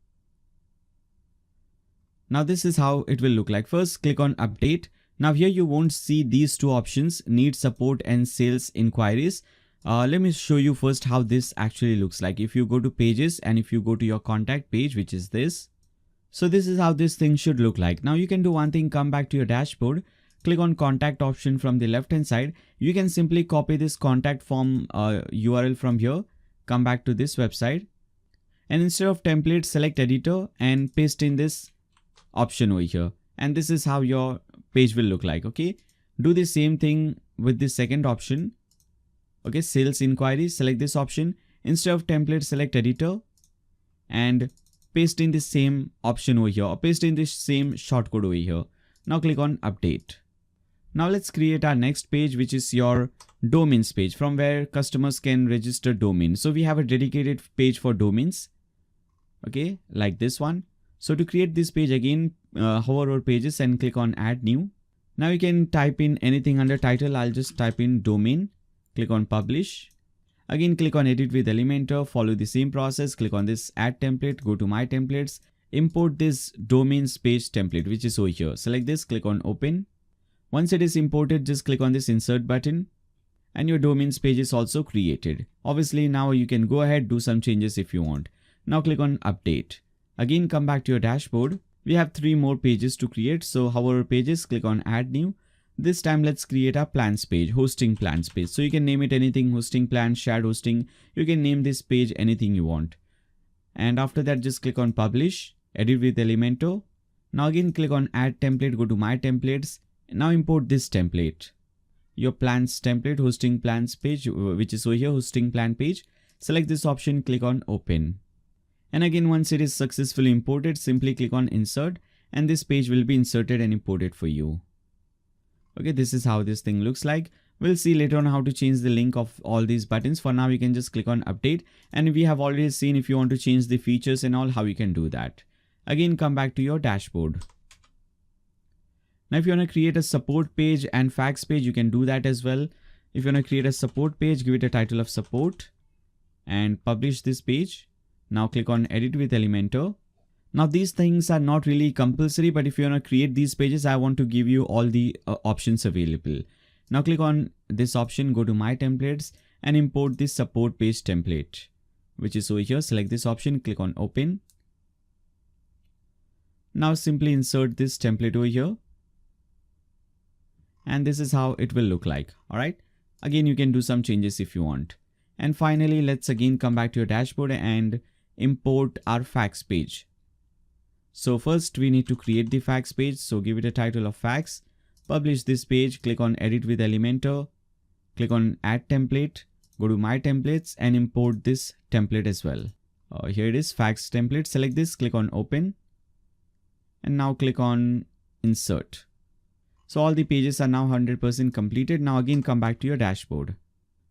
Speaker 1: Now this is how it will look like. First, click on update. Now here you won't see these two options, need support and sales inquiries. Let me show you first how this actually looks like. If you go to pages and if you go to your contact page, which is this. So this is how this thing should look like. Now you can do one thing, come back to your dashboard, click on contact option from the left hand side. You can simply copy this contact form URL from here, come back to this website, and instead of template, select editor and paste in this option over here. And this is how your page will look like. Okay, do the same thing with the second option. Okay, sales inquiries, select this option. Instead of template, select editor and paste in the same option over here, or paste in this same shortcode over here. Now click on update. Now let's create our next page, which is your domains page, from where customers can register domain. So we have a dedicated page for domains. Okay, like this one. So to create this page, again, hover over pages and click on add new. Now you can type in anything under title. I'll just type in domain. Click on publish. Again, click on edit with Elementor. Follow the same process. Click on this add template. Go to my templates. Import this domains page template, which is over here. Select this. Click on open. Once it is imported, just click on this insert button. And your domains page is also created. Obviously, now you can go ahead, do some changes if you want. Now click on update. Again, come back to your dashboard. We have 3 more pages to create. So hover over pages, click on add new. This time let's create a plans page, hosting plans page. So you can name it anything, hosting plan, shared hosting. You can name this page anything you want. And after that, just click on publish, edit with Elementor. Now again, click on add template, go to my templates. Now import this template, your plans template, hosting plans page, which is over here, hosting plan page. Select this option, click on open. And again, once it is successfully imported, simply click on insert and this page will be inserted and imported for you. Okay, this is how this thing looks like. We'll see later on how to change the link of all these buttons. For now, you can just click on update. And we have already seen if you want to change the features and all, how you can do that. Again, come back to your dashboard. Now, if you want to create a support page and fax page, you can do that as well. If you want to create a support page, give it a title of support and publish this page. Now click on edit with Elementor. Now these things are not really compulsory, but if you want to create these pages, I want to give you all the options available. Now click on this option, go to my templates and import this support page template, which is over here. Select this option, click on open. Now simply insert this template over here. And this is how it will look like. All right. Again, you can do some changes if you want. And finally, let's again come back to your dashboard and import our fax page. So first we need to create the fax page. So give it a title of fax, publish this page, click on edit with Elementor, click on add template, go to my templates and import this template as well. Here it is, fax template. Select this, click on open, and now click on insert. So all the pages are now 100% completed. Now again come back to your dashboard.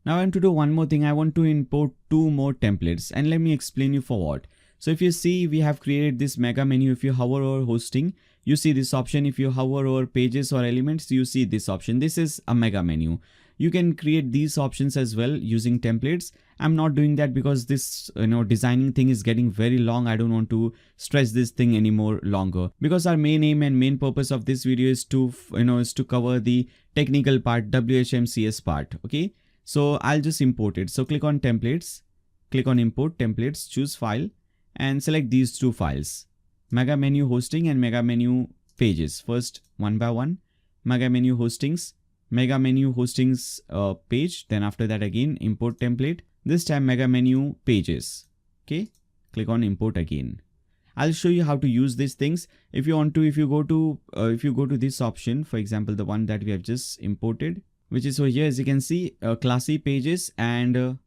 Speaker 1: Now I want to do one more thing. I want to import 2 more templates, and let me explain you for what. So if you see, we have created this mega menu. If you hover over hosting, you see this option. If you hover over pages or elements, you see this option. This is a mega menu. You can create these options as well using templates. I'm not doing that because this designing thing is getting very long. I don't want to stretch this thing anymore longer, because our main aim and main purpose of this video is to cover the technical part, WHMCS part. Okay, so I'll just import it. So click on templates, click on import templates, choose file, and select these 2 files, mega menu hosting and mega menu pages. First, one by one, mega menu hostings, mega menu hostings page. Then after that again import template, this time mega menu pages. Okay, click on import again. I'll show you how to use these things. If you want to, if you go to this option, for example the one that we have just imported, which is over here, as you can see, classy pages and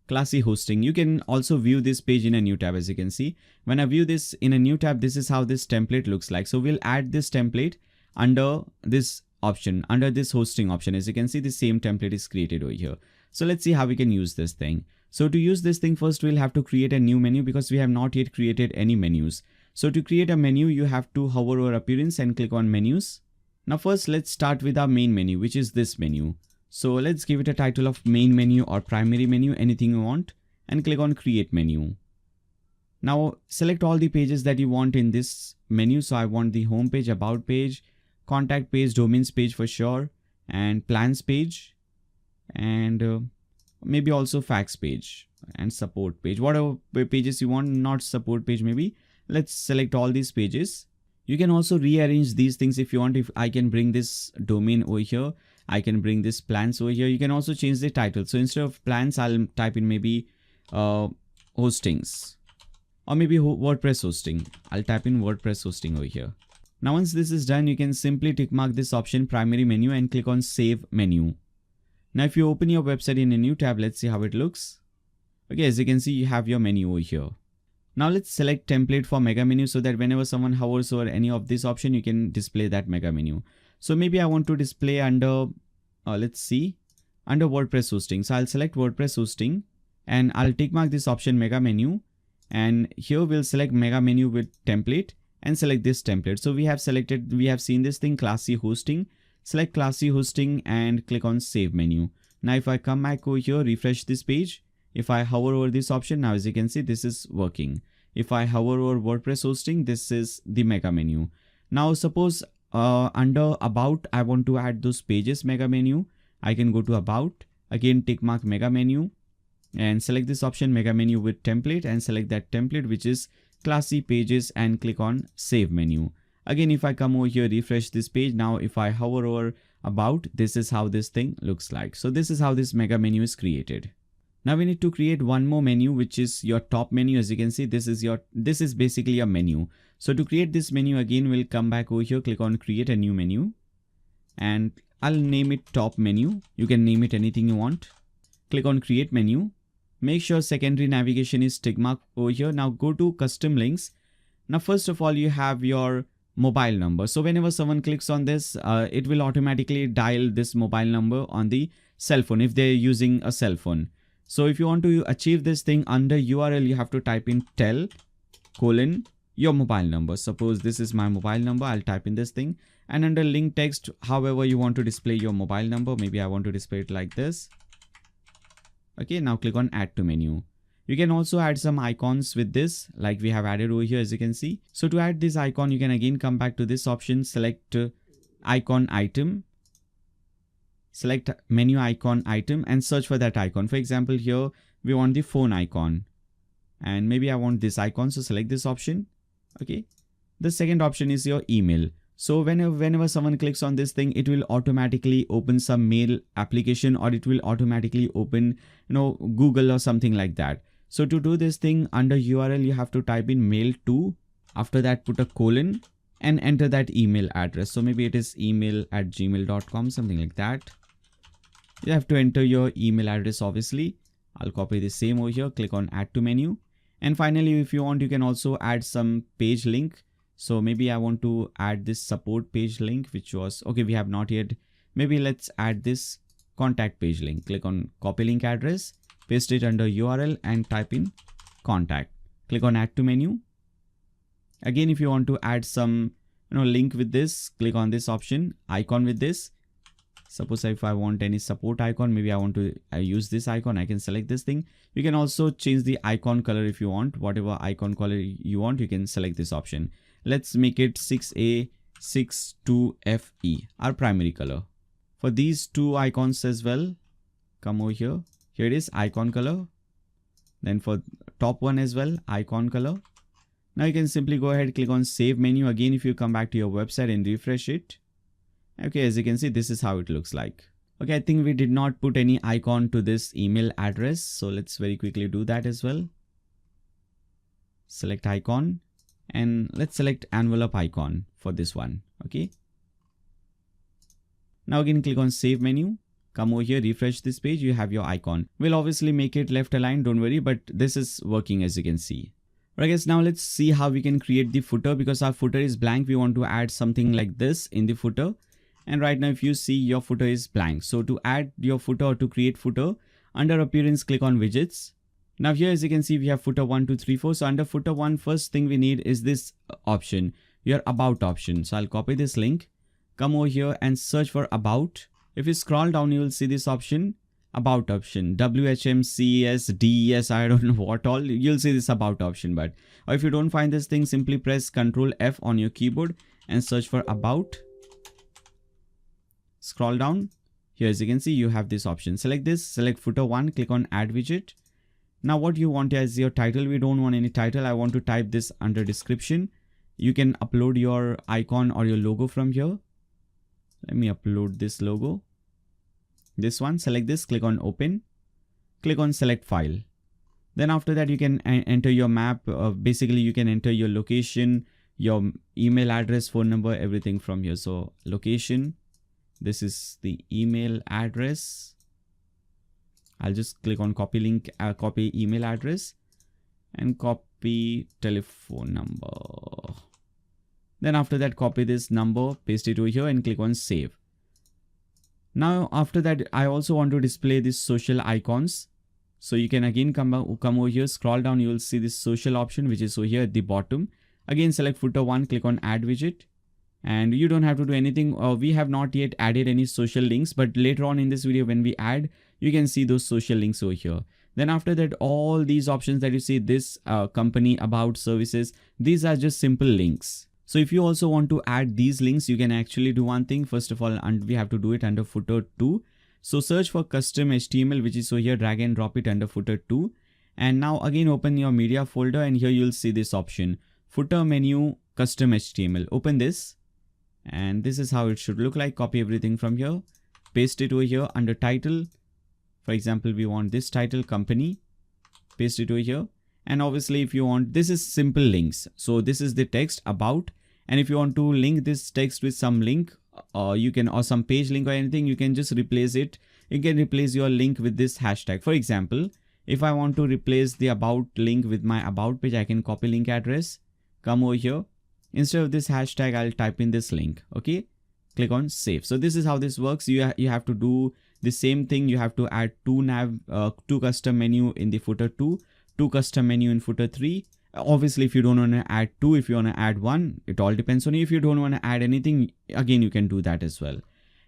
Speaker 1: classy hosting. You can also view this page in a new tab. As you can see, when I view this in a new tab, this is how this template looks like. So we'll add this template under this option, under this hosting option. As you can see, the same template is created over here. So let's see how we can use this thing. So to use this thing, first we'll have to create a new menu, because we have not yet created any menus. So to create a menu, you have to hover over appearance and click on menus. Now first let's start with our main menu, which is this menu. So let's give it a title of main menu or primary menu, anything you want, and click on create menu. Now select all the pages that you want in this menu. So I want the home page, about page, contact page, domains page for sure, and plans page, and maybe also fax page and support page, whatever pages you want, not support page maybe. Let's select all these pages. You can also rearrange these things if you want. If I can bring this domain over here, I can bring this plans over here. You can also change the title. So instead of plans, I'll type in maybe hostings, or maybe WordPress hosting. I'll type in WordPress hosting over here. Now once this is done, you can simply tick mark this option, primary menu, and click on save menu. Now if you open your website in a new tab, let's see how it looks. Okay, as you can see, you have your menu over here. Now let's select template for mega menu, so that whenever someone hovers over any of this option, you can display that mega menu. So maybe I want to display under, let's see, under WordPress hosting. So I'll select WordPress hosting and I'll tick mark this option mega menu. And here we'll select mega menu with template and select this template. So we have seen this thing, classy hosting. Select classy hosting and click on save menu. Now if I come back over here, refresh this page. If I hover over this option, now as you can see, this is working. If I hover over WordPress hosting, this is the mega menu. Now suppose under about, I want to add those pages mega menu. I can go to about, again tick mark mega menu and select this option mega menu with template, and select that template which is classy pages, and click on save menu. Again, if I come over here, refresh this page. Now if I hover over about, this is how this thing looks like. So this is how this mega menu is created. Now we need to create one more menu, which is your top menu. As you can see, this is basically a menu. So to create this menu, again we'll come back over here, click on create a new menu, and I'll name it top menu. You can name it anything you want. Click on create menu. Make sure secondary navigation is tick mark over here. Now go to custom links. Now first of all, you have your mobile number. So whenever someone clicks on this, it will automatically dial this mobile number on the cell phone if they're using a cell phone. So if you want to achieve this thing, under URL, you have to type in tell : your mobile number. Suppose this is my mobile number. I'll type in this thing, and under link text, however you want to display your mobile number. Maybe I want to display it like this. Okay, now click on add to menu. You can also add some icons with this, like we have added over here, as you can see. So to add this icon, you can again come back to this option, select icon item, select menu icon item, and search for that icon. For example, here we want the phone icon, and maybe I want this icon. So select this option. Okay. The second option is your email. So whenever someone clicks on this thing, it will automatically open some mail application, or it will automatically open, Google or something like that. So to do this thing, under URL, you have to type in mail to, after that put a colon and enter that email address. So maybe it is email@gmail.com, something like that. You have to enter your email address obviously. I'll copy the same over here, click on add to menu. And finally, if you want, you can also add some page link. So maybe I want to add this support page link, which was, okay, we have not yet. Maybe let's add this contact page link. Click on copy link address, paste it under URL and type in contact. Click on add to menu. Again, if you want to add some, link with this, click on this option, icon with this. Suppose if I want any support icon, maybe I want to use this icon, I can select this thing. You can also change the icon color if you want. Whatever icon color you want, you can select this option. Let's make it 6A62FE, our primary color. For these two icons as well, come over here. Here it is, icon color. Then for top one as well, icon color. Now you can simply go ahead, click on save menu. Again, if you come back to your website and refresh it. Okay, as you can see, this is how it looks like. Okay, I think we did not put any icon to this email address. So let's very quickly do that as well. Select icon and let's select envelope icon for this one. Okay. Now again, click on save menu. Come over here, refresh this page. You have your icon. We'll obviously make it left aligned. Don't worry, but this is working as you can see. Right guys, now let's see how we can create the footer because our footer is blank. We want to add something like this in the footer. And right now, if you see your footer is blank. So to add your footer or to create footer, under appearance, click on widgets. Now here, as you can see, we have footer 1, 2, 3, 4. So under footer 1, first thing we need is this option, your about option. So I'll copy this link, come over here and search for about. If you scroll down, you will see this option, about option, WHMCES, DES, I don't know what all, you'll see this about option. But or if you don't find this thing, simply press Ctrl F on your keyboard and search for about. Scroll down. Here, as you can see, you have this option. Select this, select footer 1, click on add widget. Now what you want as your title, we don't want any title. I want to type this under description. You can upload your icon or your logo from here. Let me upload this logo. This one, select this, click on open, click on select file. Then after that, you can enter your map. Basically, you can enter your location, your email address, phone number, everything from here. So location. This is the email address. I'll just click on copy link, copy email address and copy telephone number. Then after that, copy this number, paste it over here and click on save. Now after that, I also want to display these social icons. So you can again come over here, scroll down, you will see this social option, which is over here at the bottom. Again, select footer 1, click on add widget. And you don't have to do anything. We have not yet added any social links, but later on in this video, when we add, you can see those social links over here. Then after that, all these options that you see, this company, about, services, these are just simple links. So if you also want to add these links, you can actually do one thing. First of all, and we have to do it under footer 2. So search for custom HTML, which is over here, drag and drop it under footer 2. And now again, open your media folder and here you'll see this option, footer menu, custom HTML. Open this. And this is how it should look like. Copy everything from here, paste it over here under title. For example, we want this title, company, paste it over here. And obviously if you want, this is simple links. So this is the text about, and if you want to link this text with some link, you can, or some page link or anything, you can just replace it. You can replace your link with this hashtag. For example, if I want to replace the about link with my about page, I can copy link address, come over here. Instead of this hashtag, I'll type in this link. Okay, click on save. So this is how this works. You have to do the same thing. You have to add two custom menu in the footer 2, two custom menu in footer 3. Obviously, if you don't want to add 2, if you want to add 1, it all depends on you. If you don't want to add anything, again, you can do that as well.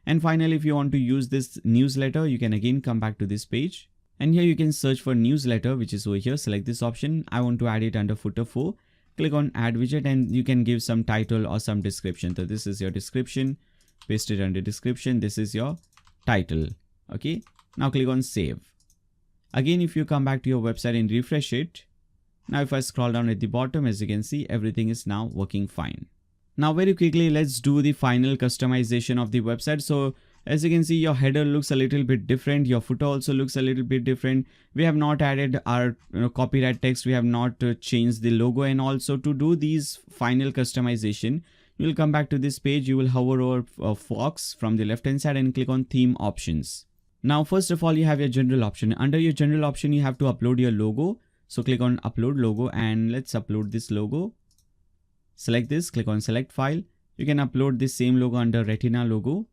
Speaker 1: And finally, if you want to use this newsletter, you can again come back to this page. And here you can search for newsletter, which is over here. Select this option. I want to add it under footer 4. Click on add widget and you can give some title or some description. So this is your description, paste it under description. This is your title. Okay. Now click on save. Again, if you come back to your website and refresh it. Now, if I scroll down at the bottom, as you can see, everything is now working fine. Now, very quickly, let's do the final customization of the website. So as you can see, your header looks a little bit different. Your footer also looks a little bit different. We have not added our copyright text. We have not changed the logo. And also to do these final customization, you will come back to this page. You will hover over Fox from the left hand side and click on theme options. Now, first of all, you have your general option. Under your general option, you have to upload your logo. So click on upload logo and let's upload this logo. Select this, click on select file. You can upload this same logo under Retina logo.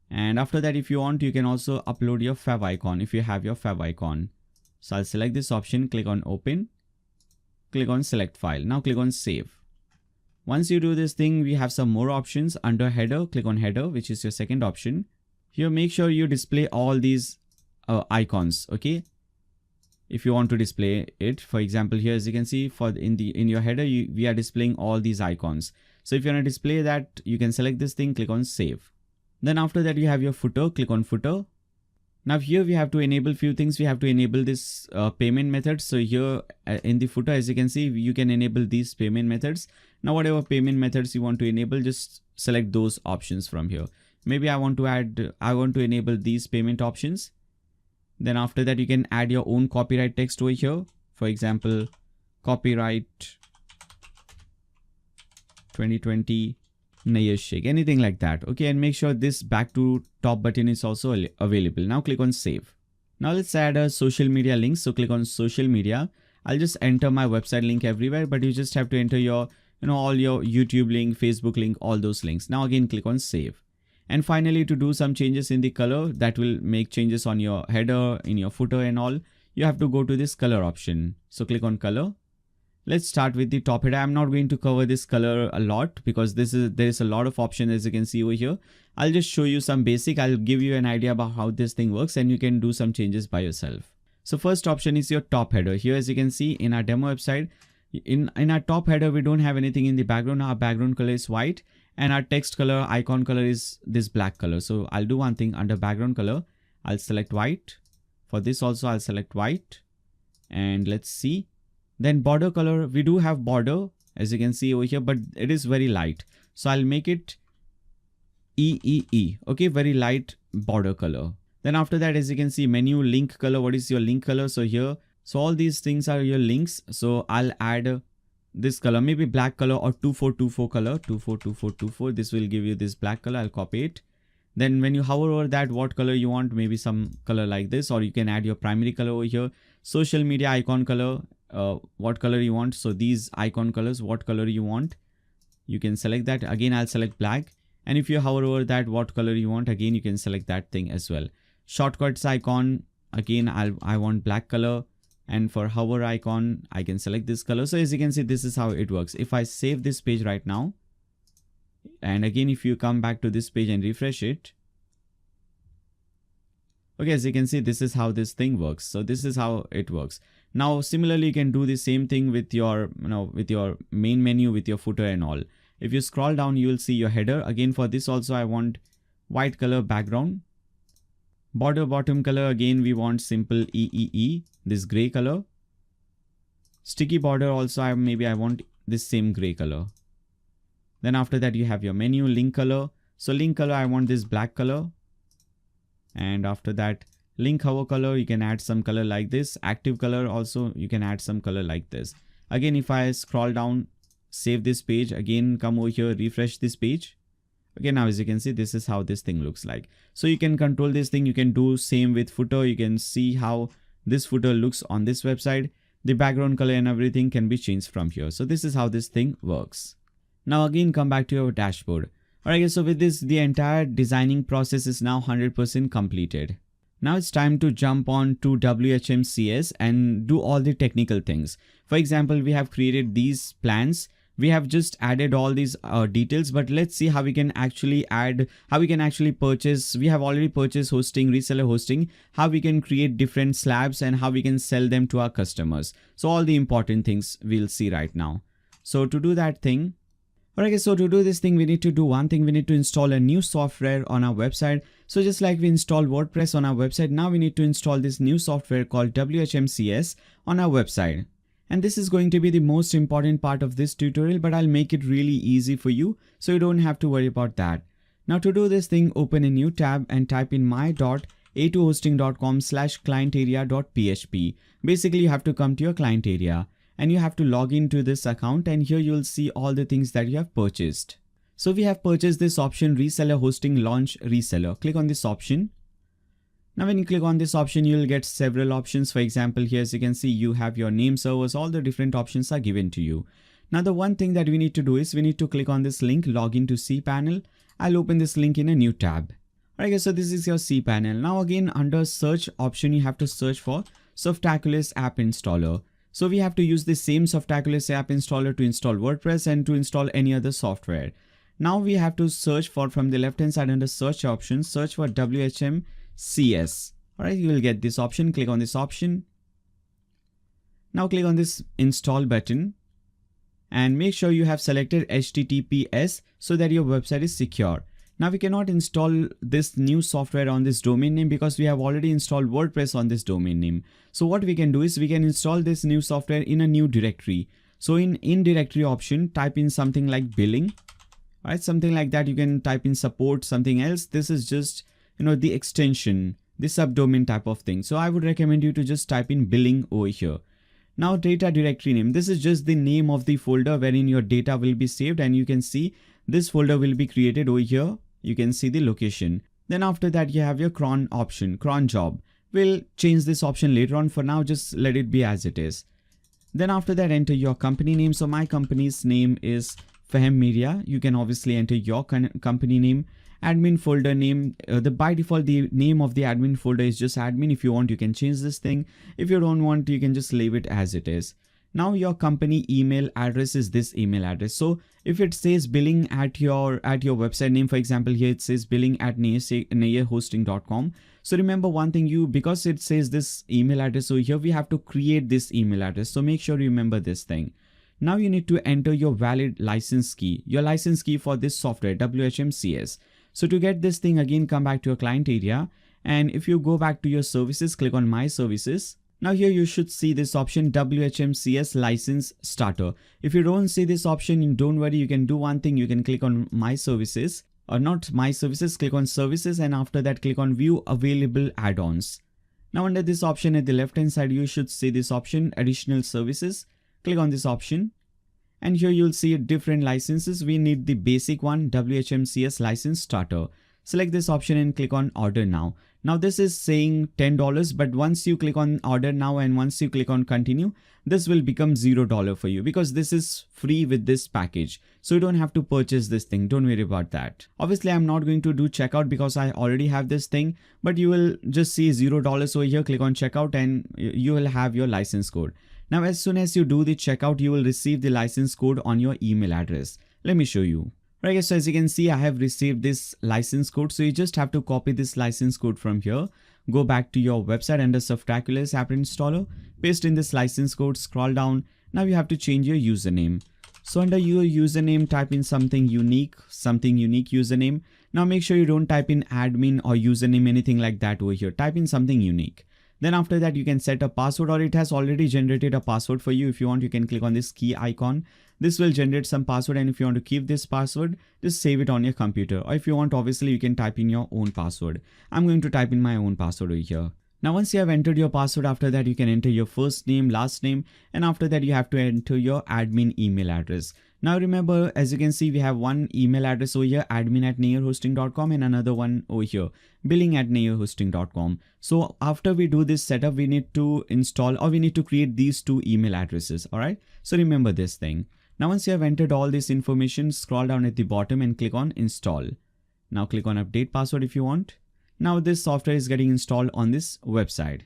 Speaker 1: And after that, if you want, you can also upload your favicon if you have your favicon. So I'll select this option, click on open, click on select file. Now click on save. Once you do this thing, we have some more options. Under header, click on header, which is your second option. Here, make sure you display all these icons, okay? If you want to display it, for example, here as you can see, in your header, we are displaying all these icons. So if you want to display that, you can select this thing, click on save. Then after that, you have your footer, click on footer. Now here we have to enable few things. We have to enable this payment method. So here in the footer, as you can see, you can enable these payment methods. Now whatever payment methods you want to enable, just select those options from here. Maybe I want to enable these payment options. Then after that, you can add your own copyright text over here. For example, copyright 2020 Nayyar Sheikh, anything like that. Okay, and make sure this back to top button is also available. Now click on save. Now let's add a social media link. So click on social media. I'll just enter my website link everywhere, but you just have to enter your, all your YouTube link, Facebook link, all those links. Now again, click on save. And finally, to do some changes in the color that will make changes on your header, in your footer and all, you have to go to this color option. So click on color. Let's start with the top header. I'm not going to cover this color a lot because there is a lot of options as you can see over here. I'll just show you some basic. I'll give you an idea about how this thing works and you can do some changes by yourself. So first option is your top header. Here as you can see in our demo website, in our top header, we don't have anything in the background. Our background color is white and our text color, icon color is this black color. So I'll do one thing. Under background color, I'll select white. For this also, I'll select white. And let's see. Then border color, we do have border as you can see over here, but it is very light. So I'll make it EEE. Okay, very light border color. Then after that, as you can see, menu link color. What is your link color? So here, so all these things are your links. So I'll add this color, maybe black color or 2424 color, 242424. This will give you this black color. I'll copy it. Then when you hover over that, what color you want, maybe some color like this, or you can add your primary color over here. Social media icon color, what color you want. So these icon colors, what color you want, you can select that. Again, I'll select black. And if you hover over that, what color you want, again, you can select that thing as well. Shortcuts icon, again, I want black color. And for hover icon, I can select this color. So as you can see, this is how it works. If I save this page right now, and again, if you come back to this page and refresh it, okay, as you can see, this is how this thing works. So this is how it works. Now, similarly, you can do the same thing with your, with your main menu, with your footer and all. If you scroll down, you will see your header. Again, for this also, I want white color background. Border bottom color, again, we want simple EEE, this gray color. Sticky border also, maybe I want this same gray color. Then after that, you have your menu link color. So link color, I want this black color. And after that, link hover color, you can add some color like this. Active color also, you can add some color like this. Again, if I scroll down, save this page, again, come over here, refresh this page. Okay, now as you can see, this is how this thing looks like. So you can control this thing. You can do same with footer. You can see how this footer looks on this website. The background color and everything can be changed from here. So this is how this thing works. Now again, come back to your dashboard. Alright, so with this, the entire designing process is now 100% completed. Now it's time to jump on to WHMCS and do all the technical things. For example, we have created these plans. We have just added all these details, but let's see how we can actually purchase. We have already purchased hosting, reseller hosting, how we can create different slabs and how we can sell them to our customers. So all the important things we'll see right now. So to do that thing, alright, so to do this thing, we need to do one thing. We need to install a new software on our website. So just like we installed WordPress on our website, now we need to install this new software called WHMCS on our website. And this is going to be the most important part of this tutorial, but I'll make it really easy for you, so you don't have to worry about that. Now to do this thing, open a new tab and type in my.a2hosting.com/clientarea.php. Basically, you have to come to your client area and you have to log into this account, and here you'll see all the things that you have purchased. So we have purchased this option, reseller hosting launch reseller. Click on this option. Now when you click on this option, you'll get several options. For example, here as you can see, you have your name servers, all the different options are given to you. Now the one thing that we need to do is we need to click on this link, login to cPanel. I'll open this link in a new tab. Alright guys, so this is your cPanel. Now again, under search option, you have to search for Softaculous App Installer. So we have to use the same Softaculous App Installer to install WordPress and to install any other software. Now we have to search for, from the left hand side under search option, search for WHMCS. Alright, you will get this option. Click on this option. Now click on this install button and make sure you have selected HTTPS so that your website is secure. Now we cannot install this new software on this domain name because we have already installed WordPress on this domain name. So what we can do is we can install this new software in a new directory. So in directory option, type in something like billing. Alright, something like that. You can type in support, something else. This is just, the extension, the subdomain type of thing. So I would recommend you to just type in billing over here. Now data directory name. This is just the name of the folder wherein your data will be saved, and you can see this folder will be created over here. You can see the location. Then after that you have your cron option, cron job. We'll change this option later on. For now, just let it be as it is. Then after that, enter your company name. So my company's name is Fahem Media. You can obviously enter your company name. Admin folder name, by default the name of the admin folder is just admin. If you want, you can change this thing. If you don't want, you can just leave it as it is. Now your company email address is this email address. So if it says billing at your website name, for example, here it says billing at nayarhosting.com. So remember one thing, because it says this email address over here, we have to create this email address. So make sure you remember this thing. Now you need to enter your valid license key, for this software, WHMCS. So to get this thing, again, come back to your client area. And if you go back to your services, click on my services. Now here you should see this option, WHMCS license starter. If you don't see this option, don't worry, you can do one thing. You can click on my services, or not my services, click on services, and after that click on view available add-ons. Now under this option at the left hand side, you should see this option, additional services. Click on this option. And here you'll see different licenses. We need the basic one, WHMCS license starter. Select this option and click on order now. Now this is saying $10, but once you click on order now and once you click on continue, this will become $0 for you because this is free with this package. So you don't have to purchase this thing. Don't worry about that. Obviously, I'm not going to do checkout because I already have this thing, but you will just see $0 over here. Click on checkout and you will have your license code. Now, as soon as you do the checkout, you will receive the license code on your email address. Let me show you. Right, so as you can see, I have received this license code. So you just have to copy this license code from here. Go back to your website under Softaculous App Installer. Paste in this license code, scroll down. Now you have to change your username. So under your username, type in something unique username. Now make sure you don't type in admin or username, anything like that over here. Type in something unique. Then after that, you can set a password, or it has already generated a password for you. If you want, you can click on this key icon. This will generate some password, and if you want to keep this password, just save it on your computer. Or if you want, obviously, you can type in your own password. I'm going to type in my own password over here. Now, once you have entered your password, after that, you can enter your first name, last name, and after that, you have to enter your admin email address. Now remember, as you can see, we have one email address over here, admin@nayarhosting.com, and another one over here, billing@nayarhosting.com. So after we do this setup, we need to install, or we need to create these two email addresses. All right. So remember this thing. Now, once you have entered all this information, scroll down at the bottom and click on install. Now click on update password if you want. Now this software is getting installed on this website.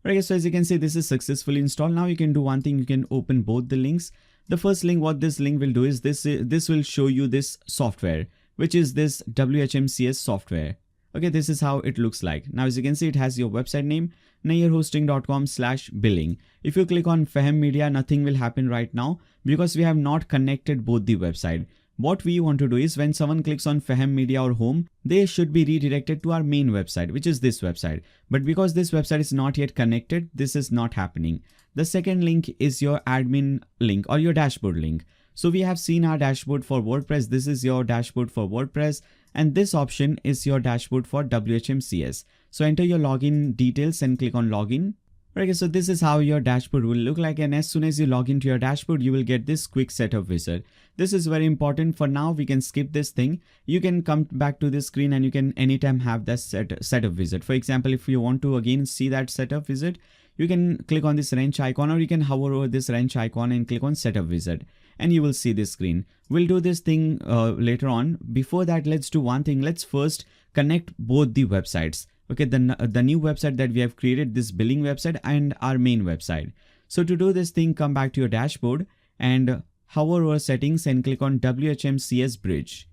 Speaker 1: Right, so as you can see, this is successfully installed. Now you can do one thing, you can open both the links. The first link, what this link will do is this will show you this software, which is this WHMCS software. Okay, this is how it looks like. Now, as you can see, it has your website name, nayarhosting.com/billing. If you click on Fahem Media, nothing will happen right now because we have not connected both the website. What we want to do is when someone clicks on Fahem Media or home, they should be redirected to our main website, which is this website. But because this website is not yet connected, this is not happening. The second link is your admin link or your dashboard link. So we have seen our dashboard for WordPress. This is your dashboard for WordPress. And this option is your dashboard for WHMCS. So enter your login details and click on login. Okay, so this is how your dashboard will look like, and as soon as you log into your dashboard, you will get this quick setup wizard. This is very important. For now, we can skip this thing. You can come back to this screen and you can anytime have that setup wizard. For example, if you want to again see that setup wizard, you can click on this wrench icon, or you can hover over this wrench icon and click on setup wizard, and you will see this screen. We'll do this thing later on. Before that, let's do one thing. Let's first connect both the websites. Okay, the new website that we have created, this billing website, and our main website. So to do this thing, come back to your dashboard and hover over settings and click on WHMCS bridge.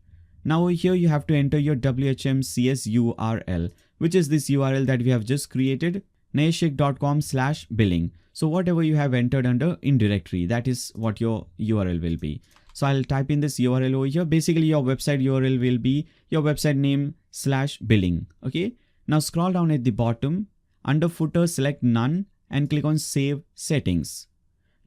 Speaker 1: Now over here you have to enter your WHMCS URL, which is this URL that we have just created, nayeshshake.com/billing. So whatever you have entered under in directory, that is what your URL will be. So I'll type in this URL over here. Basically your website URL will be your website name /billing. Okay. Now scroll down at the bottom, under footer select none and click on save settings.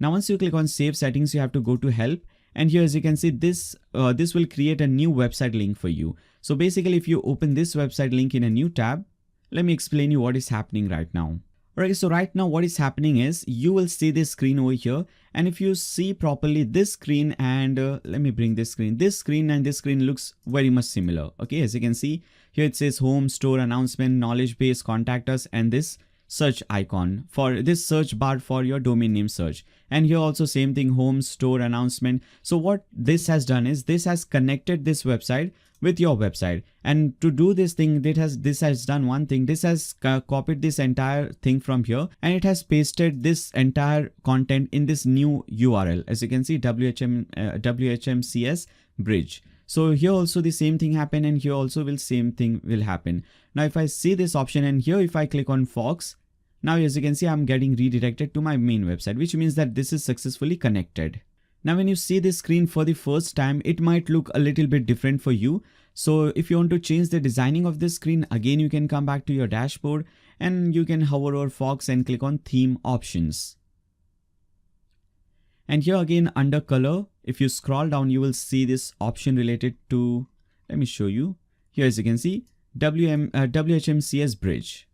Speaker 1: Now once you click on save settings, you have to go to help, and here as you can see this will create a new website link for you. So basically if you open this website link in a new tab, let me explain you what is happening right now. Alright, so right now what is happening is you will see this screen over here, and if you see properly this screen and let me bring this screen and this screen looks very much similar. Okay, as you can see here it says home, store, announcement, knowledge base, contact us, and this search icon for this search bar for your domain name search. And here also same thing, home, store, announcement. So what this has done is this has connected this website with your website, and to do this thing, this has done one thing. This has copied this entire thing from here and it has pasted this entire content in this new URL, as you can see, WHMCS bridge. So here also the same thing happen, and here also same thing will happen. Now if I see this option, and here if I click on Fox, now as you can see I'm getting redirected to my main website, which means that this is successfully connected. Now when you see this screen for the first time, it might look a little bit different for you. So if you want to change the designing of this screen, again you can come back to your dashboard and you can hover over Fox and click on theme options. And here again under color, if you scroll down, you will see this option related to, let me show you. Here as you can see, WHMCS bridge.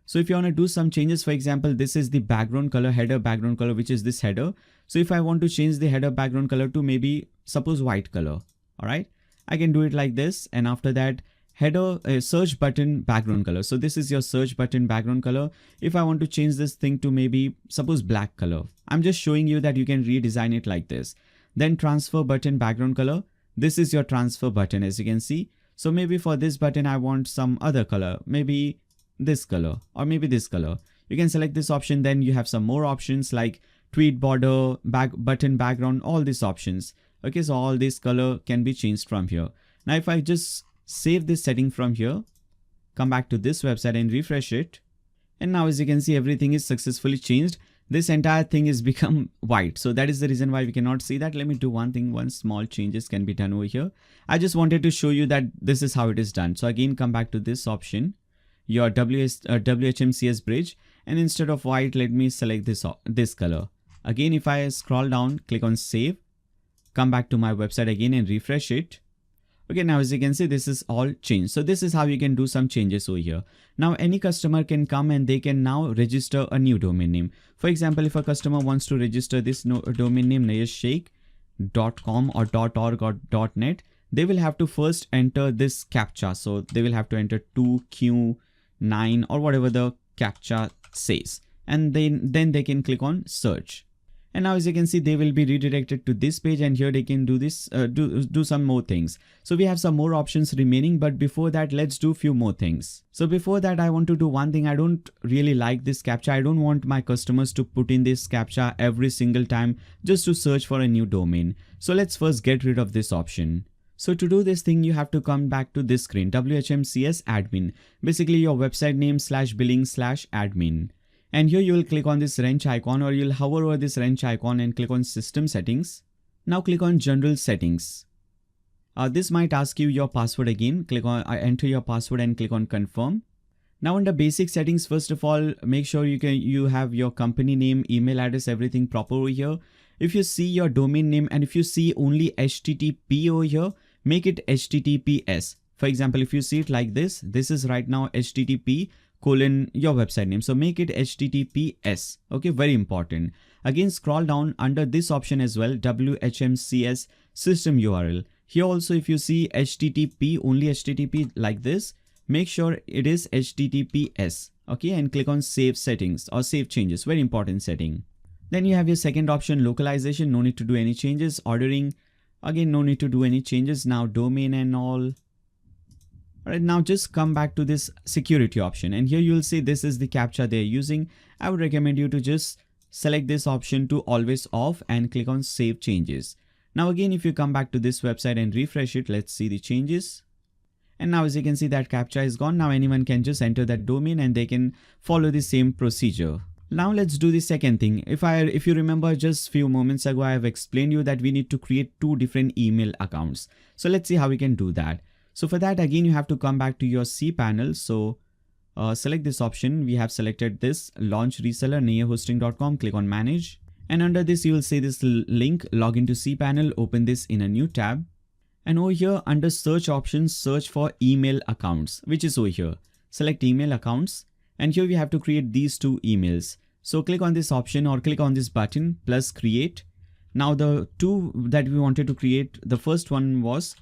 Speaker 1: So if you want to do some changes, for example, this is the background color, header background color, which is this header. So if I want to change the header background color to maybe suppose white color, all right, I can do it like this. And after that, header search button background color. So this is your search button background color. If I want to change this thing to maybe suppose black color, I'm just showing you that you can redesign it like this. Then transfer button background color. This is your transfer button, as you can see. So maybe for this button, I want some other color, maybe this color or maybe this color. You can select this option. Then you have some more options like tweet border, button background, all these options. Okay, so all this color can be changed from here. Now if I just save this setting from here, come back to this website and refresh it, and now as you can see everything is successfully changed. This entire thing is become white, so that is the reason why we cannot see that. Let me do one thing. One small changes can be done over here. I just wanted to show you that this is how it is done. So again come back to this option, your WHMCS bridge, and instead of white, let me select this color. Again, if I scroll down, click on save, come back to my website again and refresh it. Okay, now as you can see, this is all changed. So this is how you can do some changes over here. Now any customer can come and they can now register a new domain name. For example, if a customer wants to register this domain name nayeshshake.com or .org or .net, they will have to first enter this CAPTCHA. So they will have to enter 2Q9 or whatever the CAPTCHA says, and then they can click on search. And now as you can see, they will be redirected to this page, and here they can do this, do some more things. So we have some more options remaining, but before that, let's do few more things. So before that, I want to do one thing. I don't really like this CAPTCHA. I don't want my customers to put in this CAPTCHA every single time just to search for a new domain. So let's first get rid of this option. So to do this thing, you have to come back to this screen, WHMCS admin, basically your website name /billing/admin. And here you will click on this wrench icon, or you'll hover over this wrench icon and click on system settings. Now click on general settings. This might ask you your password again. Click on enter your password and click on confirm. Now under basic settings, first of all, make sure you have your company name, email address, everything proper over here. If you see your domain name and if you see only HTTP over here, make it HTTPS. For example, if you see it like this is right now HTTP colon your website name. So make it HTTPS. Okay, very important. Again, scroll down under this option as well, WHMCS system URL. Here also, if you see HTTP, only HTTP like this, make sure it is HTTPS. Okay, and click on save settings or save changes. Very important setting. Then you have your second option, localization. No need to do any changes. Ordering, again, no need to do any changes. Now domain and all. Alright, now just come back to this security option, and here you'll see this is the captcha they're using. I would recommend you to just select this option to always off and click on save changes. Now again, if you come back to this website and refresh it, let's see the changes. And now as you can see, that captcha is gone. Now anyone can just enter that domain and they can follow the same procedure. Now let's do the second thing. If you remember, just few moments ago, I have explained you that we need to create two different email accounts. So let's see how we can do that. So for that, again, you have to come back to your cPanel. So select this option. We have selected this launch reseller, nayarhosting.com. Click on manage. And under this, you will see this link, log into cPanel, open this in a new tab. And over here under search options, search for email accounts, which is over here. Select email accounts. And here we have to create these two emails. So click on this option or click on this button plus create. Now the two that we wanted to create, the first one was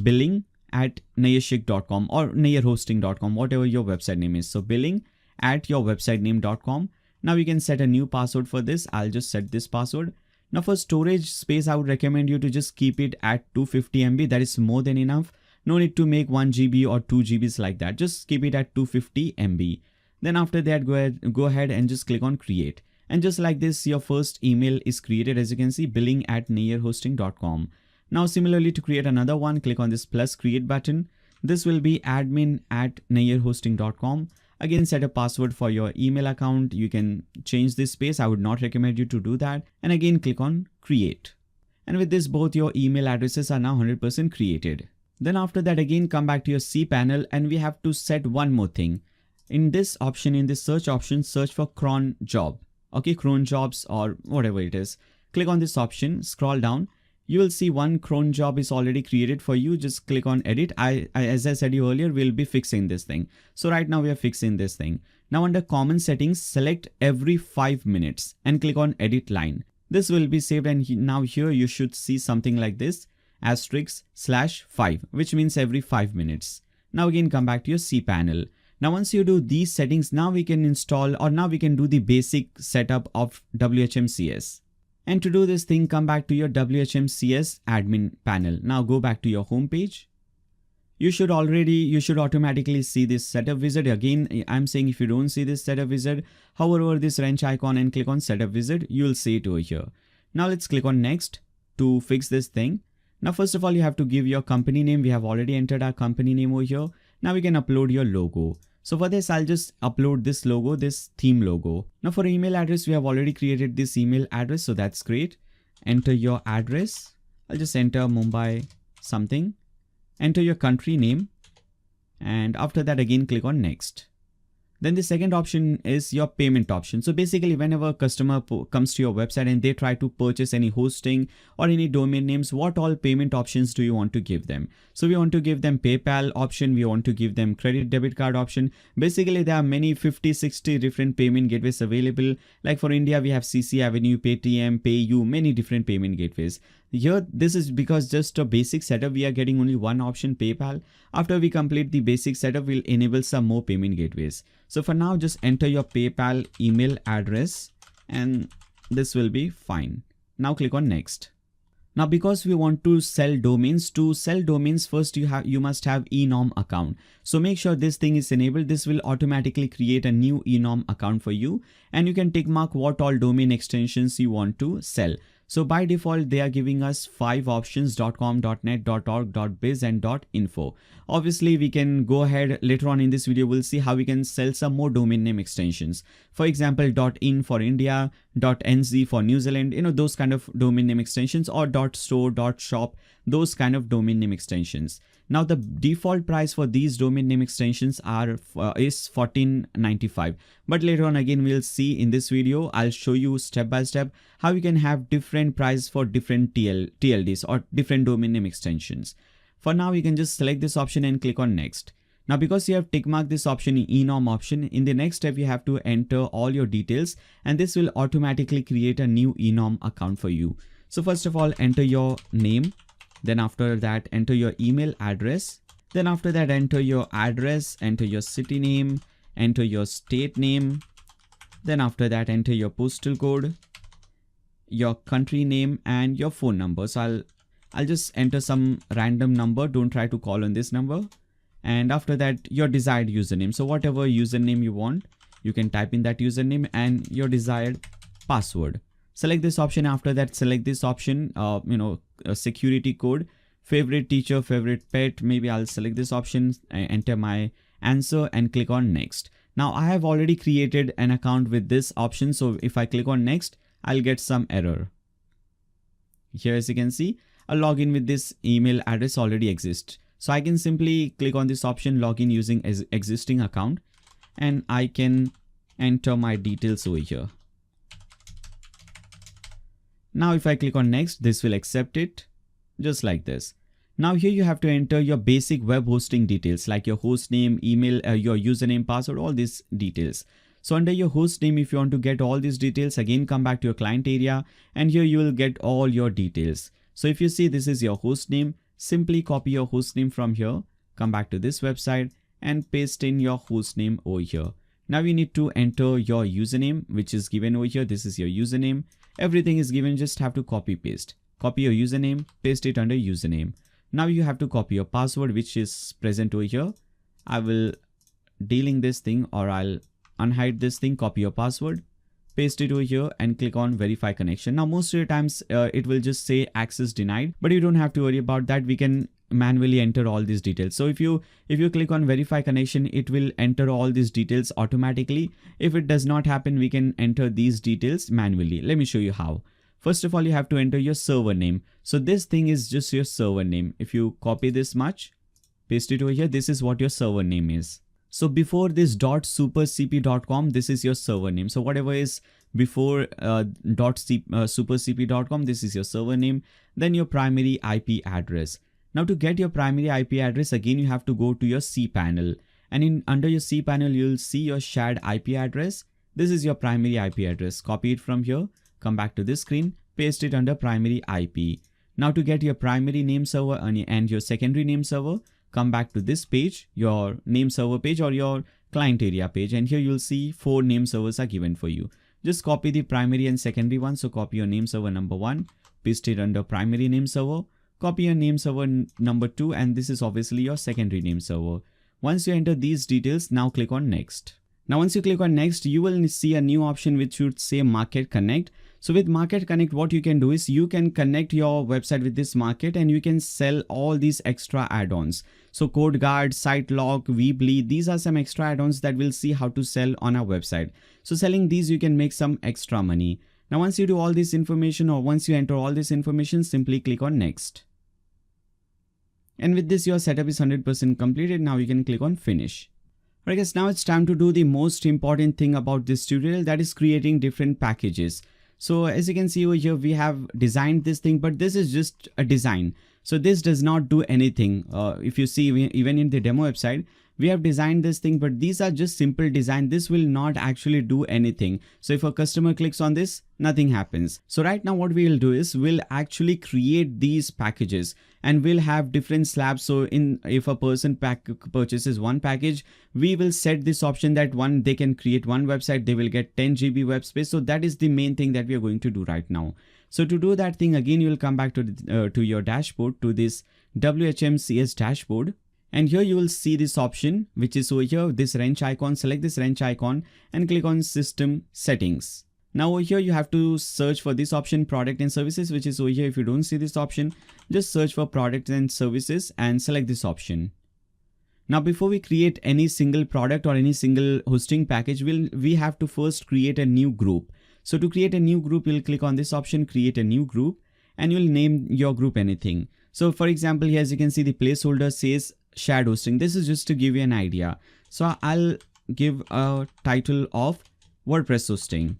Speaker 1: billing@nayarshik.com or nayarhosting.com, whatever your website name is. So billing@your-website-name.com. Now you can set a new password for this. I'll just set this password. Now for storage space, I would recommend you to just keep it at 250 MB. That is more than enough. No need to make 1 GB or 2 GBs like that. Just keep it at 250 MB. Then after that, go ahead and just click on create. And just like this, your first email is created. As you can see, billing@nayarhosting.com. Now similarly, to create another one, click on this plus create button. This will be admin@nayarhosting.com. Again, set a password for your email account. You can change this space. I would not recommend you to do that. And again, click on create. And with this, both your email addresses are now 100% created. Then after that, again, come back to your cPanel and we have to set one more thing. In this option, in this search option, search for cron job. Okay, cron jobs or whatever it is. Click on this option, scroll down. You will see one cron job is already created for you. Just click on edit. As I said you earlier, we'll be fixing this thing. So right now we are fixing this thing. Now under common settings, select every 5 minutes and click on edit line. This will be saved, and now here you should see something like this, */5, which means every 5 minutes. Now again, come back to your cPanel. Now once you do these settings, now we can install, or now we can do the basic setup of WHMCS. And to do this thing, come back to your WHMCS admin panel. Now go back to your home page. You should automatically see this setup wizard. Again, I'm saying if you don't see this setup wizard, hover over this wrench icon and click on setup wizard. You'll see it over here. Now let's click on next to fix this thing. Now first of all, you have to give your company name. We have already entered our company name over here. Now we can upload your logo. So for this, I'll just upload this logo, this theme logo. Now for email address, we have already created this email address. So that's great. Enter your address. I'll just enter Mumbai something. Enter your country name. And after that, again, click on next. Then the second option is your payment option. So basically, whenever a customer comes to your website and they try to purchase any hosting or any domain names, what all payment options do you want to give them? So we want to give them PayPal option. We want to give them credit debit card option. Basically, there are many 50-60 different payment gateways available. Like for India, we have CC Avenue, Paytm, PayU, many different payment gateways. Here, this is because just a basic setup, we are getting only one option, PayPal. After we complete the basic setup, we'll enable some more payment gateways. So for now, just enter your PayPal email address and this will be fine. Now click on next. Now, because we want to sell domains, first you must have enorm account. So make sure this thing is enabled. This will automatically create a new enorm account for you, and you can tick mark what all domain extensions you want to sell. So by default, they are giving us 5 options: .com, .net, .org, .biz and .info. Obviously, we can go ahead later on in this video. We'll see how we can sell some more domain name extensions. For example, .in for India, .nz for New Zealand, those kind of domain name extensions, or .store, .shop, those kind of domain name extensions. Now, the default price for these domain name extensions is $14.95. But later on, again, we'll see in this video, I'll show you step by step how you can have different prices for different TLDs or different domain name extensions. For now, you can just select this option and click on next. Now, because you have tick marked this option, enorm option, in the next step, you have to enter all your details and this will automatically create a new enorm account for you. So first of all, enter your name. Then after that, enter your email address. Then after that, enter your address, enter your city name, enter your state name. Then after that, enter your postal code, your country name and your phone number. So I'll just enter some random number. Don't try to call on this number. And after that, your desired username. So whatever username you want, you can type in that username and your desired password. Select this option. After that, select this option, a security code, favorite teacher, favorite pet. Maybe I'll select this option, enter my answer and click on next. Now I have already created an account with this option. So if I click on next, I'll get some error. Here, as you can see, a login with this email address already exists. So I can simply click on this option, login using existing account, and I can enter my details over here. Now if I click on next, this will accept it just like this. Now here you have to enter your basic web hosting details like your host name, email, your username, password, all these details. So under your host name, if you want to get all these details, again come back to your client area and here you will get all your details. So if you see this is your host name, simply copy your host name from here, come back to this website and paste in your host name over here. Now you need to enter your username, which is given over here. This is your username. Everything is given, just have to copy paste. Copy your username, paste it under username. Now you have to copy your password, which is present over here. I will delink this thing or I'll unhide this thing, copy your password, paste it over here and click on verify connection. Now most of the times it will just say access denied, but you don't have to worry about that. We can manually enter all these details. So if you click on verify connection, it will enter all these details automatically. If it does not happen, we can enter these details manually. Let me show you how. First of all, you have to enter your server name. So this thing is just your server name. If you copy this much, paste it over here, this is what your server name is. So before this .supercp.com, this is your server name. So whatever is before .supercp.com, this is your server name. Then your primary IP address. Now to get your primary IP address, again, you have to go to your cPanel. And under your cPanel, you'll see your shared IP address. This is your primary IP address. Copy it from here. Come back to this screen, paste it under primary IP. Now to get your primary name server and your secondary name server, come back to this page, your name server page or your client area page. And here you'll see 4 name servers are given for you. Just copy the primary and secondary one. So copy your name server number 1, paste it under primary name server, copy your name server number 2, and this is obviously your secondary name server. Once you enter these details, now click on next. Now once you click on next, you will see a new option which should say Market Connect. So with Market Connect, what you can do is you can connect your website with this market and you can sell all these extra add-ons. So CodeGuard, SiteLock, Weebly, these are some extra add-ons that we'll see how to sell on our website. So selling these, you can make some extra money. Now once you do all this information or once you enter all this information, simply click on next. And with this, your setup is 100% completed. Now you can click on finish. Alright guys, now it's time to do the most important thing about this tutorial, that is creating different packages. So as you can see over here, we have designed this thing, but this is just a design. So this does not do anything. If you see even in the demo website, we have designed this thing, but these are just simple design. This will not actually do anything. So if a customer clicks on this, nothing happens. So right now what we will do is we'll actually create these packages and we'll have different slabs. So if a person purchases one package, we will set this option that they can create one website, they will get 10 GB web space. So that is the main thing that we are going to do right now. So to do that thing, again, you will come back to your dashboard, to this WHMCS dashboard. And here you will see this option, which is over here, this wrench icon. Select this wrench icon and click on System Settings. Now over here, you have to search for this option, Product and Services, which is over here. If you don't see this option, just search for Product and Services and select this option. Now, before we create any single product or any single hosting package, we have to first create a new group. So to create a new group, you'll click on this option, Create a New Group, and you'll name your group anything. So for example, here as you can see, the placeholder says shared hosting. This is just to give you an idea. So I'll give a title of WordPress hosting.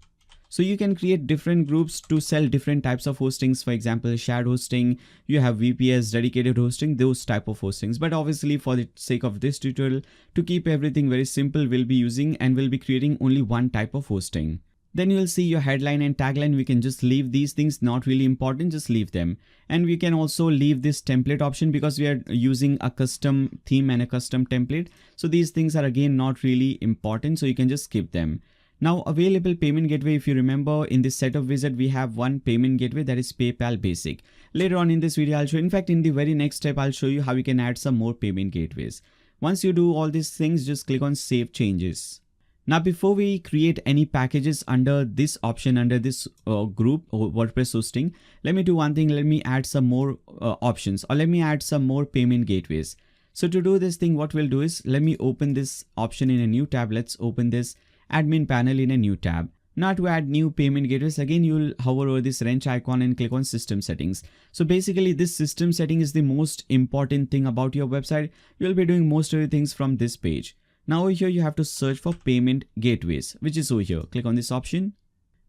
Speaker 1: So you can create different groups to sell different types of hostings. For example, shared hosting, you have VPS, dedicated hosting, those type of hostings. But obviously for the sake of this tutorial, to keep everything very simple, we'll be using and we'll be creating only one type of hosting. Then you'll see your headline and tagline. We can just leave these things, not really important, just leave them. And we can also leave this template option because we are using a custom theme and a custom template. So these things are again not really important, so you can just skip them. Now available payment gateway, if you remember in this setup wizard, we have one payment gateway, that is PayPal Basic. Later on in this video, I'll show, in fact, in the very next step, I'll show you how you can add some more payment gateways. Once you do all these things, just click on Save Changes. Now, before we create any packages under this option, under this group or WordPress hosting, let me do one thing. Let me add some more options, or let me add some more payment gateways. So to do this thing, what we'll do is, let me open this option in a new tab. Let's open this admin panel in a new tab. Now to add new payment gateways, again you'll hover over this wrench icon and click on system settings. So basically this system setting is the most important thing about your website. You'll be doing most of the things from this page. Now over here you have to search for payment gateways, which is over here. Click on this option.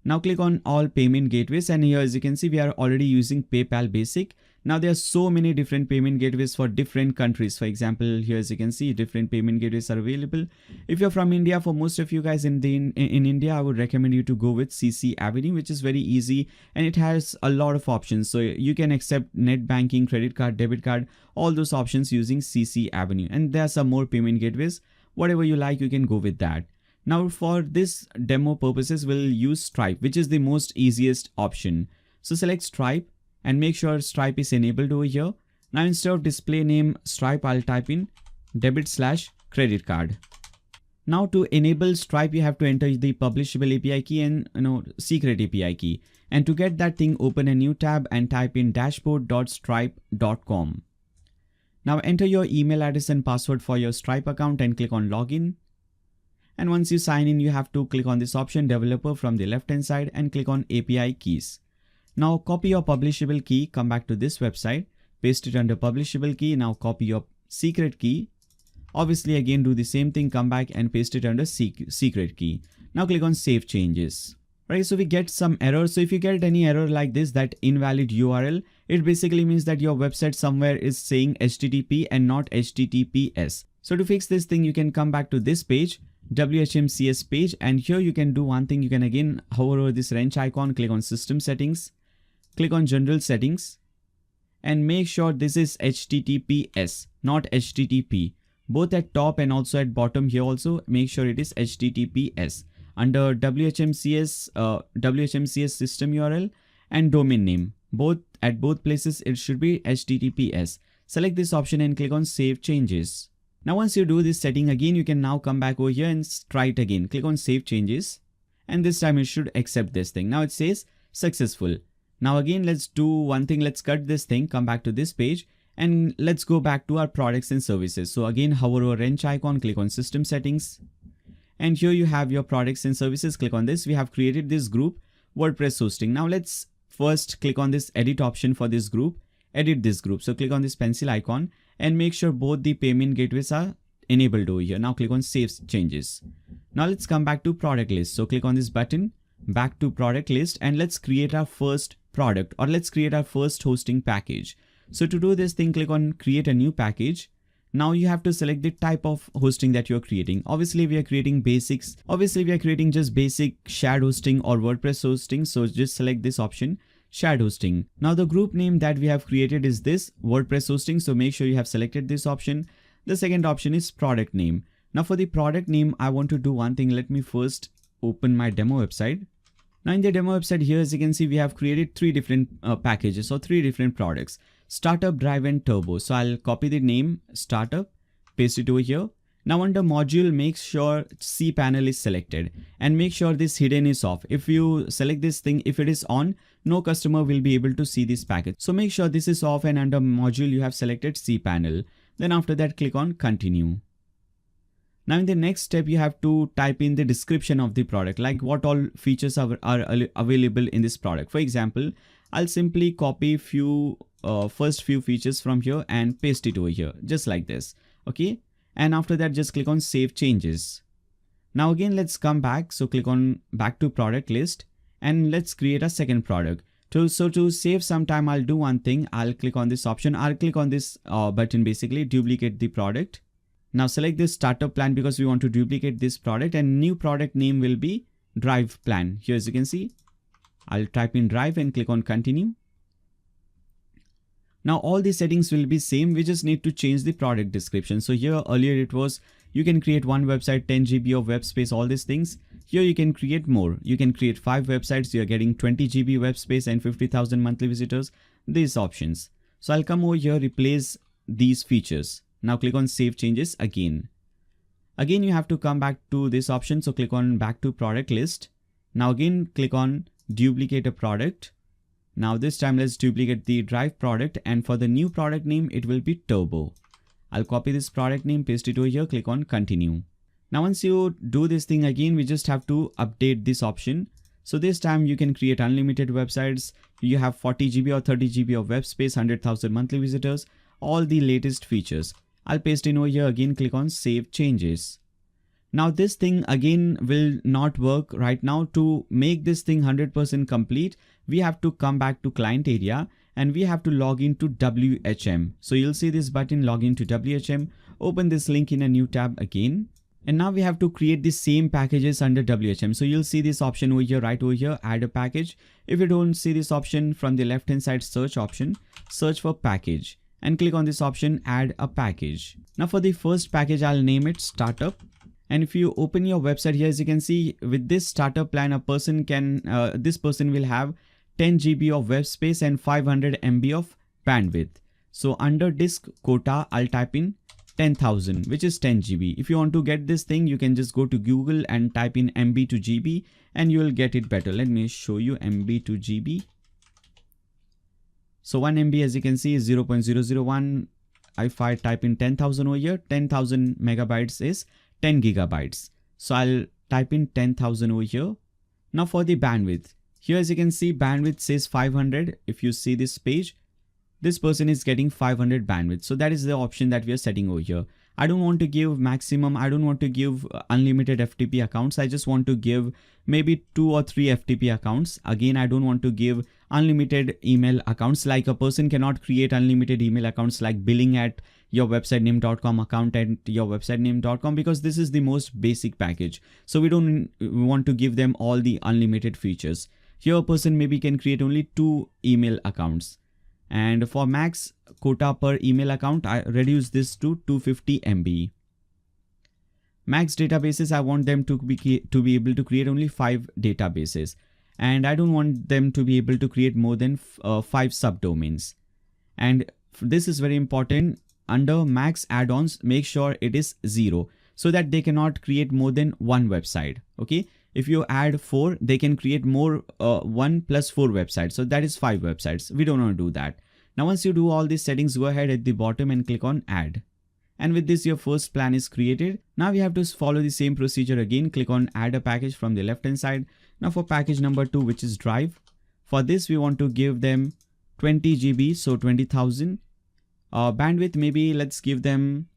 Speaker 1: Now click on all payment gateways, and here as you can see we are already using PayPal Basic. Now there are so many different payment gateways for different countries. For example, here as you can see different payment gateways are available. If you're from India, for most of you guys in India, I would recommend you to go with CC Avenue, which is very easy and it has a lot of options. So you can accept net banking, credit card, debit card, all those options using CC Avenue. And there are some more payment gateways. Whatever you like, you can go with that. Now for this demo purposes, we'll use Stripe, which is the most easiest option. So select Stripe and make sure Stripe is enabled over here. Now instead of display name Stripe, I'll type in debit/credit card. Now to enable Stripe, you have to enter the publishable API key and secret API key. And to get that thing, open a new tab and type in dashboard.stripe.com. Now enter your email address and password for your Stripe account and click on login. And once you sign in, you have to click on this option developer from the left hand side and click on API keys. Now copy your publishable key, come back to this website, paste it under publishable key. Now copy your secret key. Obviously again do the same thing, come back and paste it under secret key. Now click on Save Changes. Right, so we get some error. So if you get any error like this, that invalid URL, it basically means that your website somewhere is saying HTTP and not HTTPS. So to fix this thing, you can come back to this page, WHMCS page, and here you can do one thing. You can again hover over this wrench icon, click on System Settings, click on General Settings, and make sure this is HTTPS, not HTTP. Both at top and also at bottom here also, make sure it is HTTPS. Under WHMCS system URL and domain name, at both places it should be HTTPS. Select this option and click on Save Changes. Now once you do this setting again, you can now come back over here and try it again. Click on Save Changes, and this time it should accept this thing. Now it says successful. Now again, let's do one thing. Let's cut this thing, come back to this page, and let's go back to our products and services. So again, hover over wrench icon, click on System Settings. And here you have your products and services. Click on this. We have created this group, WordPress hosting. Now let's first click on this edit option for this group, edit this group. So click on this pencil icon and make sure both the payment gateways are enabled over here. Now click on Save Changes. Now let's come back to product list. So click on this button, back to product list, and let's create our first product, or let's create our first hosting package. So to do this thing, click on create a new package. Now you have to select the type of hosting that you're creating. Obviously we are creating basics. Obviously we are creating just basic shared hosting or WordPress hosting. So just select this option, shared hosting. Now the group name that we have created is this WordPress hosting. So make sure you have selected this option. The second option is product name. Now for the product name, I want to do one thing. Let me first open my demo website. Now in the demo website here, as you can see, we have created three different packages or three different products. Startup, Drive, and Turbo. So I'll copy the name Startup, paste it over here. Now under module, make sure cPanel is selected and make sure this hidden is off. If you select this thing, if it is on, no customer will be able to see this package. So make sure this is off, and under module you have selected cPanel. Then after that, click on continue. Now in the next step, you have to type in the description of the product, like what all features are available in this product. For example, I'll simply copy first few features from here and paste it over here, just like this. Okay. And after that, just click on Save Changes. Now again, let's come back. So click on back to product list and let's create a second product. So to save some time, I'll do one thing. I'll click on this option. I'll click on this button, basically duplicate the product. Now select this startup plan because we want to duplicate this product, and new product name will be Drive plan. Here as you can see, I'll type in Drive and click on continue. Now all the settings will be same. We just need to change the product description. So here earlier it was you can create one website, 10 GB of web space, all these things. Here you can create more. You can create 5 websites. You're getting 20 GB web space and 50,000 monthly visitors. These options. So I'll come over here, replace these features. Now click on save changes again. Again, you have to come back to this option. So click on back to product list. Now again, click on duplicate a product. Now this time let's duplicate the Drive product, and for the new product name, it will be Turbo. I'll copy this product name, paste it over here, click on continue. Now once you do this thing again, we just have to update this option. So this time you can create unlimited websites. You have 40 GB or 30 GB of web space, 100,000 monthly visitors, all the latest features. I'll paste in over here again, click on save changes. Now this thing again will not work right now. To make this thing 100% complete, we have to come back to client area and we have to log into WHM. So you'll see this button, log into WHM, open this link in a new tab again. And now we have to create the same packages under WHM. So you'll see this option over here, right over here, add a package. If you don't see this option, from the left hand side search option, search for package and click on this option, add a package. Now for the first package, I'll name it startup. And if you open your website here, as you can see, with this startup plan, this person will have 10 GB of web space and 500 MB of bandwidth. So under disk quota, I'll type in 10,000, which is 10 GB. If you want to get this thing, you can just go to Google and type in MB to GB and you will get it better. Let me show you MB to GB. So 1 MB, as you can see, is 0.001. If I type in 10,000 over here, 10,000 megabytes is 10 gigabytes. So I'll type in 10,000 over here. Now for the bandwidth, here as you can see, bandwidth says 500. If you see this page, this person is getting 500 bandwidth. So that is the option that we are setting over here. I don't want to give maximum. I don't want to give unlimited FTP accounts. I just want to give maybe 2 or 3 FTP accounts. Again, I don't want to give unlimited email accounts. Like a person cannot create unlimited email accounts like billing at yourwebsitename.com, account at yourwebsitename.com, because this is the most basic package. So we don't want to give them all the unlimited features. Here a person maybe can create only 2 email accounts. And for max quota per email account, I reduce this to 250 MB. Max databases, I want them to be able to create only 5 databases. And I don't want them to be able to create more than 5 subdomains. And this is very important. Under max add-ons, make sure it is 0 so that they cannot create more than 1 website. Okay. If you add 4, they can create more 1 plus 4 websites. So that is 5 websites. We don't want to do that. Now, once you do all these settings, go ahead at the bottom and click on add. And with this, your first plan is created. Now we have to follow the same procedure again. Click on add a package from the left hand side. Now for package number 2, which is Drive. For this, we want to give them 20 GB. So 20,000 bandwidth. Maybe let's give them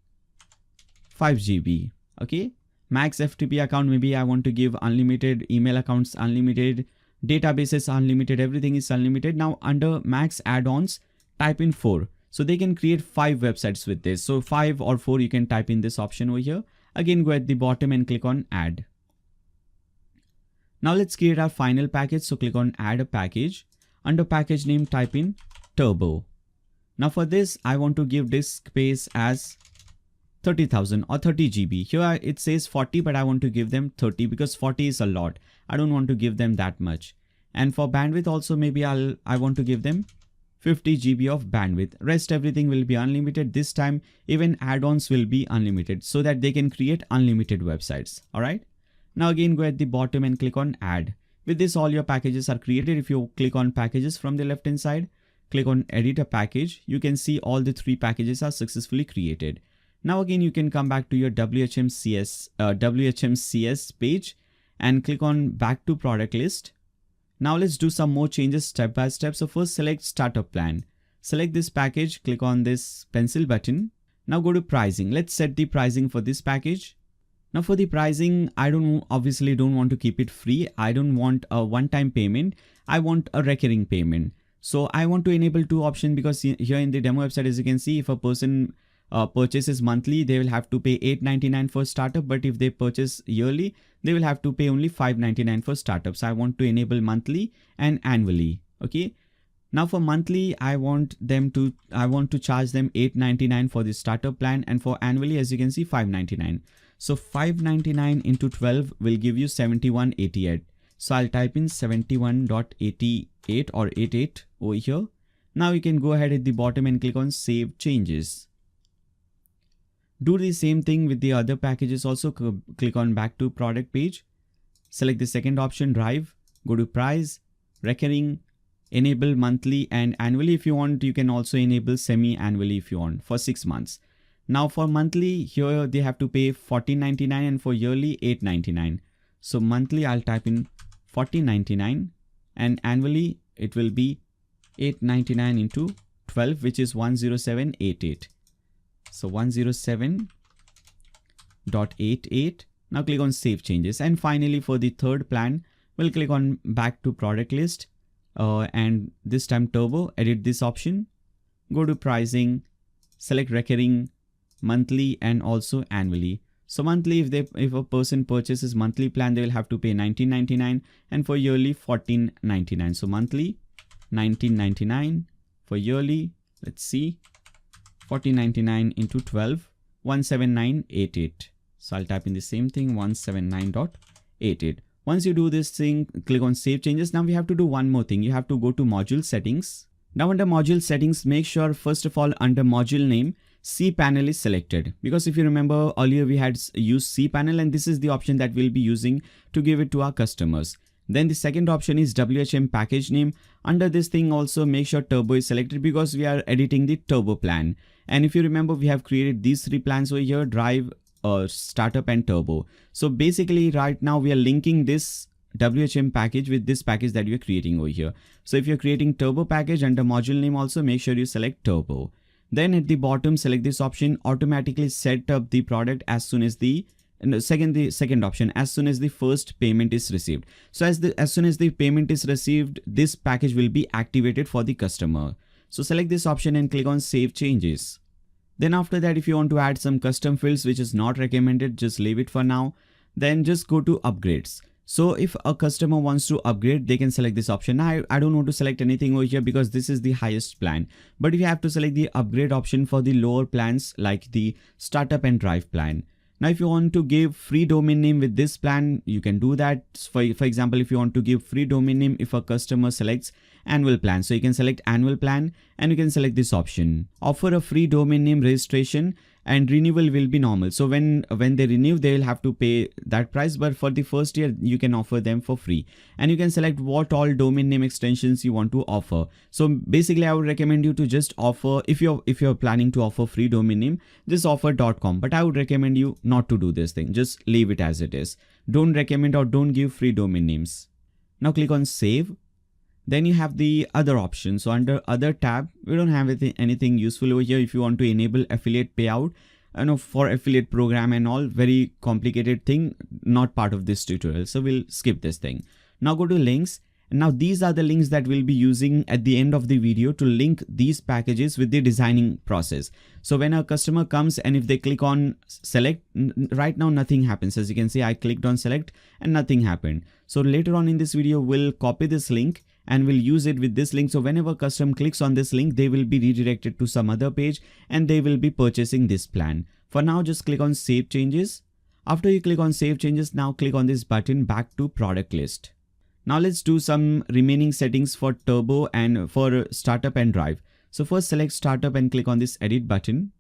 Speaker 1: 5 GB. Okay. Max FTP account, maybe I want to give unlimited email accounts, unlimited databases, unlimited, everything is unlimited. Now under max add-ons, type in 4. So they can create 5 websites with this. So 5 or 4, you can type in this option over here. Again, go at the bottom and click on add. Now let's create our final package. So click on add a package. Under package name, type in Turbo. Now for this, I want to give disk space as 30,000 or 30 GB. Here it says 40, but I want to give them 30 because 40 is a lot. I don't want to give them that much. And for bandwidth also, maybe I want to give them 50 GB of bandwidth. Rest everything will be unlimited. This time even add-ons will be unlimited so that they can create unlimited websites. All right. Now again, go at the bottom and click on add. With this, all your packages are created. If you click on packages from the left hand side, click on edit a package. You can see all the 3 packages are successfully created. Now again, you can come back to your WHMCS page and click on back to product list. Now let's do some more changes step by step. So first select startup plan. Select this package, click on this pencil button. Now go to pricing. Let's set the pricing for this package. Now for the pricing, I obviously don't want to keep it free. I don't want a one-time payment. I want a recurring payment. So I want to enable two options, because here in the demo website, as you can see, if a person purchases monthly, they will have to pay $8.99 for startup. But if they purchase yearly, they will have to pay only $5.99 for startup. So I want to enable monthly and annually. Okay. Now for monthly, I want to charge them $8.99 for the startup plan, and for annually, as you can see, $5.99. So $5.99 into 12 will give you $71.88. So I'll type in 71.88 or 88 over here. Now you can go ahead at the bottom and click on Save Changes. Do the same thing with the other packages also. Click on Back to Product page. Select the second option, Drive. Go to Price, Recurring, enable monthly and annually if you want. You can also enable semi-annually if you want for 6 months. Now for monthly, here they have to pay $14.99 and for yearly $8.99. So monthly, I'll type in $14.99 and annually it will be $8.99 into 12, which is $107.88. So 107.88. Now click on Save Changes. And finally for the third plan, we'll click on Back to Product List. And this time Turbo, edit this option, go to Pricing, select Recurring, Monthly and also Annually. So monthly, if a person purchases monthly plan, they will have to pay $19.99 and for yearly $14.99. So monthly $19.99, for yearly, let's see, $14.99 into 12, $179.88. So I'll type in the same thing, 179.88. Once you do this thing, click on Save Changes. Now we have to do one more thing. You have to go to Module Settings. Now under Module Settings, make sure first of all under Module Name, cPanel is selected. Because if you remember earlier we had used cPanel, and this is the option that we'll be using to give it to our customers. Then the second option is WHM Package Name. Under this thing also make sure Turbo is selected, because we are editing the Turbo plan. And if you remember, we have created these three plans over here, Drive, Startup and Turbo. So basically right now we are linking this WHM package with this package that we are creating over here. So if you're creating Turbo package, under module name also make sure you select Turbo. Then at the bottom select this option, automatically set up the product as soon as the second option, as soon as the first payment is received. So as soon as the payment is received, this package will be activated for the customer. So select this option and click on Save Changes. Then after that, if you want to add some custom fields, which is not recommended, just leave it for now. Then just go to Upgrades. So if a customer wants to upgrade, they can select this option. Now I don't want to select anything over here because this is the highest plan. But if you have to select the upgrade option for the lower plans like the Startup and Drive plan. Now if you want to give free domain name with this plan, you can do that. For example, if you want to give free domain name if a customer selects annual plan. So you can select annual plan and you can select this option. Offer a free domain name registration and renewal will be normal. So when they renew, they will have to pay that price. But for the first year, you can offer them for free. And you can select what all domain name extensions you want to offer. So basically, I would recommend you to just offer, if you're planning to offer free domain name, just offer .com. But I would recommend you not to do this thing. Just leave it as it is. Don't recommend or don't give free domain names. Now click on Save. Then you have the other option. So under other tab, we don't have anything useful over here. If you want to enable affiliate payout, for affiliate program and all, very complicated thing, not part of this tutorial. So we'll skip this thing. Now go to links. Now these are the links that we'll be using at the end of the video to link these packages with the designing process. So when a customer comes and if they click on select, right now nothing happens. As you can see, I clicked on select and nothing happened. So later on in this video, we'll copy this link and we'll use it with this link. So whenever customer clicks on this link, they will be redirected to some other page and they will be purchasing this plan. For now, just click on Save Changes. After you click on Save Changes, now click on this button, Back to Product List. Now let's do some remaining settings for Turbo and for Startup and Drive. So first select Startup and click on this Edit button.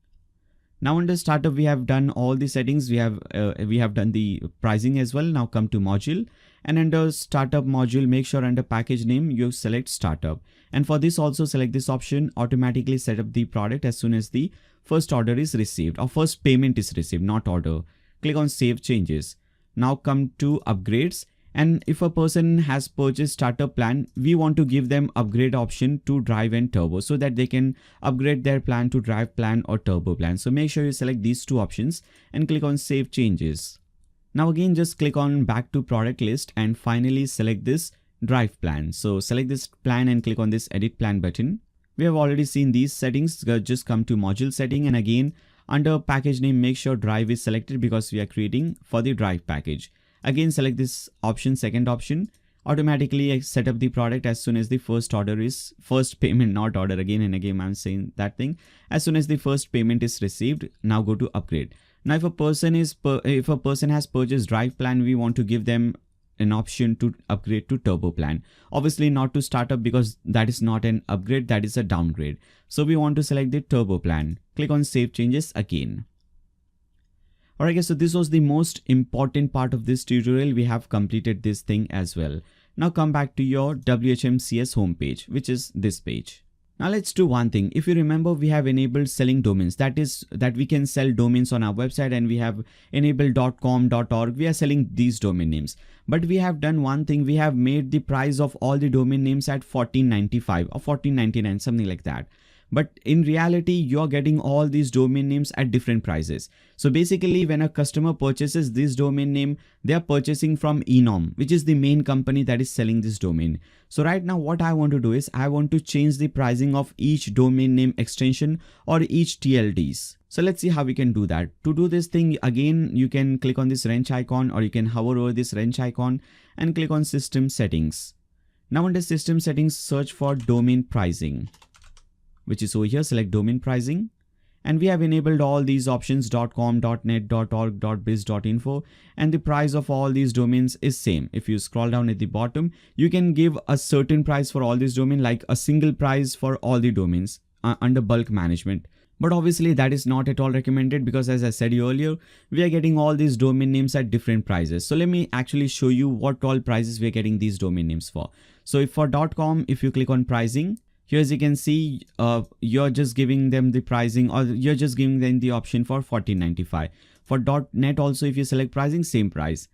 Speaker 1: Now under Startup, we have done all the settings. We have done the pricing as well. Now come to Module. And under Startup module, make sure under package name, you select Startup. And for this also select this option, automatically set up the product as soon as the first order is received or first payment is received, not order. Click on Save Changes. Now come to Upgrades. And if a person has purchased Startup plan, we want to give them upgrade option to Drive and Turbo so that they can upgrade their plan to Drive plan or Turbo plan. So make sure you select these two options and click on Save Changes. Now again, just click on back to product list and finally select this drive plan. So select this plan and click on this edit plan button. We have already seen these settings. Just come to module setting, and again under package name, make sure drive is selected because we are creating for the drive package. Again, select this option, second option. Automatically set up the product as soon as the first payment, not order, again and again I'm saying that thing. As soon as the first payment is received, now go to upgrade. Now if a person has purchased drive plan, we want to give them an option to upgrade to turbo plan. Obviously not to startup because that is not an upgrade, that is a downgrade. So we want to select the turbo plan. Click on save changes again. Alright guys, so this was the most important part of this tutorial. We have completed this thing as well. Now come back to your WHMCS homepage, which is this page. Now let's do one thing. If you remember, we have enabled selling domains. That is that we can sell domains on our website, and we have enabled .com, .org. We are selling these domain names. But we have done one thing. We have made the price of all the domain names at $14.95 or $14.99, something like that. But in reality, you're getting all these domain names at different prices. So basically, when a customer purchases this domain name, they are purchasing from Enom, which is the main company that is selling this domain. So right now, what I want to do is I want to change the pricing of each domain name extension or each TLDs. So let's see how we can do that. To do this thing, again, you can click on this wrench icon, or you can hover over this wrench icon and click on system settings. Now under system settings, search for domain pricing, which is over here. Select domain pricing, and we have enabled all these options .com, .net, .org, .biz, .info, and the price of all these domains is same. If you scroll down at the bottom, you can give a certain price for all these domains, like a single price for all the domains under bulk management. But obviously that is not at all recommended because, as I said earlier, we are getting all these domain names at different prices. So let me actually show you what all prices we are getting these domain names for. So if for .com, if you click on pricing, here as you can see, you're just giving them the pricing, or you're just giving them the option for $14.95. For .net also, if you select pricing, same price.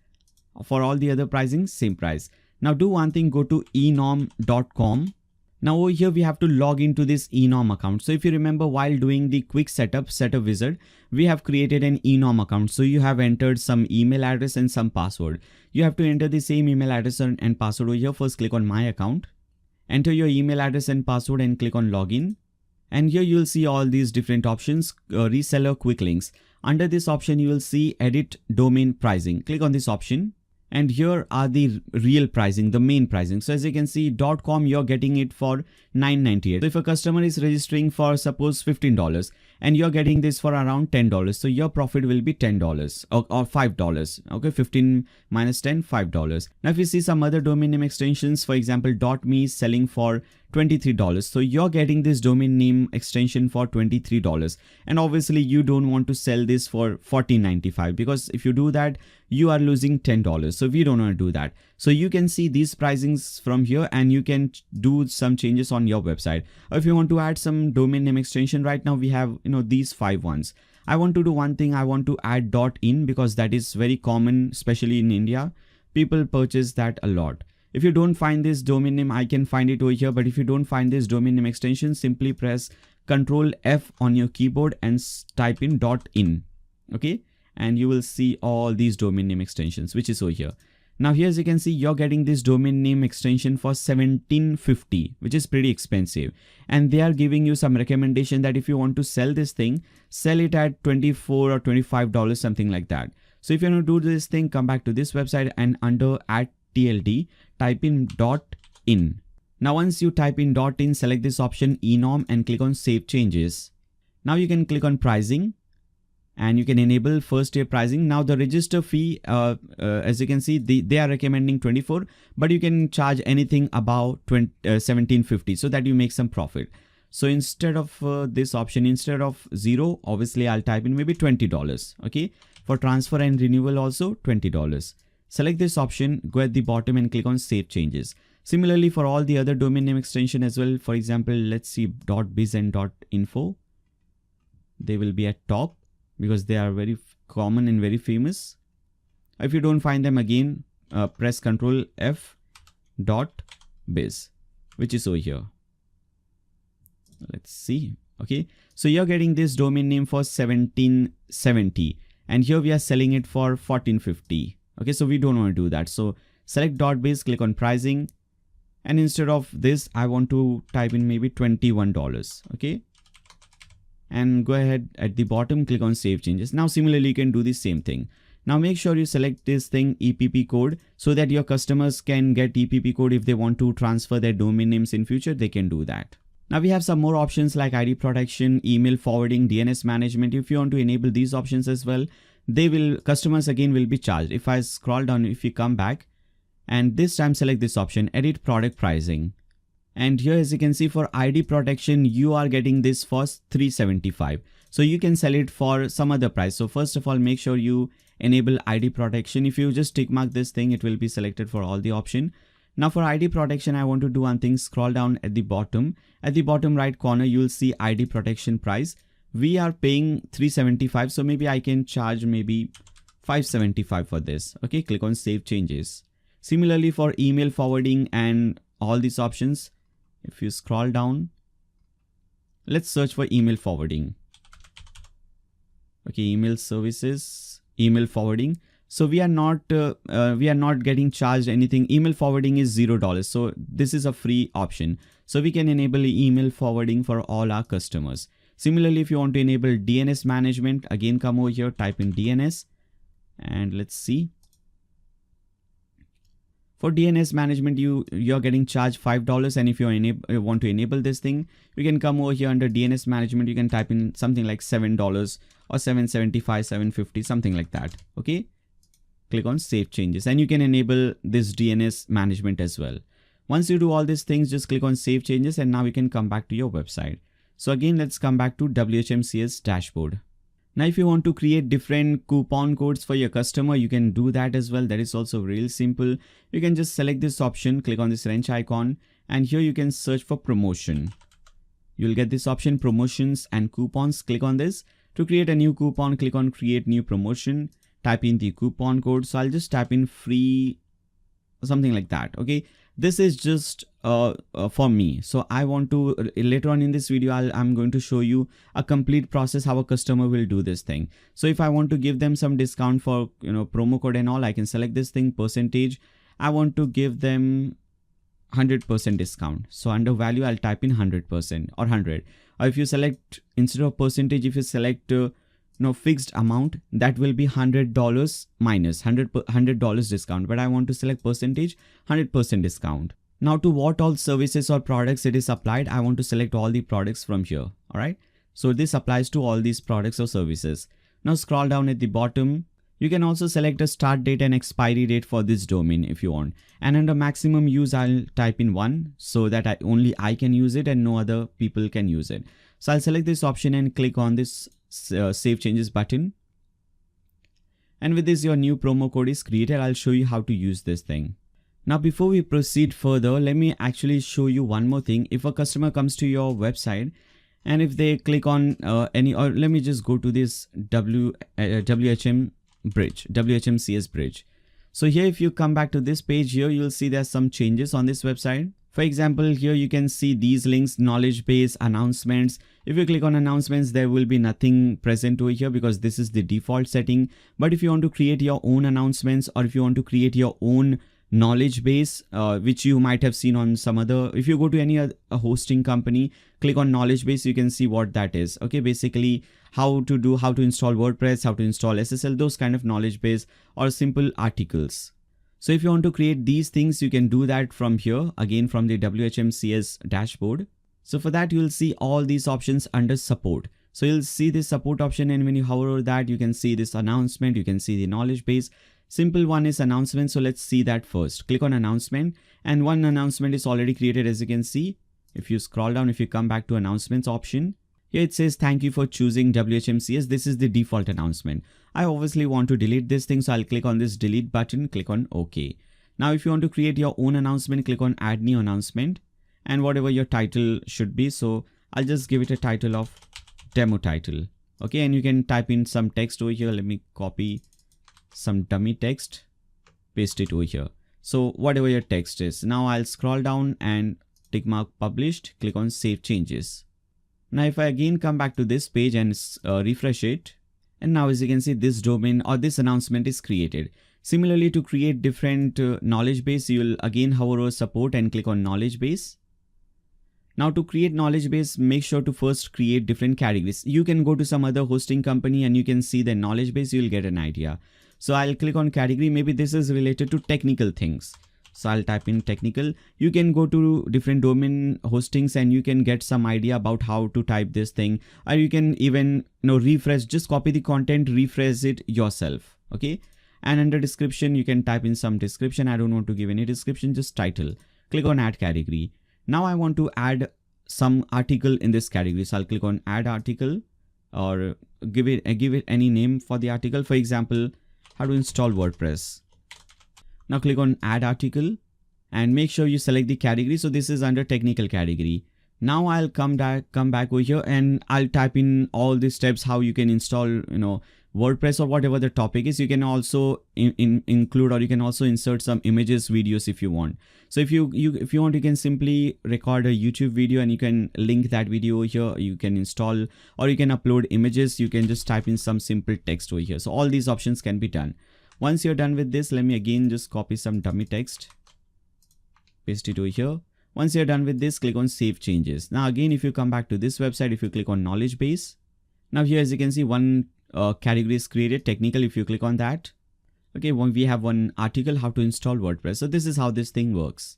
Speaker 1: For all the other pricing, same price. Now do one thing, go to enom.com. Now over here, we have to log into this Enom account. So if you remember, while doing the quick setup wizard, we have created an Enom account. So you have entered some email address and some password. You have to enter the same email address and password over here. First click on my account. Enter your email address and password and click on login. And here you'll see all these different options, reseller quick links. Under this option, you will see edit domain pricing. Click on this option. And here are the real pricing, the main pricing. So as you can see, .com, you're getting it for $9.98. So if a customer is registering for suppose $15 and you're getting this for around $10, so your profit will be $10 or $5. Okay, 15 minus 10, $5. Now if you see some other domain name extensions, for example, .me is selling for $23. So you're getting this domain name extension for $23. And obviously you don't want to sell this for $14.95 because if you do that, you are losing $10. So we don't want to do that. So you can see these pricings from here and you can do some changes on your website. Or if you want to add some domain name extension, right now we have, these 5 ones. I want to do one thing. I want to add .in because that is very common, especially in India. People purchase that a lot. If you don't find this domain name, I can find it over here. But if you don't find this domain name extension, simply press Ctrl F on your keyboard and type in .in. Okay. And you will see all these domain name extensions, which is over here. Now here, as you can see, you're getting this domain name extension for $17.50, which is pretty expensive. And they are giving you some recommendation that if you want to sell this thing, sell it at $24 or $25, something like that. So if you want to do this thing, come back to this website and under @TLD, type in .in. Now once you type in .in, select this option Enom and click on Save Changes. Now you can click on Pricing. And you can enable first year pricing. Now the register fee, as you can see, they are recommending 24, but you can charge anything about $17.50 so that you make some profit. So instead of this option, instead of 0, obviously I'll type in maybe $20. Okay. For transfer and renewal also $20. Select this option, go at the bottom and click on Save Changes. Similarly for all the other domain name extension as well. For example, let's see .biz and .info. They will be at top, because they are very common and very famous. If you don't find them, again, press Ctrl F .biz, which is over here. Let's see. Okay. So you're getting this domain name for $17.70. and here we are selling it for 1450. Okay, so we don't want to do that. So select dot base, click on pricing, and instead of this I want to type in maybe $21. Okay, and go ahead at the bottom, click on save changes. Now similarly you can do the same thing. Now make sure you select this thing EPP code so that your customers can get EPP code. If they want to transfer their domain names in future, they can do that. Now we have some more options like ID protection, email forwarding, DNS management. If you want to enable these options as well, customers again will be charged. If I scroll down, if you come back and this time select this option, edit product pricing. And here as you can see, for ID protection, you are getting this for $375. So you can sell it for some other price. So first of all, make sure you enable ID protection. If you just tick mark this thing, it will be selected for all the option. Now for ID protection, I want to do one thing. Scroll down at the bottom right corner, you will see ID protection price. We are paying $375. So maybe I can charge maybe $575 for this. Okay, click on save changes. Similarly for email forwarding and all these options, if you scroll down, let's search for email forwarding. Okay, email services, email forwarding. So we are not getting charged anything. Email forwarding is $0. So this is a free option. So we can enable email forwarding for all our customers. Similarly, if you want to enable DNS management, again come over here, type in DNS, and let's see. For DNS management, you're getting charged $5, and if you want to enable this thing, you can come over here under DNS management. You can type in something like $7 or $775, $750, something like that. Okay, click on save changes, and you can enable this DNS management as well. Once you do all these things, just click on save changes, and now you can come back to your website. So again, let's come back to WHMCS dashboard. Now, if you want to create different coupon codes for your customer, you can do that as well. That is also real simple. You can just select this option, click on this wrench icon, and here you can search for promotion. You'll get this option, promotions and coupons. Click on this. To create a new coupon, click on create new promotion. Type in the coupon code. So I'll just type in free, something like that. Okay. This is just for me. So I want to, later on in this video, I'm going to show you a complete process how a customer will do this thing. So if I want to give them some discount for, promo code and all, I can select this thing, percentage. I want to give them 100% discount. So under value, I'll type in 100% or 100. Or if you select, instead of percentage, if you select fixed amount, that will be $100 minus $100 discount, but I want to select percentage, 100% discount. Now to what all services or products it is applied, I want to select all the products from here. All right, so this applies to all these products or services. Now scroll down at the bottom. You can also select a start date and expiry date for this domain if you want, and under maximum use, I'll type in 1 so that only I can use it and no other people can use it. So I'll select this option and click on this save changes button, and with this your new promo code is created. I'll show you how to use this thing. Now before we proceed further, let me actually show you one more thing. If a customer comes to your website and if they click on let me just go to this WHMCS bridge. So here if you come back to this page here, you'll see there's some changes on this website. For example, here you can see these links, knowledge base, announcements. If you click on announcements, there will be nothing present over here because this is the default setting. But if you want to create your own announcements, or if you want to create your own knowledge base, which you might have seen on some other, if you go to any a hosting company, click on knowledge base, you can see what that is. Okay, basically how to install WordPress, how to install SSL, those kind of knowledge base or simple articles. So if you want to create these things, you can do that from here, again from the WHMCS dashboard. So for that, you'll see all these options under support. So you'll see this support option, and when you hover over that, you can see this announcement, you can see the knowledge base. Simple one is announcement. So let's see that first. Click on announcement, and one announcement is already created, as you can see. If you scroll down, if you come back to announcements option, here it says, thank you for choosing WHMCS. This is the default announcement. I obviously want to delete this thing, so I'll click on this delete button, click on OK. Now, if you want to create your own announcement, click on add new announcement, and whatever your title should be. So I'll just give it a title of demo title. Okay, and you can type in some text over here. Let me copy some dummy text, paste it over here. So whatever your text is. Now I'll scroll down and tick mark published, click on save changes. Now if I again come back to this page and refresh it, And now as you can see, this domain or this announcement is created. Similarly, to create different knowledge base, you will again hover over support and click on knowledge base. Now to create knowledge base, make sure to first create different categories. You can go to some other hosting company and you can see the knowledge base, you'll get an idea. So I'll click on category. Maybe this is related to technical things. So I'll type in technical. You can go to different domain hostings and you can get some idea about how to type this thing. Or you can even refresh, just copy the content, refresh it yourself. Okay. And under description, you can type in some description. I don't want to give any description, just title. Click on add category. Now I want to add some article in this category. So I'll click on add article or give it any name for the article. For example, how to install WordPress. Now click on add article and make sure you select the category. So this is under technical category. Now I'll come back over here and I'll type in all the steps how you can install, WordPress or whatever the topic is. You can also include, or you can also insert some images, videos if you want. So if you want, you can simply record a YouTube video and you can link that video here. You can install, or you can upload images. You can just type in some simple text over here. So all these options can be done. Once you're done with this, let me again just copy some dummy text, paste it over here. Once you're done with this, click on save changes. Now again, if you come back to this website, if you click on knowledge base, now here as you can see, one category is created, technical. If you click on that, okay, we have one article, how to install WordPress. So this is how this thing works.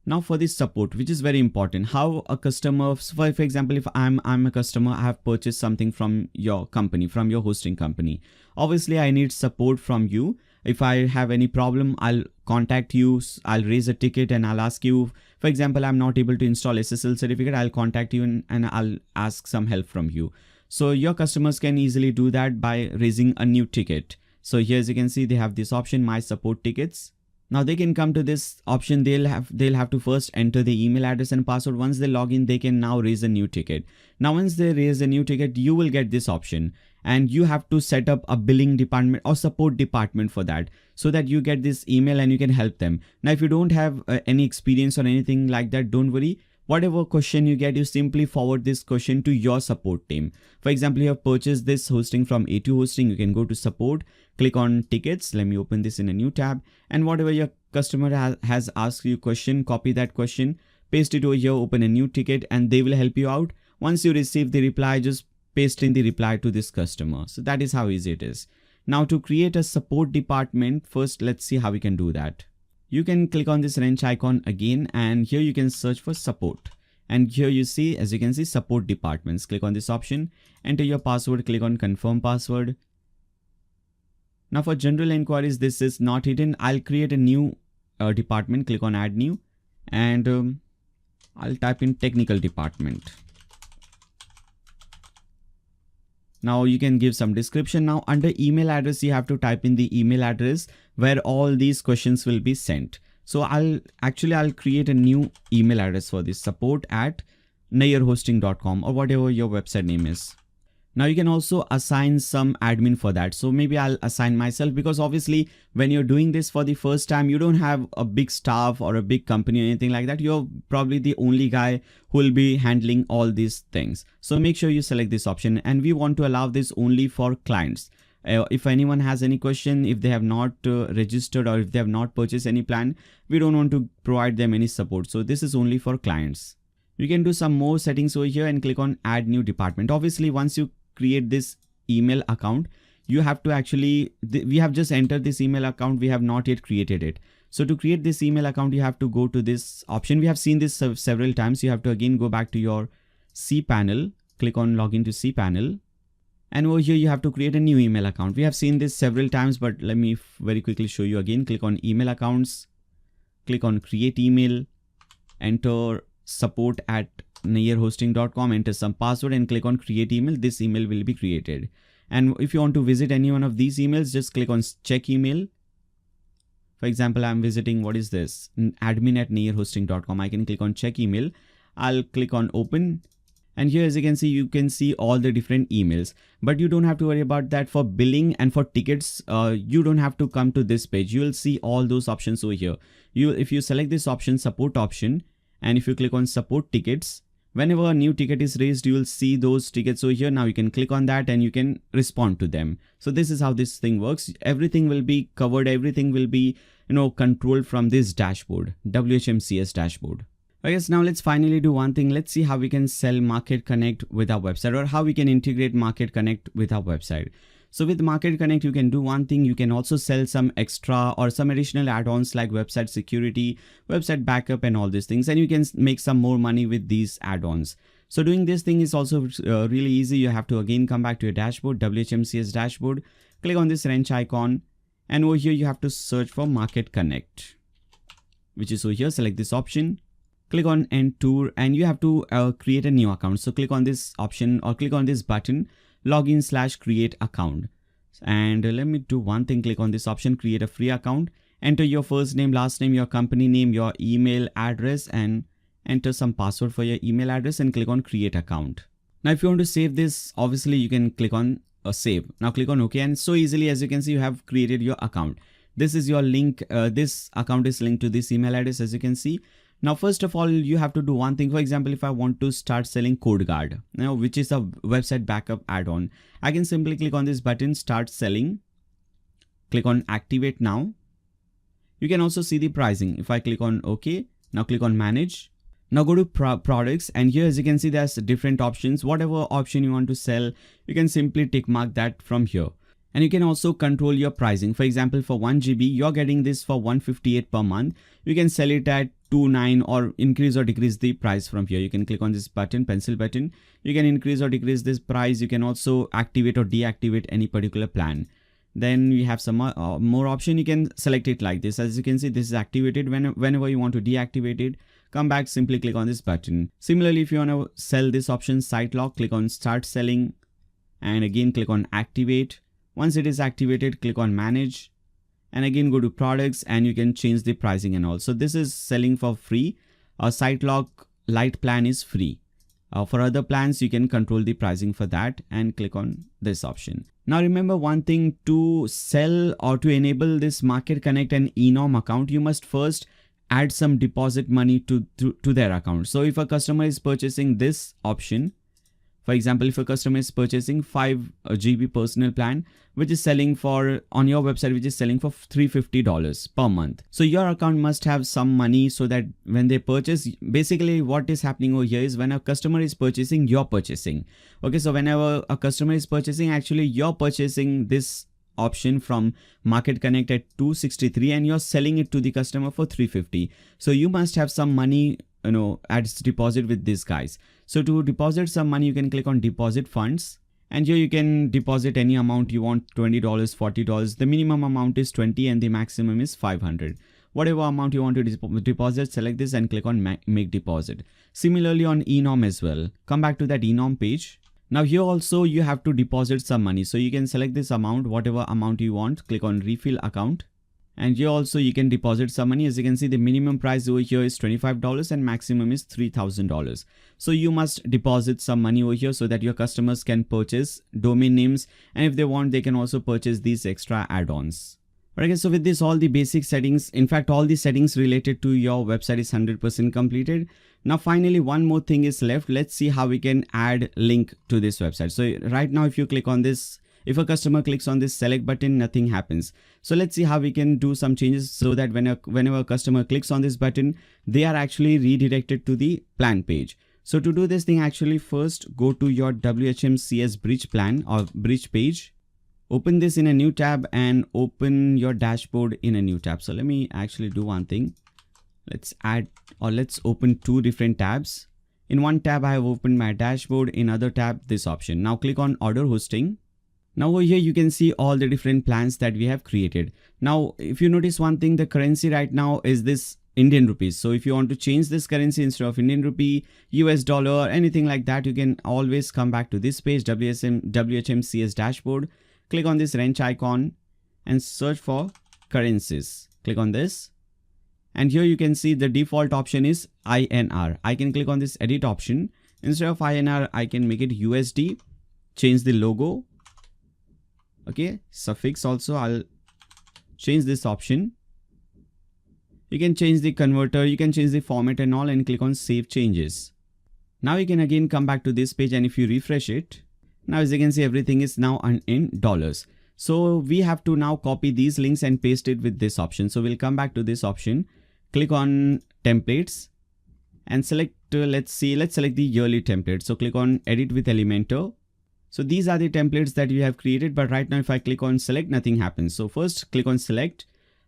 Speaker 1: Now for this support, which is very important, how a customer, for example, if I'm a customer, I have purchased something from your company, from your hosting company. Obviously, I need support from you. If I have any problem, I'll contact you, I'll raise a ticket and I'll ask you, for example, I'm not able to install SSL certificate, I'll contact you and I'll ask some help from you. So your customers can easily do that by raising a new ticket. So here as you can see, they have this option, my support tickets. Now they can come to this option. They'll have to first enter the email address and password. Once they log in, they can now raise a new ticket. Now once they raise a new ticket, you will get this option and you have to set up a billing department or support department for that, so that you get this email and you can help them. Now if you don't have any experience or anything like that, don't worry. Whatever question you get, you simply forward this question to your support team. For example, you have purchased this hosting from A2 Hosting. You can go to support, click on tickets. Let me open this in a new tab. And whatever your customer has asked you question, copy that question, paste it over here, open a new ticket, and they will help you out. Once you receive the reply, just paste in the reply to this customer. So that is how easy it is. Now to create a support department, first let's see how we can do that. You can click on this wrench icon again, and here you can search for support. And here you see, as you can see, support departments. Click on this option, enter your password, click on confirm password. Now for general inquiries, this is not hidden. I'll create a new department, click on add new, and I'll type in technical department. Now you can give some description. Now under email address, you have to type in the email address where all these questions will be sent. So I'll create a new email address for this, support@nayyarhosting.com or whatever your website name is. Now you can also assign some admin for that. So maybe I'll assign myself, because obviously when you're doing this for the first time, you don't have a big staff or a big company or anything like that. You're probably the only guy who will be handling all these things. So make sure you select this option, and we want to allow this only for clients. If anyone has any question, if they have not registered or if they have not purchased any plan, we don't want to provide them any support. So this is only for clients. You can do some more settings over here and click on add new department. Obviously, once you create this email account, you have to we have just entered this email account. We have not yet created it. So to create this email account, you have to go to this option. We have seen this several times. You have to again go back to your cPanel, click on login to cPanel. And over here, you have to create a new email account. We have seen this several times, but let me very quickly show you again. Click on email accounts, click on create email, enter support@nayyarhosting.com, enter some password and click on create email. This email will be created. And if you want to visit any one of these emails, just click on check email. For example, I'm visiting, what is this? admin@nayyarhosting.com. I can click on check email. I'll click on open. And here, as you can see all the different emails, but you don't have to worry about that. For billing and for tickets, you don't have to come to this page. You will see all those options over here. If you select this option, support option, and if you click on support tickets, Whenever a new ticket is raised, you will see those tickets over here. Now you can click on that and you can respond to them. So this is how this thing works. Everything will be covered. Everything will be, controlled from this dashboard, WHMCS dashboard. I guess now let's finally do one thing. Let's see how we can sell Market Connect with our website, or how we can integrate Market Connect with our website. So with Market Connect, you can do one thing. You can also sell some extra or some additional add-ons like website security, website backup, and all these things. And you can make some more money with these add-ons. So doing this thing is also really easy. You have to again come back to your dashboard, WHMCS dashboard, click on this wrench icon. And over here, you have to search for Market Connect, which is over here. Select this option, click on End Tour, and you have to create a new account. So click on this option or click on this button, login/create account. And let me do one thing. Click on this option, create a free account, enter your first name, last name, your company name, your email address, and enter some password for your email address and click on create account. Now, if you want to save this, obviously you can click on save. Now click on OK, and so easily, as you can see, you have created your account. This is your link. This account is linked to this email address, as you can see. Now, first of all, you have to do one thing. For example, if I want to start selling CodeGuard, which is a website backup add-on, I can simply click on this button, start selling. Click on activate now. You can also see the pricing. If I click on OK, now click on manage. Now go to products, and here, as you can see, there's different options. Whatever option you want to sell, you can simply tick mark that from here. And you can also control your pricing. For example, for 1 GB, you're getting this for $158 per month. You can sell it at $2.9 or increase or decrease the price from here. You can click on this button, pencil button. You can increase or decrease this price. You can also activate or deactivate any particular plan. Then we have some more option. You can select it like this. As you can see, this is activated. Whenever you want to deactivate it, come back, simply click on this button. Similarly, if you want to sell this option, site lock, click on start selling, and again click on activate. Once it is activated, click on manage, and again go to products, and you can change the pricing and all. So this is selling for free. Our site lock light plan is free. For other plans, you can control the pricing for that and click on this option. Now remember one thing, to sell or to enable this Market Connect and Enorm account, you must first add some deposit money to their account. So if a customer is purchasing this option, for example, if a customer is purchasing 5 GB personal plan, which is selling for on your website, which is selling for $350 per month. So your account must have some money, so that when they purchase, basically what is happening over here is when a customer is purchasing, you're purchasing. Okay, so whenever a customer is purchasing, actually you're purchasing this option from Market Connect at $263 and you're selling it to the customer for $350. So you must have some money, as deposit with these guys. So to deposit some money, you can click on deposit funds, and here you can deposit any amount you want, $20, $40. The minimum amount is 20 and the maximum is 500. Whatever amount you want to deposit, select this and click on make deposit. Similarly on Enorm as well. Come back to that Enorm page. Now here also you have to deposit some money. So you can select this amount, whatever amount you want, click on refill account. And here also you can deposit some money. As you can see, the minimum price over here is $25 and maximum is $3,000. So you must deposit some money over here so that your customers can purchase domain names. And if they want, they can also purchase these extra add-ons. Alright, so with this, all the basic settings, in fact, all the settings related to your website is 100% completed. Now, finally, one more thing is left. Let's see how we can add link to this website. So right now, if you click on this, if a customer clicks on this select button, nothing happens. So let's see how we can do some changes so that whenever a customer clicks on this button, they are actually redirected to the plan page. So to do this thing, actually first go to your WHMCS bridge plan or bridge page. Open this in a new tab and open your dashboard in a new tab. So let me actually do one thing. Let's open 2 different tabs. In one tab, I have opened my dashboard. In other tab, this option. Now click on order hosting. Now over here, you can see all the different plans that we have created. Now, if you notice one thing, the currency right now is this Indian rupees. So if you want to change this currency instead of Indian rupee, US dollar, anything like that, you can always come back to this page, WHMCS dashboard. Click on this wrench icon and search for currencies. Click on this. And here you can see the default option is INR. I can click on this edit option. Instead of INR, I can make it USD, change the logo. Okay, suffix also, I'll change this option. You can change the converter, you can change the format and all, and click on save changes. Now you can again come back to this page, and if you refresh it, now as you can see, everything is now in dollars. So we have to now copy these links and paste it with this option. So we'll come back to this option, click on templates and select, let's select the yearly template. So click on edit with Elementor. So these are the templates that you have created, but right now if I click on select, nothing happens. So first click on select,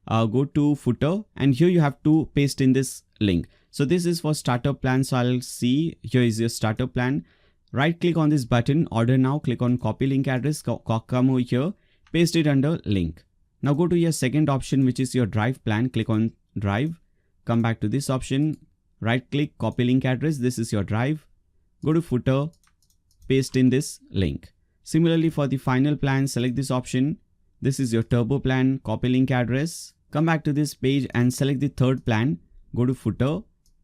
Speaker 1: go to footer, and here you have to paste in this link. So this is for starter plan. So I'll see, here is your starter plan. Right click on this button, order now, click on copy link address, come over here, paste it under link. Now go to your second option, which is your drive plan, click on drive, come back to this option, right click, copy link address, this is your drive, go to footer, paste in this link. Similarly for the final plan, select this option, this is your turbo plan, copy link address, come back to this page and select the third plan, go to footer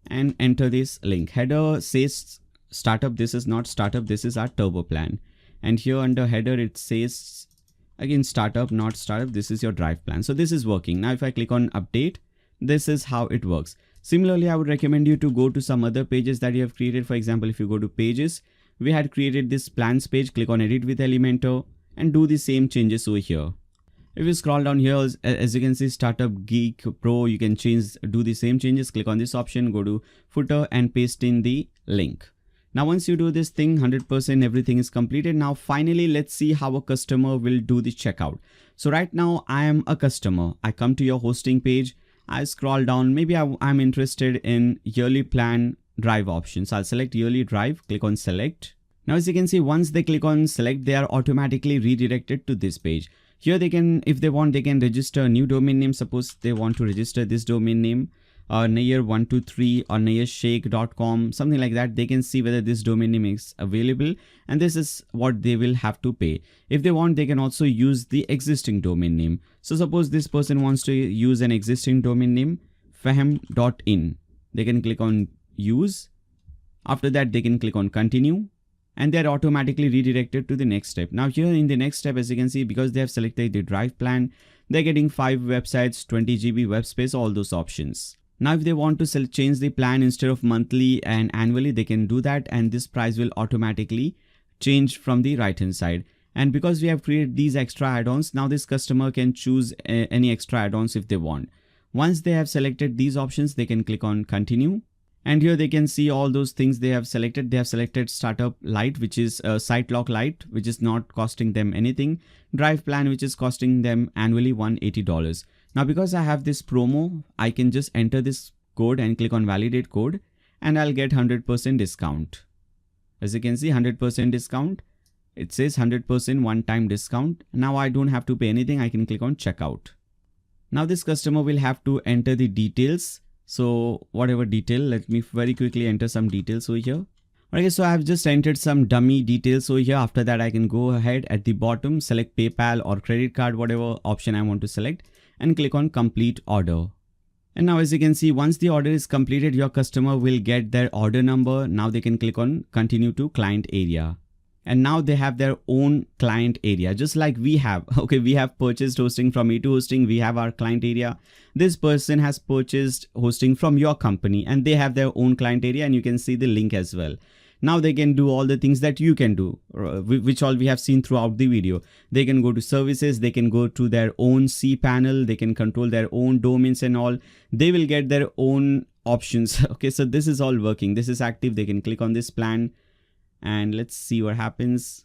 Speaker 1: and enter this link. Header says startup, this is not startup, this is our turbo plan, and here under header it says again startup, not startup, this is your drive plan. So this is working. Now if I click on update, this is how it works. Similarly, I would recommend you to go to some other pages that you have created. For example, if you go to pages, we had created this plans page, click on edit with Elementor and do the same changes over here. If you scroll down here, as you can see, Startup Geek Pro, you can do the same changes, click on this option, go to footer and paste in the link. Now once you do this thing, 100% everything is completed. Now finally, let's see how a customer will do the checkout. So right now I am a customer. I come to your hosting page, I scroll down, maybe I'm interested in yearly plan drive options. So I'll select yearly drive, click on select. Now as you can see, once they click on select, they are automatically redirected to this page. Here they can, if they want, they can register a new domain name. Suppose they want to register this domain name, Nair123 or nairshake.com, something like that. They can see whether this domain name is available, and this is what they will have to pay. If they want, they can also use the existing domain name. So suppose this person wants to use an existing domain name, fahem.in. They can click on use. After that, they can click on continue, and they're automatically redirected to the next step. Now here in the next step, as you can see, because they have selected the drive plan, they're getting 5 websites, 20 GB web space, all those options. Now if they want to change the plan, instead of monthly and annually, they can do that, and this price will automatically change from the right hand side. And because we have created these extra add-ons, now this customer can choose any extra add-ons if they want. Once they have selected these options, they can click on continue. And here they can see all those things they have selected. They have selected Startup Lite, which is SiteLock Lite, which is not costing them anything. Drive Plan, which is costing them annually $180. Now, because I have this promo, I can just enter this code and click on Validate Code, and I'll get 100% discount. As you can see, 100% discount. It says 100% one-time discount. Now I don't have to pay anything. I can click on Checkout. Now this customer will have to enter the details. So whatever detail, let me very quickly enter some details over here. Okay, so I've just entered some dummy details over here. After that, I can go ahead at the bottom, select PayPal or credit card, whatever option I want to select, and click on complete order. And now as you can see, once the order is completed, your customer will get their order number. Now they can click on continue to client area. And now they have their own client area, just like we have. Okay, we have purchased hosting from E2 Hosting. We have our client area. This person has purchased hosting from your company, and they have their own client area, and you can see the link as well. Now they can do all the things that you can do, which all we have seen throughout the video. They can go to services, they can go to their own cPanel, they can control their own domains and all. They will get their own options. Okay, so this is all working. This is active. They can click on this plan. And let's see what happens.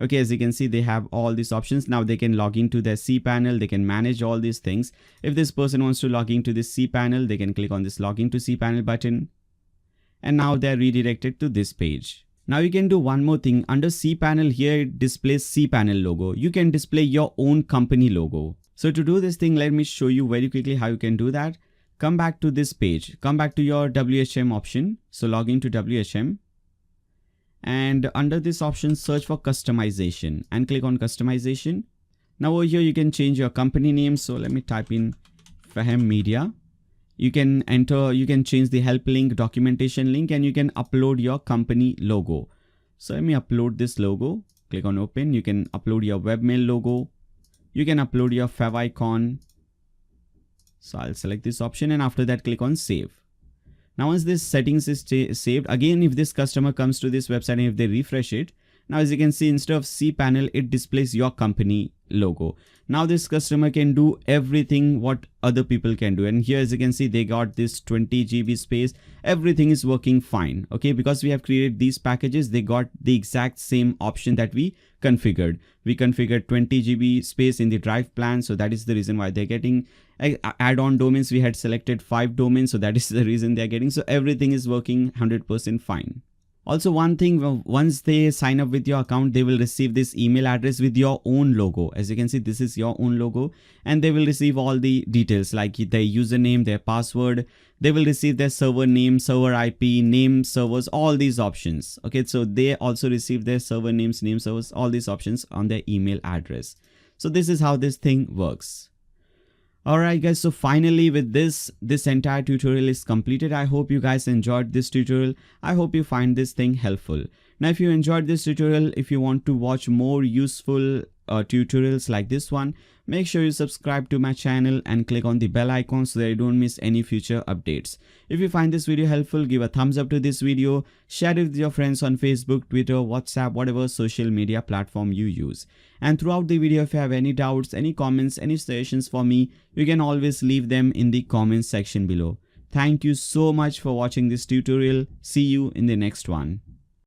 Speaker 1: Okay, as you can see, they have all these options. Now they can log into their cPanel. They can manage all these things. If this person wants to log into this cPanel, they can click on this login to cPanel button. And now they're redirected to this page. Now you can do one more thing. Under cPanel here, it displays cPanel logo. You can display your own company logo. So to do this thing, let me show you very quickly how you can do that. Come back to this page. Come back to your WHM option. So log into WHM. And under this option, search for customization and click on customization. Now over here, you can change your company name. So let me type in Fahem Media. You can enter, you can change the help link, documentation link, and you can upload your company logo. So let me upload this logo. Click on open. You can upload your webmail logo. You can upload your favicon. So I'll select this option, and after that, click on save. Now once this settings is saved, again if this customer comes to this website and if they refresh it, now as you can see, instead of cPanel, it displays your company logo. Now this customer can do everything what other people can do. And here as you can see, they got this 20 GB space. Everything is working fine. Okay, because we have created these packages, they got the exact same option that we configured. We configured 20 GB space in the drive plan. So that is the reason why they're getting add-on domains. We had selected 5 domains. So that is the reason they're getting. So everything is working 100% fine. Also, one thing, once they sign up with your account, they will receive this email address with your own logo. As you can see, this is your own logo, and they will receive all the details like their username, their password. They will receive their server name, server IP, name servers, all these options. Okay, so they also receive their server names, name servers, all these options on their email address. So this is how this thing works. Alright guys, so finally with this entire tutorial is completed. I hope you guys enjoyed this tutorial. I hope you find this thing helpful. Now if you enjoyed this tutorial, if you want to watch more useful tutorials like this one, make sure you subscribe to my channel and click on the bell icon so that you don't miss any future updates. If you find this video helpful, give a thumbs up to this video, share it with your friends on Facebook, Twitter, WhatsApp, whatever social media platform you use. And throughout the video, if you have any doubts, any comments, any suggestions for me, you can always leave them in the comments section below. Thank you so much for watching this tutorial. See you in the next one.